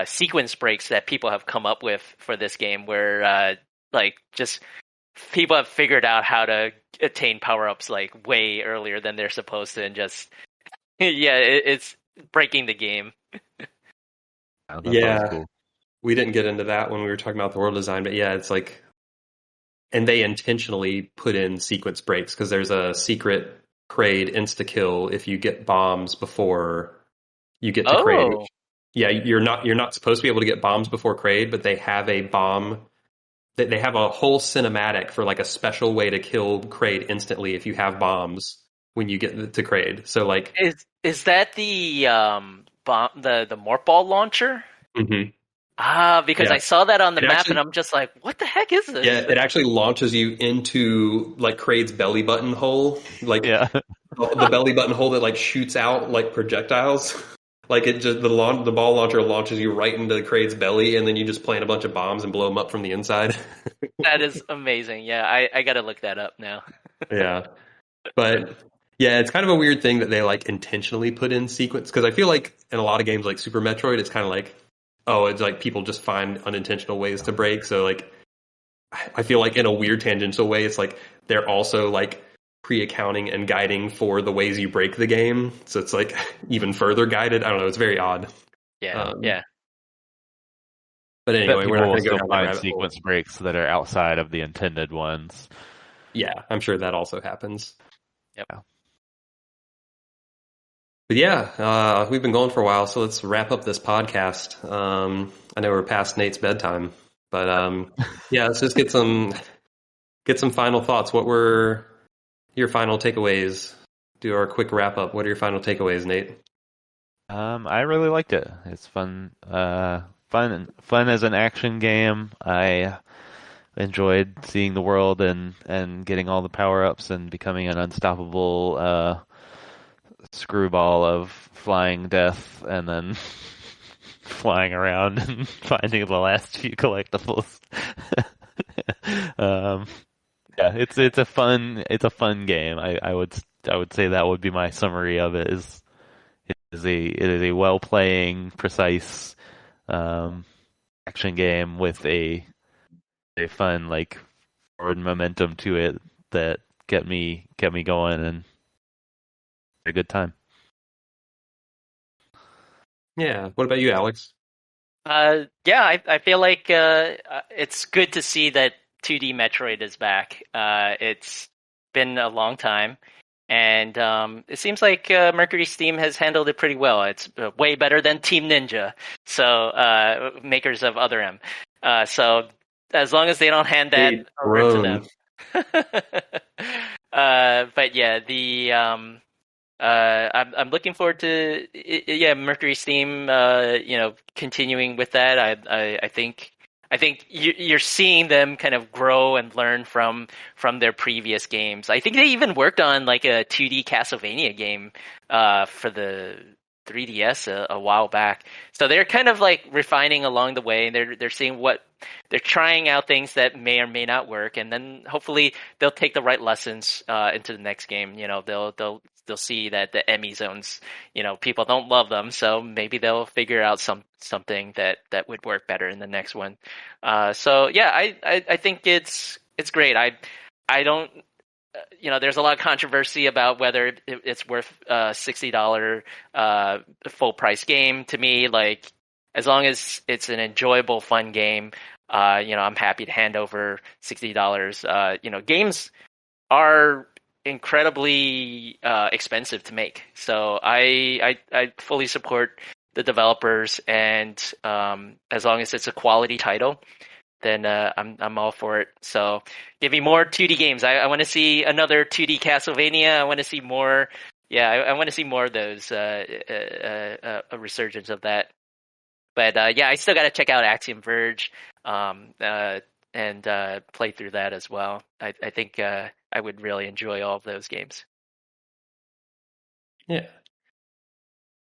sequence breaks that people have come up with for this game, where just people have figured out how to attain power-ups way earlier than they're supposed to, and just it's breaking the game. Cool. We didn't get into that when we were talking about the world design, but yeah, it's like, and they intentionally put in sequence breaks because there's a secret Kraid insta-kill if you get bombs before you get to Kraid. Yeah, you're not supposed to be able to get bombs before Kraid, but they have a bomb. They have a whole cinematic for a special way to kill Kraid instantly if you have bombs when you get to Kraid. So is that the bomb, the morph ball launcher? Mm-hmm. Because I saw that on the map, actually, and I'm just like, what the heck is this? Yeah, it actually launches you into like Kraid's belly button hole, like the belly button hole that like shoots out like projectiles. Like it just the ball launcher launches you right into Kraid's belly, and then you just plant a bunch of bombs and blow them up from the inside. That is amazing. Yeah, I got to look that up now. Yeah, but yeah, it's kind of a weird thing that they like intentionally put in sequence, because I feel like in a lot of games like Super Metroid, it's kind of like, oh, it's like people just find unintentional ways to break. So like, I feel like in a weird tangential way, it's like they're also like pre-accounting and guiding for the ways you break the game. So it's like even further guided. I don't know. It's very odd. Yeah, yeah. But anyway, we're not going to go down that rabbit sequence breaks that are outside of the intended ones. Yeah, I'm sure that also happens. Yep. But yeah, we've been going for a while, so let's wrap up this podcast. I know we're past Nate's bedtime, but yeah, let's just get some final thoughts. What were your final takeaways? Do our quick wrap up. What are your final takeaways, Nate? I really liked it. It's fun. Fun as an action game. I enjoyed seeing the world and getting all the power ups and becoming an unstoppable screwball of flying death, and then flying around and finding the last few collectibles. Yeah, it's a fun game. I would say that would be my summary of it. It is a well playing, precise action game with a fun like forward momentum to it that kept me going and a good time. Yeah. What about you, Alex? Yeah, I feel like it's good to see that 2D Metroid is back. It's been a long time, and it seems like MercurySteam has handled it pretty well. It's way better than Team Ninja, so makers of Other M. So as long as they don't hand that over to them. But yeah, I'm looking forward to MercurySteam. Continuing with that. I think you're seeing them kind of grow and learn from their previous games. I think they even worked on like a 2D Castlevania game for the 3DS a while back. So they're kind of like refining along the way. They're seeing what they're trying out, things that may or may not work, and then hopefully they'll take the right lessons into the next game. They'll see that the EMMI zones, people don't love them, so maybe they'll figure out something that would work better in the next one. So yeah, I think it's great. I don't. There's a lot of controversy about whether it's worth $60 full price game. To me, like, as long as it's an enjoyable, fun game, I'm happy to hand over $60. Games are incredibly expensive to make, so I fully support the developers, and as long as it's a quality title, then I'm all for it. So give me more 2D games. I want to see another 2D Castlevania. I want to see more. Yeah, I want to see more of those. A resurgence of that. But yeah, I still got to check out Axiom Verge and play through that as well. I think I would really enjoy all of those games. Yeah.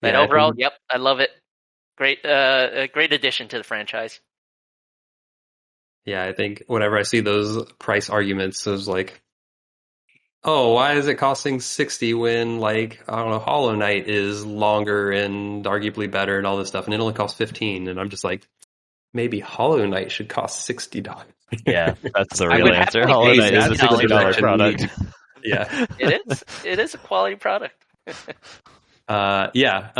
But overall, yep, I love it. Great, a great addition to the franchise. Yeah, I think whenever I see those price arguments, it was like, oh, why is it costing $60 when, like, I don't know, Hollow Knight is longer and arguably better and all this stuff, and it only costs $15, and I'm just like, maybe Hollow Knight should cost $60. Yeah, that's the real answer. Hollow Knight is a $60 product. Yeah, it is a quality product. Yeah,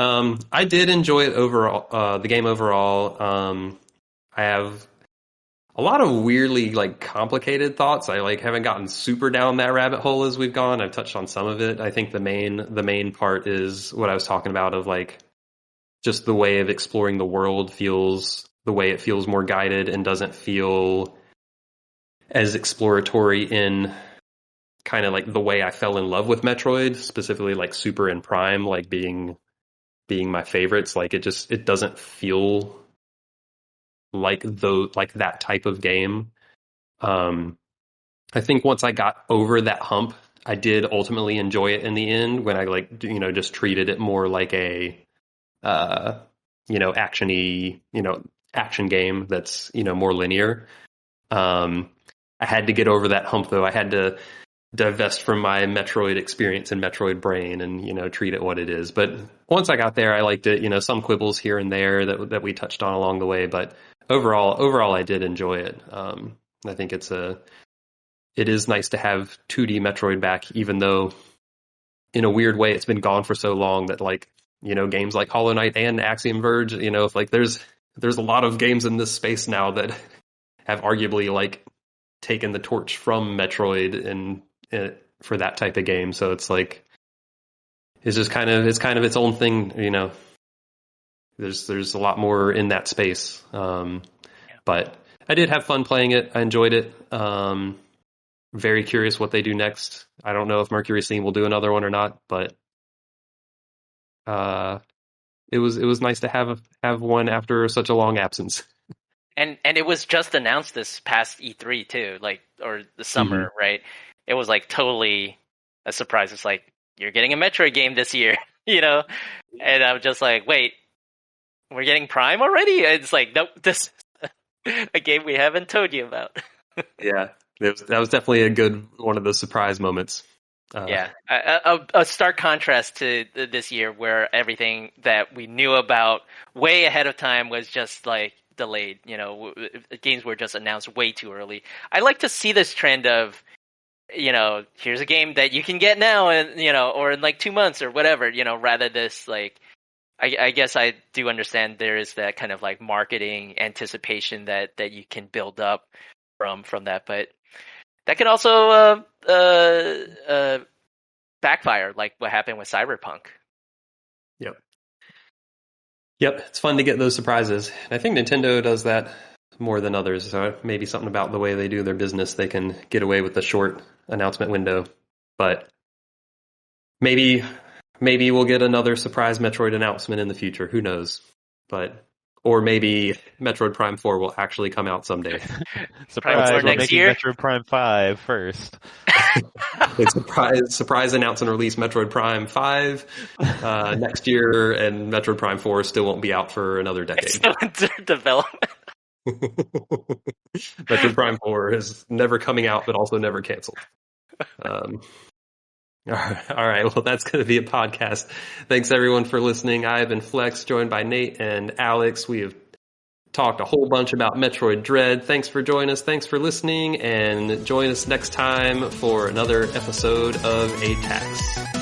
I did enjoy it overall. The game overall. I have a lot of weirdly like complicated thoughts. I like haven't gotten super down that rabbit hole as we've gone. I've touched on some of it. I think the main part is what I was talking about, of like just the way of exploring the world feels, the way it feels more guided and doesn't feel as exploratory in kind of like the way I fell in love with Metroid, specifically like Super and Prime, like being my favorites. Like it doesn't feel like that type of game. I think once I got over that hump, I did ultimately enjoy it in the end when I just treated it more like a actiony, action game that's, more linear. I had to get over that hump though. I had to divest from my Metroid experience and Metroid brain and, treat it what it is. But once I got there, I liked it, some quibbles here and there that we touched on along the way. But overall, I did enjoy it. I think it is nice to have 2D Metroid back, even though in a weird way it's been gone for so long that games like Hollow Knight and Axiom Verge, there's a lot of games in this space now that have arguably taken the torch from Metroid and for that type of game. So it's just kind of its own thing, There's a lot more in that space. But I did have fun playing it. I enjoyed it. Very curious what they do next. I don't know if MercurySteam will do another one or not, but it was nice to have one after such a long absence. And it was just announced this past E3 too, or the summer, right? It was totally a surprise. It's you're getting a Metroid game this year, And I'm just wait, we're getting Prime already? It's nope, this is a game we haven't told you about. Yeah, that was definitely a good one of those surprise moments. Yeah, a stark contrast to this year where everything that we knew about way ahead of time was just delayed. Games were just announced way too early. I like to see this trend of, here's a game that you can get now and, or in 2 months or whatever, rather this I guess I do understand there is that kind of marketing anticipation that you can build up from that, but that could also backfire, like what happened with Cyberpunk. Yep, it's fun to get those surprises. I think Nintendo does that more than others, so maybe something about the way they do their business, they can get away with the short announcement window. But maybe we'll get another surprise Metroid announcement in the future. Who knows? Or maybe Metroid Prime 4 will actually come out someday. Surprise, we're making year? Metroid Prime 5 first. Surprise announce and release Metroid Prime 5 next year, and Metroid Prime 4 still won't be out for another decade. It's still under development. Metroid Prime 4 is never coming out, but also never canceled. All right. Well, that's going to be a podcast. Thanks, everyone, for listening. I've been Flex, joined by Nate and Alex. We have talked a whole bunch about Metroid Dread. Thanks for joining us. Thanks for listening. And join us next time for another episode of ATACS.